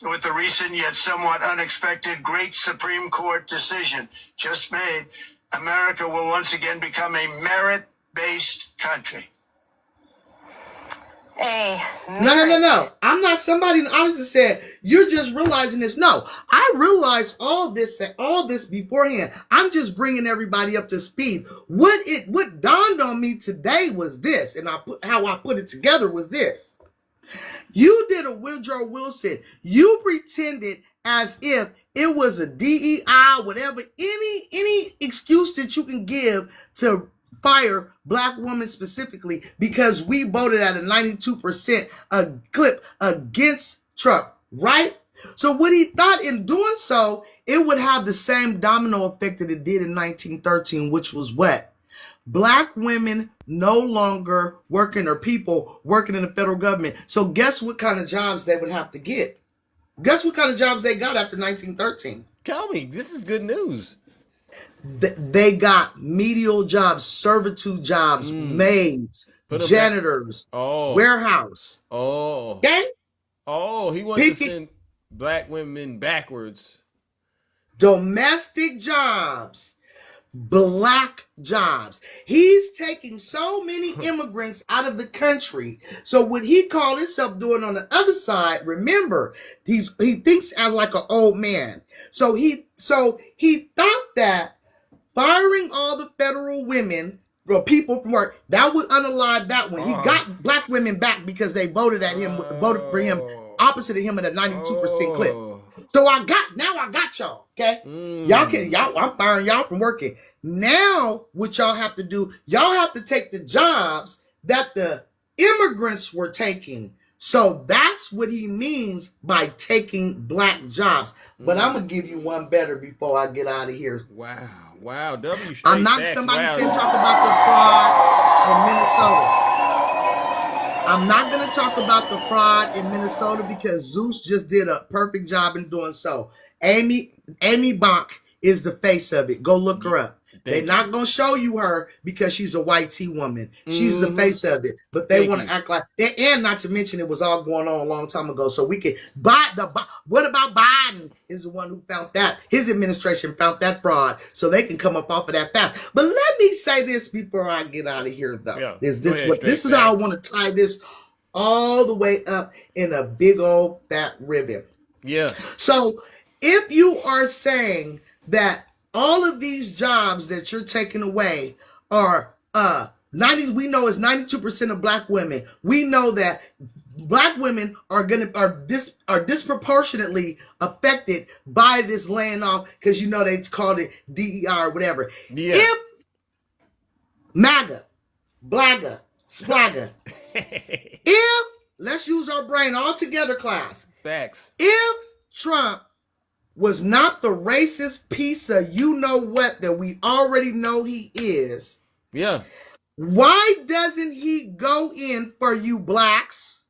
With the recent yet somewhat unexpected great Supreme Court decision just made, America will once again become a merit-based country. No. I'm not somebody in the audience said, you're just realizing this. No, I realized all this beforehand. I'm just bringing everybody up to speed. What dawned on me today was this, and how I put it together was this. You did a Woodrow Wilson. You pretended as if it was a DEI, whatever, any excuse that you can give to fire black women specifically because we voted at a 92% clip against Trump, right? So what he thought in doing so, it would have the same domino effect that it did in 1913, which was what? Black women no longer working, or people working in the federal government. So guess what kind of jobs they would have to get? Guess what kind of jobs they got after 1913? Tell me, this is good news. They got medial jobs, servitude jobs, maids, janitors, warehouse. Okay? Oh, he wants to send black women backwards. Domestic jobs. Black jobs. He's taking so many immigrants out of the country. So what he called himself doing on the other side, remember, he thinks as like an old man. So he thought that firing all the federal women or people from work, that would unalive that one. He got black women back because they voted for him opposite of him at a 92% clip. So I got y'all, okay? I'm firing y'all from working. Now, what y'all have to do, y'all have to take the jobs that the immigrants were taking. So that's what he means by taking black jobs. But I'm going to give you one better before I get out of here. Wow. W. I'm not somebody saying talk about the fraud in Minnesota. I'm not going to talk about the fraud in Minnesota because Zeus just did a perfect job in doing so. Amy Bonk is the face of it. Go look her up. They're not going to show you her because she's a white T woman. She's the face of it. But they want to act like, and not to mention it was all going on a long time ago. So we can what about Biden is the one who found that. His administration found that fraud. So they can come up off of that fast. But let me say this before I get out of here though. Yeah. This is how I want to tie this all the way up in a big old fat ribbon. Yeah. So if you are saying that all of these jobs that you're taking away are 90, we know it's 92% of black women. We know that black women are disproportionately affected by this laying off because you know they called it DEI or whatever. Yeah. If MAGA, BLAGA, SPLAGA, if let's use our brain all together, class. Facts. If Trump was not the racist piece of you know what that we already know he is. Yeah. Why doesn't he go in for you blacks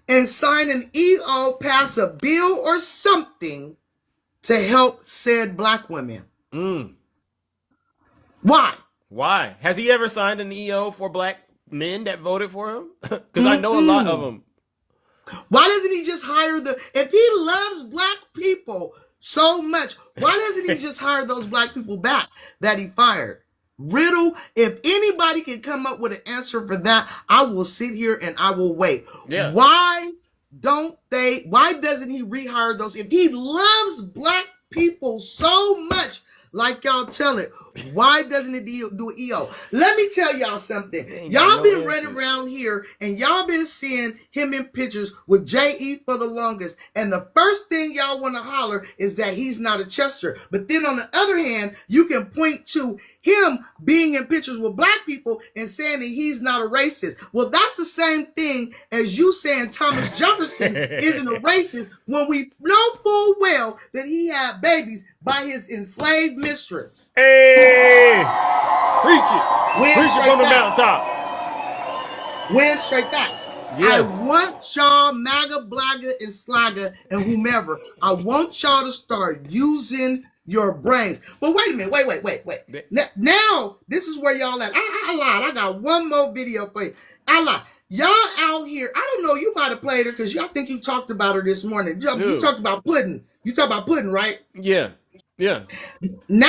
and sign an EO, pass a bill or something to help said black women? Why? Why? Has he ever signed an EO for black men that voted for him? Because I know a lot of them. Why doesn't he just hire if he loves black people so much, why doesn't he just hire those black people back that he fired? Riddle, if anybody can come up with an answer for that, I will sit here and I will wait. Yeah. Why doesn't he rehire those? If he loves black people so much, like y'all tell it, why doesn't it do an EO? Let me tell y'all something. Y'all been running around here and y'all been seeing him in pictures with J.E. for the longest. And the first thing y'all want to holler is that he's not a Chester. But then on the other hand, you can point to him being in pictures with black people and saying that he's not a racist. Well, that's the same thing as you saying Thomas Jefferson isn't a racist when we know full well that he had babies by his enslaved mistress. Hey! Preach it! Preach it from the mountaintop. Win straight facts. Yeah. I want y'all, MAGA, BLAGA, and SLAGA, and whomever, I want y'all to start using your brains. But wait a minute, wait. Now, this is where y'all at. I lied. I got one more video for you. I lied. Y'all out here, I don't know, you might have played her because y'all think you talked about her this morning. You talked about pudding. You talked about pudding, right? Yeah. Now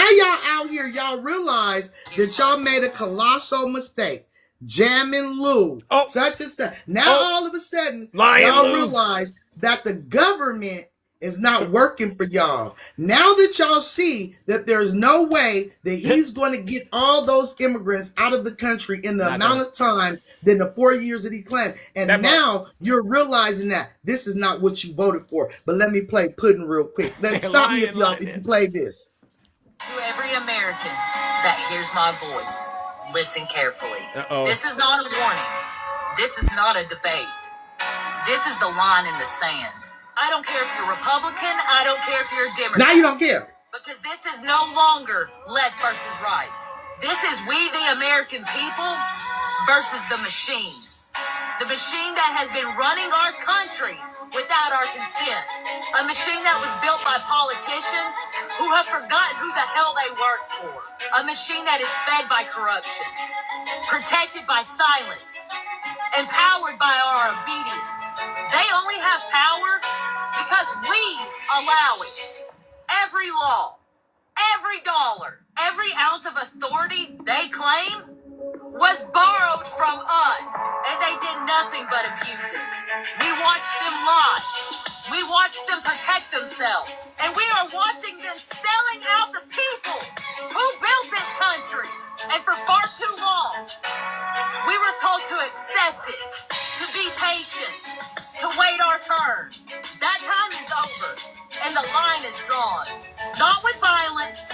y'all out here, y'all realize that y'all made a colossal mistake. Jamming Lou, such and such. Now all of a sudden, y'all realize that the government is not working for y'all. Now that y'all see that there's no way that he's going to get all those immigrants out of the country in the amount of time than the 4 years that he claimed. And now you're realizing that this is not what you voted for. But let me play Puddin' real quick. Stop me if you play this. To every American that hears my voice, listen carefully. This is not a warning. This is not a debate. This is the line in the sand. I don't care if you're Republican. I don't care if you're a Democrat. Now you don't care. Because this is no longer left versus right. This is we, the American people, versus the machine. The machine that has been running our country without our consent. A machine that was built by politicians who have forgotten who the hell they work for. A machine that is fed by corruption, protected by silence, empowered by our obedience. They only have power because we allow it. Every law, every dollar, every ounce of authority they claim was borrowed from us, and they did nothing but abuse it. We watched them lie. We watched them protect themselves, and we are watching them selling out the people who built this country. And for far too long, we were told to accept it, to be patient, to wait our turn. That time is over, and the line is drawn. Not with violence,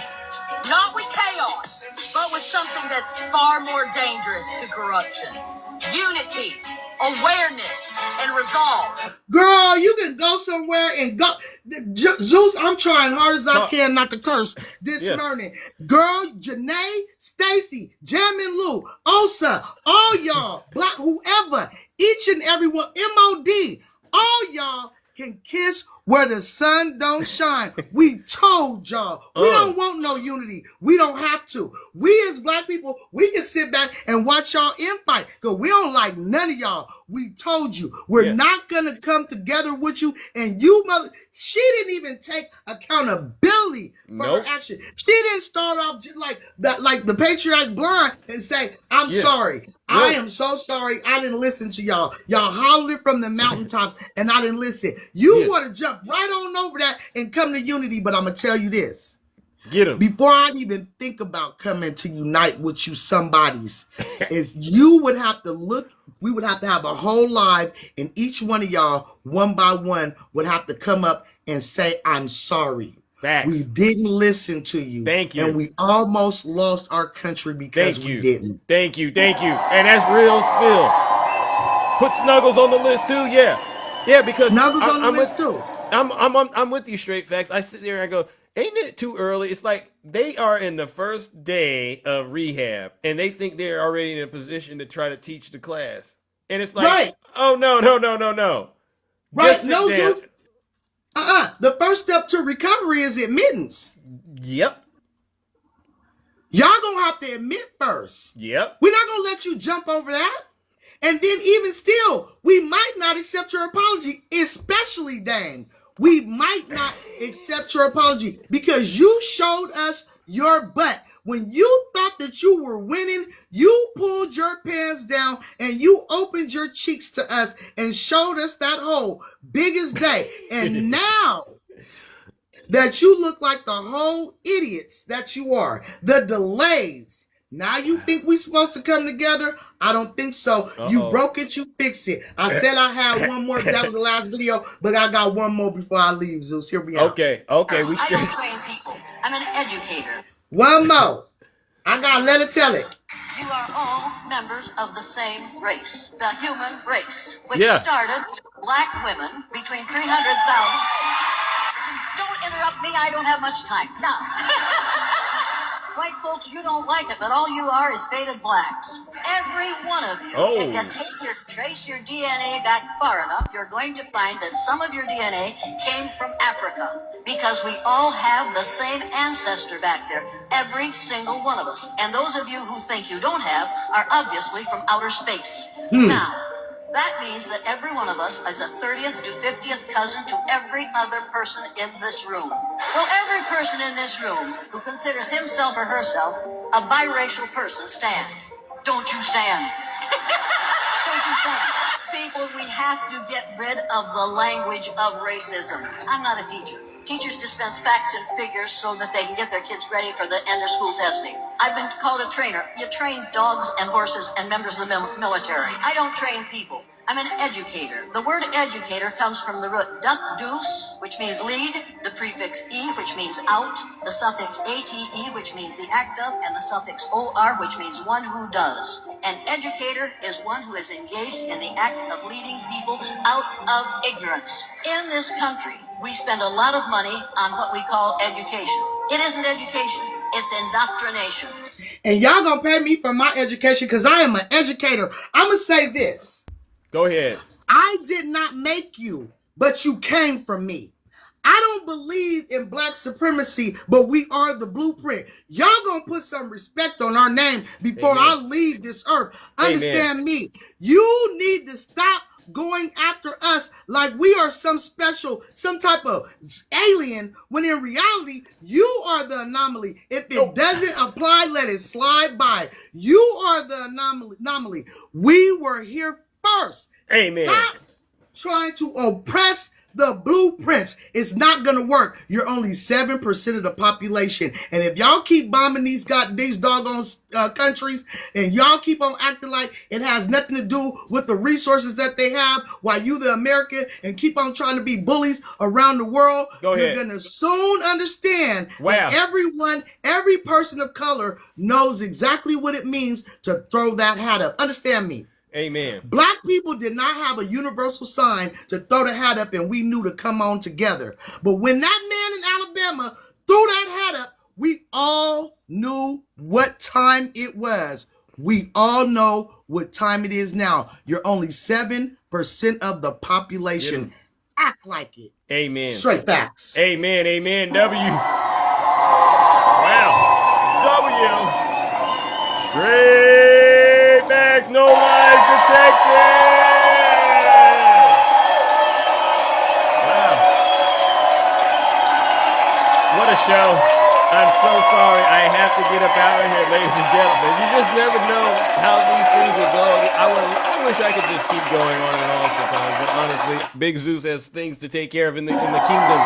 not with chaos, but with something that's far more dangerous to corruption. Unity, awareness, and resolve. Girl, you can go somewhere and go. Zeus, I'm trying hard as I can not to curse this morning. Girl, Janae, Stacy, Jamin Lou, Osa, all y'all, Black, whoever, each and every one, MOD, all y'all can kiss where the sun don't shine. We told y'all. We don't want no unity. We don't have to. We as Black people, we can sit back and watch y'all infight because we don't like none of y'all. We told you. We're not going to come together with you. And you mother, she didn't even take accountability for her action. She didn't start off just like that, like the patriarch blind and say, I'm sorry. I am so sorry. I didn't listen to y'all. Y'all hollered from the mountaintops and I didn't listen. You want to jump right on over that and come to unity. But I'm going to tell you this. Get him. Before I even think about coming to unite with you somebodies, is you would have to look, we would have to have a whole live and each one of y'all, one by one, would have to come up and say, I'm sorry. Facts. We didn't listen to you. Thank you. And we almost lost our country because we didn't. Thank you. And that's real spill. Put Snuggles on the list too. Yeah, because Snuggles on the list too. I'm with you, straight facts. I sit there and I go, ain't it too early? It's like they are in the first day of rehab and they think they're already in a position to try to teach the class. And it's like, oh no. Right, no, dude. The first step to recovery is admittance. Yep. Y'all gonna have to admit first. Yep. We're not gonna let you jump over that. And then even still, we might not accept your apology, especially Dame. We might not accept your apology because you showed us your butt. When you thought that you were winning, you pulled your pants down and you opened your cheeks to us and showed us that hole big as day. And now that you look like the whole idiots that you are, the delays. Now you think we supposed to come together? I don't think so. You broke it, you fix it. I said I had one more. That was the last video, but I got one more before I leave, Zeus. Here we are. Okay. I don't train people. I'm an educator. One more. I gotta let it tell it. You are all members of the same race, the human race, which started with Black women between 300,000. Don't interrupt me. I don't have much time. Now, white folks, you don't like it, but all you are is faded blacks. Every one of you, if you trace your DNA back far enough, you're going to find that some of your DNA came from Africa. Because we all have the same ancestor back there, every single one of us. And those of you who think you don't have are obviously from outer space. Now, that means that every one of us is a 30th to 50th cousin to every other person in this room. Well, every person in this room who considers himself or herself a biracial person, stand. Don't you stand. Don't you stand. People would we have to get rid of the language of racism? I'm not a teacher. Teachers dispense facts and figures so that they can get their kids ready for the end of school testing. I've been called a trainer. You train dogs and horses and members of the military. I don't train people. I'm an educator. The word educator comes from the root duck deuce, which means lead, the prefix e, which means out, the suffix ate, which means the act of, and the suffix or, which means one who does. An educator is one who is engaged in the act of leading people out of ignorance. In this country, we spend a lot of money on what we call education. It isn't education, it's indoctrination. And y'all gonna pay me for my education because I am an educator. I'm gonna say this. Go ahead. I did not make you, but you came from me. I don't believe in black supremacy, but we are the blueprint. Y'all gonna put some respect on our name before I leave this earth. Understand me. You need to stop going after us like we are some type of alien, when in reality, you are the anomaly. If it doesn't apply, let it slide by. You are the anomaly. We were here first. Amen. Stop trying to oppress the blueprints. It's not gonna work. You're only 7% of the population, and if y'all keep bombing these doggone countries, and y'all keep on acting like it has nothing to do with the resources that they have, while you the American and keep on trying to be bullies around the world, you're gonna soon understand that every person of color knows exactly what it means to throw that hat up. Understand me. Amen. Black people did not have a universal sign to throw the hat up, and we knew to come on together. But when that man in Alabama threw that hat up, we all knew what time it was. We all know what time it is now. You're only 7% of the population. Act like it. Amen. Straight facts. Amen. Amen. W. Wow. W. Straight facts. No lies detected. Wow. What a show. I'm so sorry. I have to get up out of here, ladies and gentlemen. You just never know how these things will go. I wish I could just keep going on and on sometimes, but honestly, Big Zeus has things to take care of in the kingdom.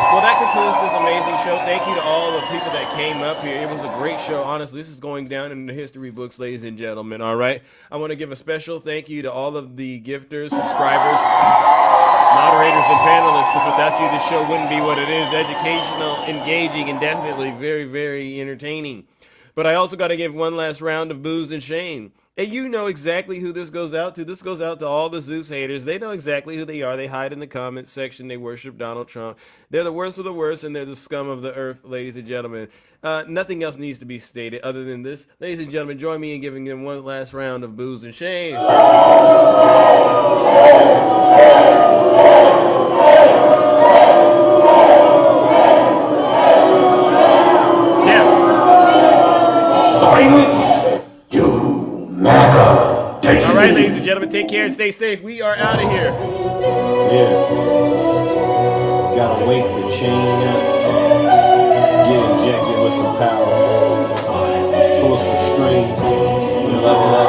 Well, that concludes this amazing show. Thank you to all the people that came up here. It was a great show. Honestly, this is going down in the history books, ladies and gentlemen. All right. I want to give a special thank you to all of the gifters, subscribers, moderators, and panelists, because without you, this show wouldn't be what it is. Educational, engaging, and definitely very, very entertaining. But I also got to give one last round of booze and shame. And you know exactly who this goes out to. This goes out to all the Zeus haters. They know exactly who they are. They hide in the comments section. They worship Donald Trump. They're the worst of the worst, and they're the scum of the earth, ladies and gentlemen. Nothing else needs to be stated other than this. Ladies and gentlemen, join me in giving them one last round of booze and shame. Silence, you matter. All right, ladies and gentlemen, take care and stay safe. We are out of here. Yeah. Gotta wake the chain up. Get injected with some power. Pull some strings. Level up.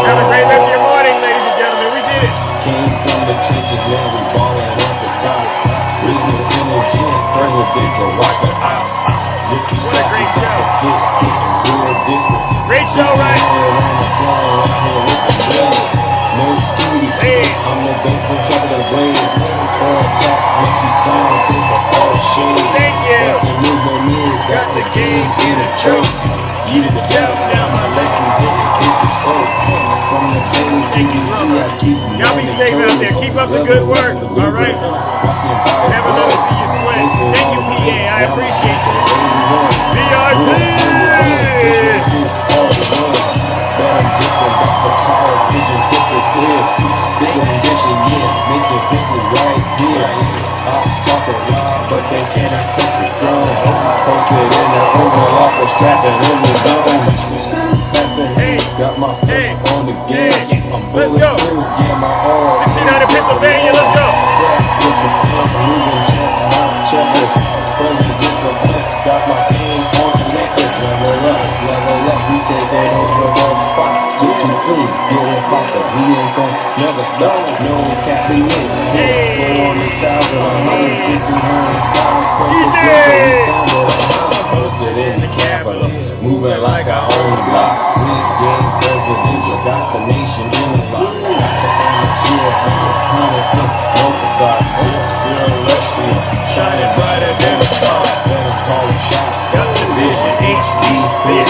Have a great rest of your morning, ladies and gentlemen. We did it. Came from the trenches, now we ballin' at the top. Reasonable energy, presidential rock the house. Drippy sassy, real different. Great show, right? No skis, I'm the best from sharper than a blade. Four attacks, make you clown, think of all shade. Thank you. That's a move, no need, got the game in a choke. You the devil, now my legs is hitting, think it's old. From the daily BBC, I keep y'all be safe out there. Keep up the good work. All right. Never let us see you sweat. Thank you, PA. I appreciate it. VIP. But they cannot cut the throne. Posted in the Oval Office, trapping in the zone. That's the heat, got my foot on the gas. I'm bulletproof, yeah, my arm. 69 in Pennsylvania, let's go. With the pump, moving chest, not checklist. Presidential flex, got my game on the necklace. Level up, we take over that spot. Posted in the Capitol, moving like I own the block. This game presidential got the nation in the lock. Got the energy, 100, no facade. Chip celestial, shining brighter than a star. Better call the shots, got the vision, HD clear.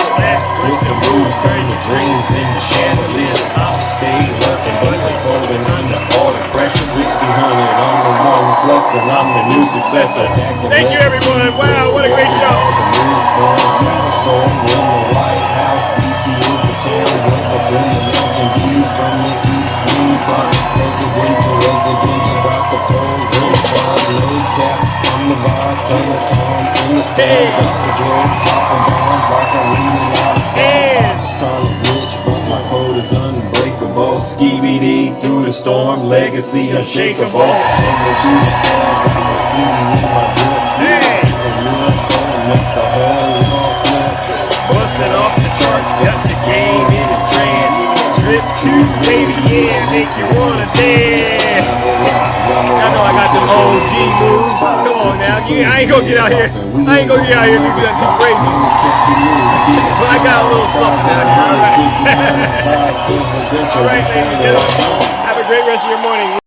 With the moves, turn your dreams into chandeliers. I'll stay lurking, but they folding under all the pressure. 1600, I'm the one flexing, I'm the new successor. Thank you, everyone. Wow, what a great show. So in the White House, DC is the town. Wake up in the mountain view from the East Green Park. Residential, rock the poles in the quad, no cap. I'm the vibe, I'm the calm, in the stand. Got the glow, dropping bombs like I'm reading out of songs. Trying to glitch, but my code is unbreakable. Skibidi through the storm, legacy unshakable. Taking to the air, got the city in my grip. Make the whole world flip. Busting off the charts, got the game in a trance. Trip to baby, yeah, make you wanna dance. I know I got the OG moves. Come on now, I ain't gonna get out here. I ain't gonna get out here and do that too crazy. But I got a little something out here. All right, ladies and gentlemen, have a great rest of your morning.